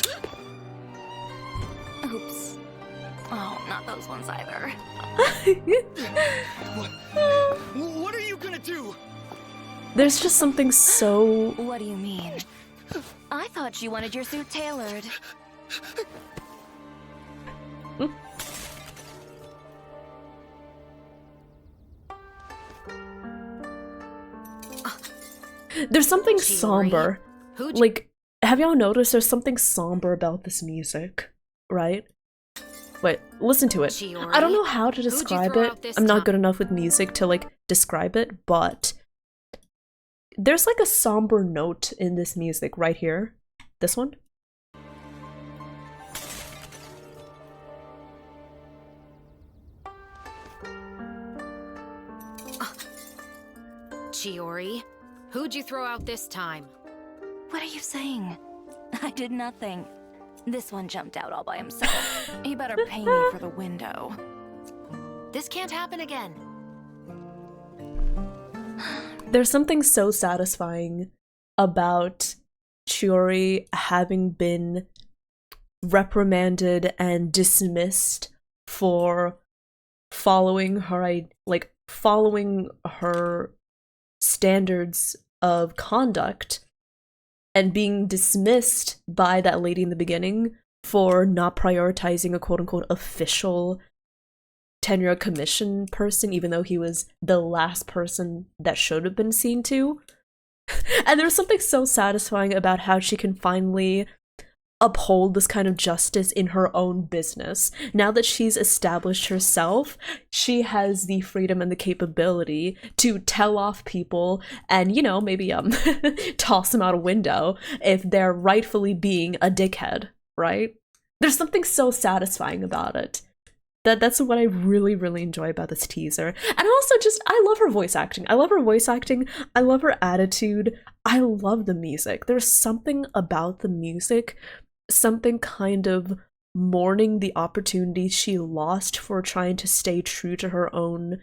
Oops. Oh, not those ones either. What are you gonna do? There's just something so. What do you mean? I thought you wanted your suit tailored. There's something somber. Like, have y'all noticed there's something somber about this music, right? Wait, listen to it. I don't know how to describe it. I'm not good enough with music to like describe it, but there's like a somber note in this music right here. This one. Chiori, who'd you throw out this time? What are you saying? I did nothing. This one jumped out all by himself. He better pay me for the window. This can't happen again. There's something so satisfying about Chiori having been reprimanded and dismissed for following her standards of conduct, and being dismissed by that lady in the beginning for not prioritizing a quote-unquote official tenure commission person, even though he was the last person that should have been seen to. And there's something so satisfying about how she can finally uphold this kind of justice in her own business. Now that she's established herself, she has the freedom and the capability to tell off people and, you know, maybe toss them out a window if they're rightfully being a dickhead, right? There's something so satisfying about it. That's what I really, really enjoy about this teaser. And also just, I love her voice acting. I love her voice acting. I love her attitude. I love the music. There's something about the music, something kind of mourning the opportunity she lost for trying to stay true to her own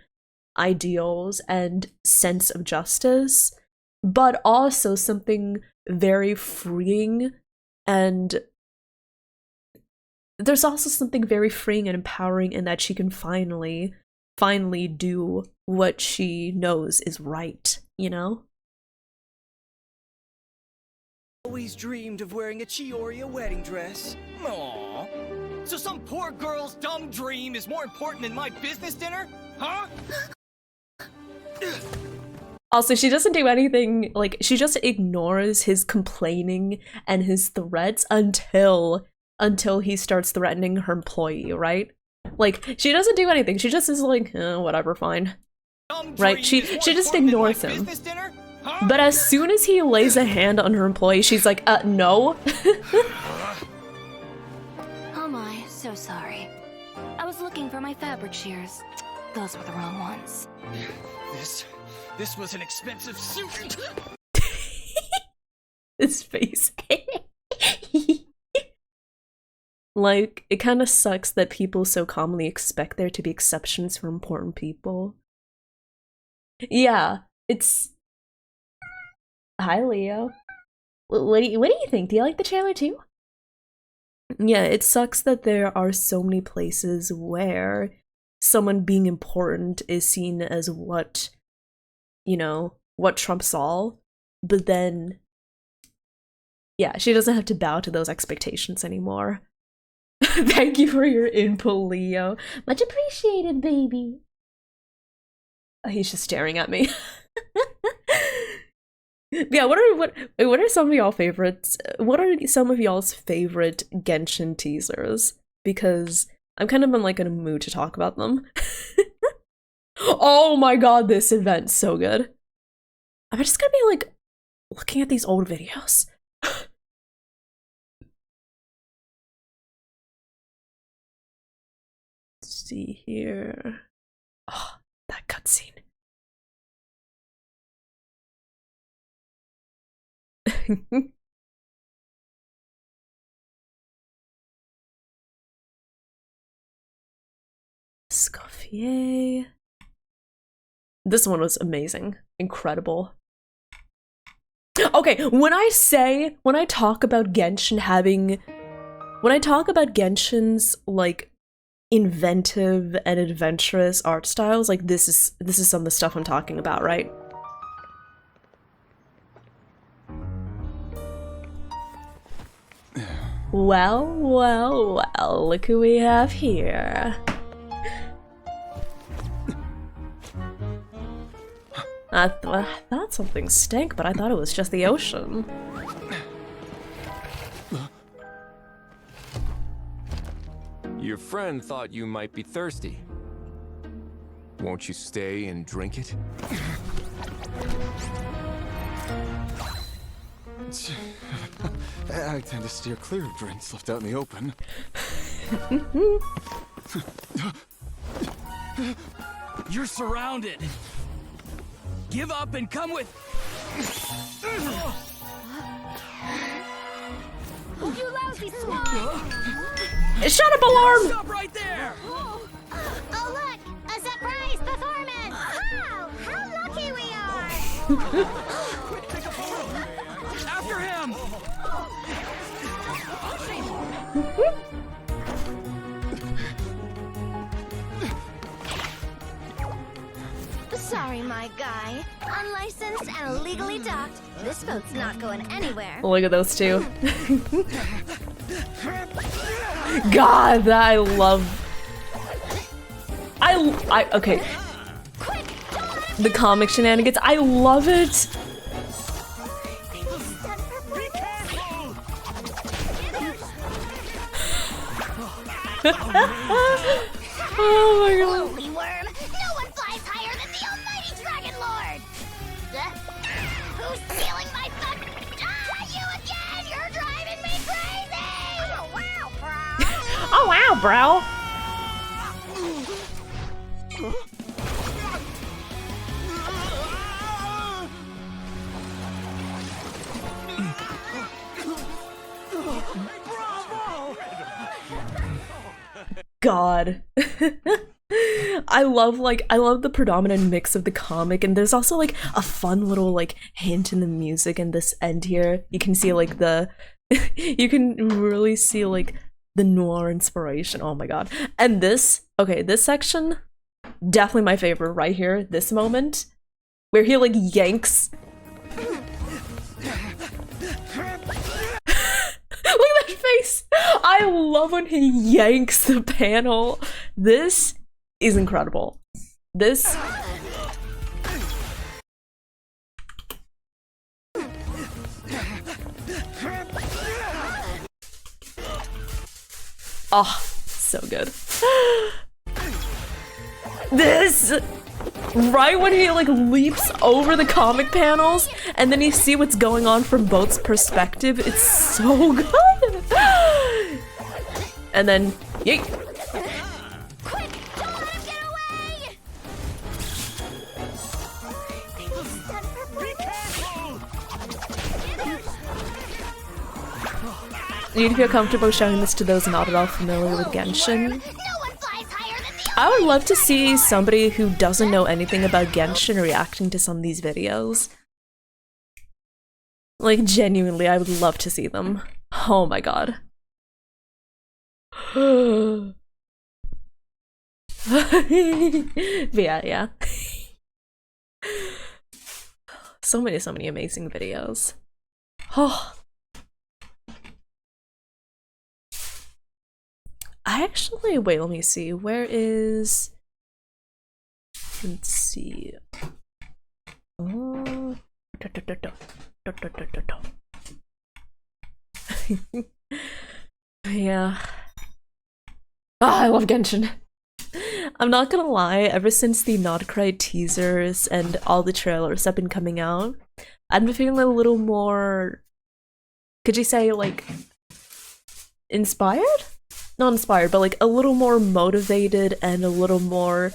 ideals and sense of justice, but also something very freeing, and there's also something very freeing and empowering in that she can finally do what she knows is right, you know? Always dreamed of wearing a Chiori wedding dress. Aww. So some poor girl's dumb dream is more important than my business dinner? Huh? Also, she doesn't do anything, like, she just ignores his complaining and his threats until he starts threatening her employee, right? Like, she doesn't do anything. She just is like, whatever, fine. Right? She just ignores him. Huh? But as soon as he lays a hand on her employee, she's like, no. Oh my, so sorry. I was looking for my fabric shears. Those were the wrong ones. This was an expensive suit. His face. Like, it kind of sucks that people so commonly expect there to be exceptions for important people. Yeah, it's... Hi, Leo. What do you think? Do you like the trailer too? Yeah, it sucks that there are so many places where someone being important is seen as what, you know, what trumps all, but then, yeah, she doesn't have to bow to those expectations anymore. Thank you for your input, Leo. Much appreciated, baby. Oh, he's just staring at me. Yeah, what are some of y'all favorites? What are some of y'all's favorite Genshin teasers? Because I'm kind of in like in a mood to talk about them. Oh my god, this event's so good. I'm just gonna be like looking at these old videos. Let's see here. Oh, that cutscene. Scoffier. This one was amazing. Incredible. Okay, when I talk about Genshin's like inventive and adventurous art styles, like this is some of the stuff I'm talking about, right? Well, well, well, look who we have here. I thought something stank, but I thought it was just the ocean. You're friend thought you might be thirsty. Won't you stay and drink it? I tend to steer clear of drinks left out in the open. You're surrounded. Give up and come with. You lousy swine! Shut up, alarm! Stop right there! Oh, look! A surprise performance! Wow! How lucky we are! After him! Sorry, my guy. Unlicensed and illegally docked. This boat's not going anywhere. Look at those two. God, I love... okay. The comic shenanigans, I love it! Oh my god. Lowly worm! No one flies higher than the almighty Dragon Lord! Who's stealing my fun? You again! You're driving me crazy! Oh wow, bro! Oh wow, bro! God. I love the predominant mix of the comic, and there's also like a fun little like hint in the music in this end here. You can see like the you can really see like the noir inspiration. Oh my god. And this, okay, this section, definitely my favorite right here, this moment where he like yanks. Look at that face! I love when he yanks the panel. This is incredible. This... Oh, so good. This... Right when he like leaps over the comic panels and then you see what's going on from Boat's perspective, it's so good! And then, yeet! Quick! Don't let him get away! You'd feel comfortable showing this to those not at all familiar with Genshin. I would love to see somebody who doesn't know anything about Genshin reacting to some of these videos. Like, genuinely, I would love to see them. Oh my god. Yeah. So many amazing videos. Oh. I actually, wait, let me see. Where is... Let's see. Oh. Yeah. I love Genshin. I'm not gonna lie, ever since the Not Cry teasers and all the trailers have been coming out, I've been feeling a little more... Could you say, like... inspired? Not inspired, but like a little more motivated and a little more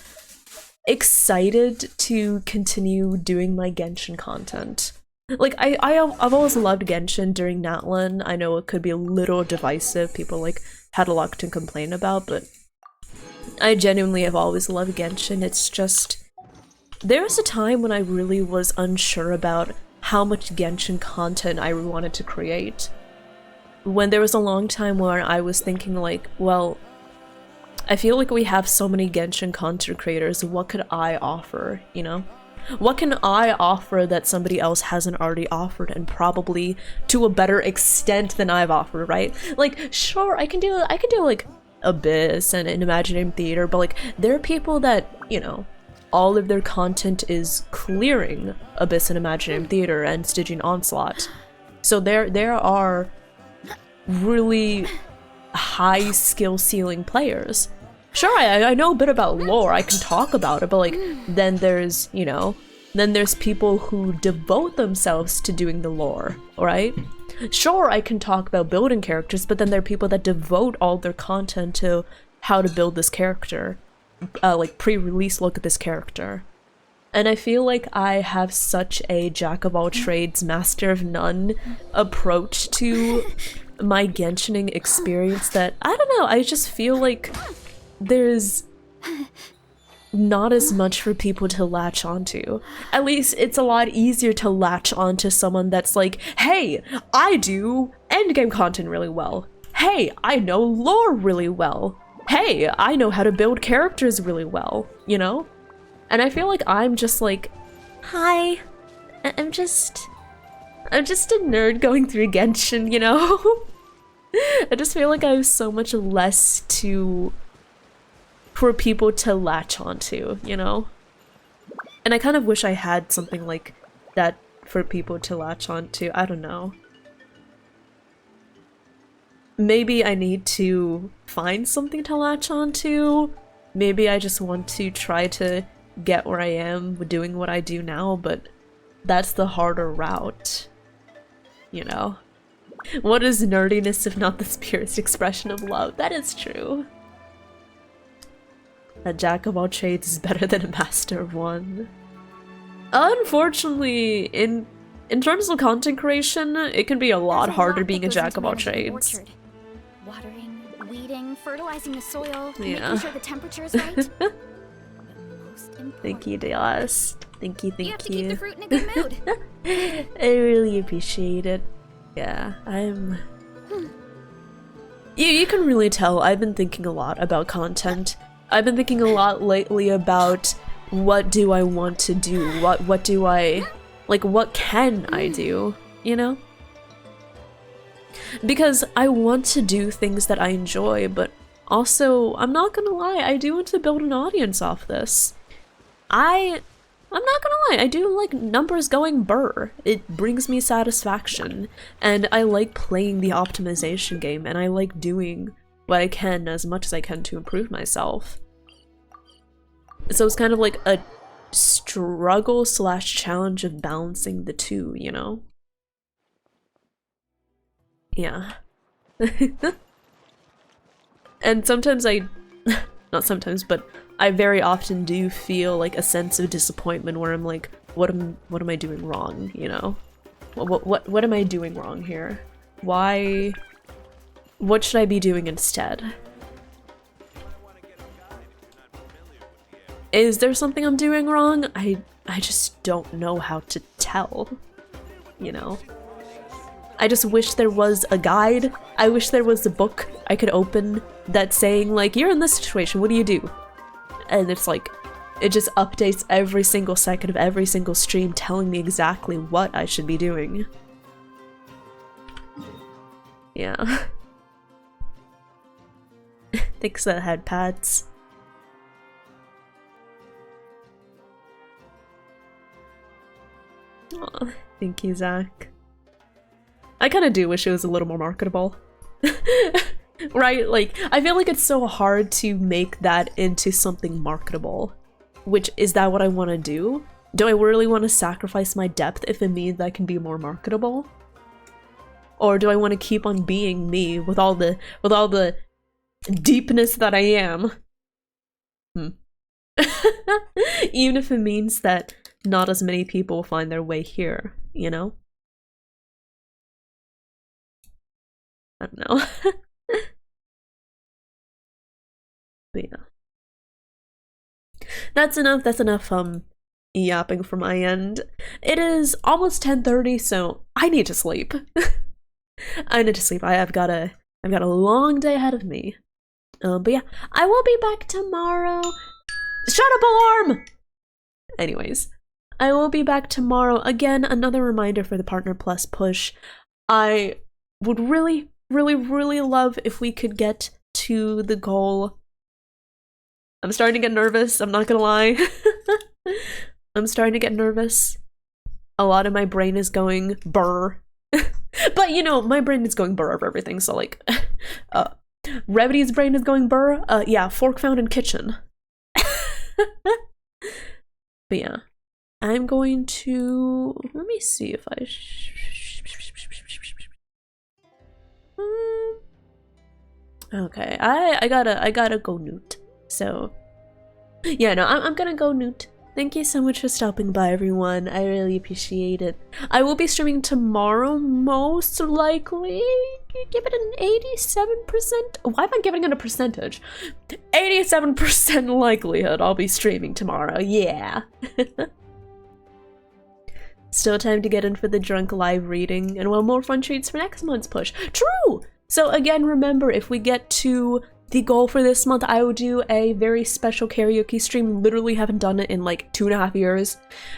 excited to continue doing my Genshin content. Like, I've always loved Genshin during Natlan. I know it could be a little divisive, people like had a lot to complain about, but I genuinely have always loved Genshin. It's just, there was a time when I really was unsure about how much Genshin content I wanted to create. When there was a long time where I was thinking like, well, I feel like we have so many Genshin content creators, what could I offer, you know? What can I offer that somebody else hasn't already offered, and probably to a better extent than I've offered, right? Like, sure, I can do like Abyss and an Imaginary Theater, but like, there are people that, you know, all of their content is clearing Abyss and Imaginary Theater and Stygian Onslaught. So there are really high skill ceiling players. Sure, I know a bit about lore, I can talk about it, but like, then there's, you know, then there's people who devote themselves to doing the lore, right? Sure, I can talk about building characters, but then there are people that devote all their content to how to build this character. Like, pre-release look at this character. And I feel like I have such a jack-of-all-trades, master-of-none approach to my Genshining experience that, I don't know, I just feel like there's not as much for people to latch onto. At least it's a lot easier to latch onto someone that's like, hey, I do endgame content really well. Hey, I know lore really well. Hey, I know how to build characters really well, you know? And I feel like I'm just like, hi, I'm just a nerd going through Genshin, you know? I just feel like I have so much less for people to latch onto, you know? And I kind of wish I had something like that for people to latch onto. I don't know. Maybe I need to find something to latch onto. Maybe I just want to try to get where I am with doing what I do now, but that's the harder route, you know? What is nerdiness if not the purest expression of love? That is true. A jack of all trades is better than a master of one. Unfortunately, in terms of content creation, it can be a lot harder being a jack of all trades. Watering, weeding, fertilizing the soil, Yeah. making sure the temperature is right. Thank you, Deos. Thank you, thank you. You have to keep the fruit in a good mood. I really appreciate it. Yeah, I'm... You can really tell I've been thinking a lot about content. I've been thinking a lot lately about what do I want to do? What do I... Like, what can I do? You know? Because I want to do things that I enjoy, but also, I'm not gonna lie, I do want to build an audience off this. I'm not gonna lie, I do like numbers going burr. It brings me satisfaction, and I like playing the optimization game, and I like doing what I can as much as I can to improve myself. So it's kind of like a struggle / challenge of balancing the two, you know? Yeah. And sometimes not sometimes, but I very often do feel like a sense of disappointment where I'm like, what am I doing wrong, you know? What am I doing wrong here? Why? What should I be doing instead? Is there something I'm doing wrong? I just don't know how to tell, you know? I just wish there was a guide. I wish there was a book I could open that's saying like, you're in this situation, what do you do? And it's like, it just updates every single second of every single stream telling me exactly what I should be doing. Yeah. Thanks that had pads. Aw, thank you, Zach. I kind of do wish it was a little more marketable. Right? Like, I feel like it's so hard to make that into something marketable. Which, is that what I want to do? Do I really want to sacrifice my depth if it means I can be more marketable? Or do I want to keep on being me with all the deepness that I am? Even if it means that not as many people find their way here, you know? I don't know. But yeah. That's enough yapping from my end. It is almost 10:30, so I need to sleep. I need to sleep. I've got a long day ahead of me. But yeah, I will be back tomorrow. Shut up, alarm! Anyways, I will be back tomorrow. Again, another reminder for the Partner Plus push. I would really love if we could get to the goal. I'm starting to get nervous, I'm not gonna lie. I'm starting to get nervous. A lot of my brain is going burr. But you know, my brain is going burr over everything, so like, Revity's brain is going burr. Yeah, fork found in kitchen. But yeah, I'm going to, let me see if I okay, I gotta go Newt. So yeah, no, I'm gonna go Newt. Thank you so much for stopping by, everyone. I really appreciate it. I will be streaming tomorrow, most likely. Give it an 87%. Why am I giving it a percentage? 87% likelihood I'll be streaming tomorrow. Yeah. Still time to get in for the drunk live reading, and more fun treats for next month's push. True! So again, remember, if we get to the goal for this month, I will do a very special karaoke stream. Literally haven't done it in like 2.5 years.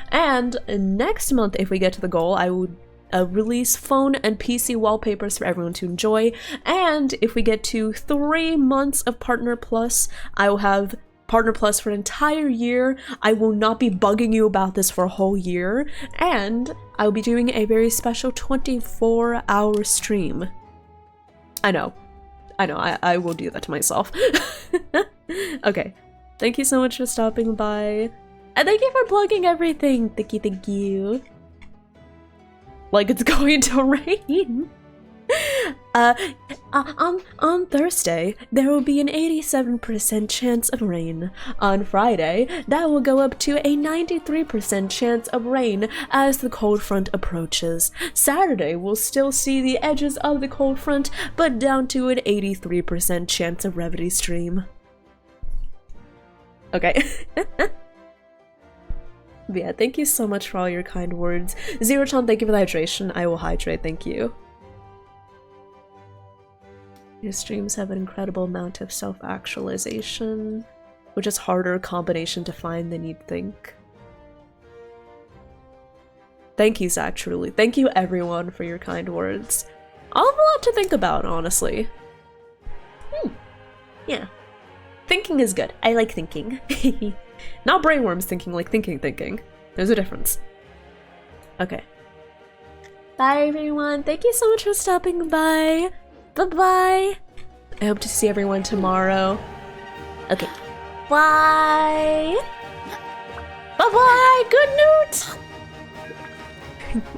And next month, if we get to the goal, I will release phone and PC wallpapers for everyone to enjoy. And if we get to 3 months of Partner Plus, I will have Partner Plus for an entire year. I will not be bugging you about this for a whole year. And I'll be doing a very special 24-hour stream. I know, I will do that to myself. Okay, thank you so much for stopping by. And thank you for plugging everything. Thank you. Like it's going to rain. On Thursday, there will be an 87% chance of rain. On Friday, that will go up to a 93% chance of rain as the cold front approaches. Saturday, we'll still see the edges of the cold front, but down to an 83% chance of Revity stream. Okay. But yeah, thank you so much for all your kind words. Zero-chan, thank you for the hydration. I will hydrate, thank you. Your streams have an incredible amount of self-actualization, which is harder combination to find than you'd think. Thank you, Zach, truly. Thank you, everyone, for your kind words. I'll have a lot to think about, honestly. Yeah. Thinking is good. I like thinking. Not brainworms thinking, like thinking. There's a difference. Okay. Bye, everyone. Thank you so much for stopping by. Bye-bye. I hope to see everyone tomorrow. Okay. Bye. Bye-bye. Good Newt.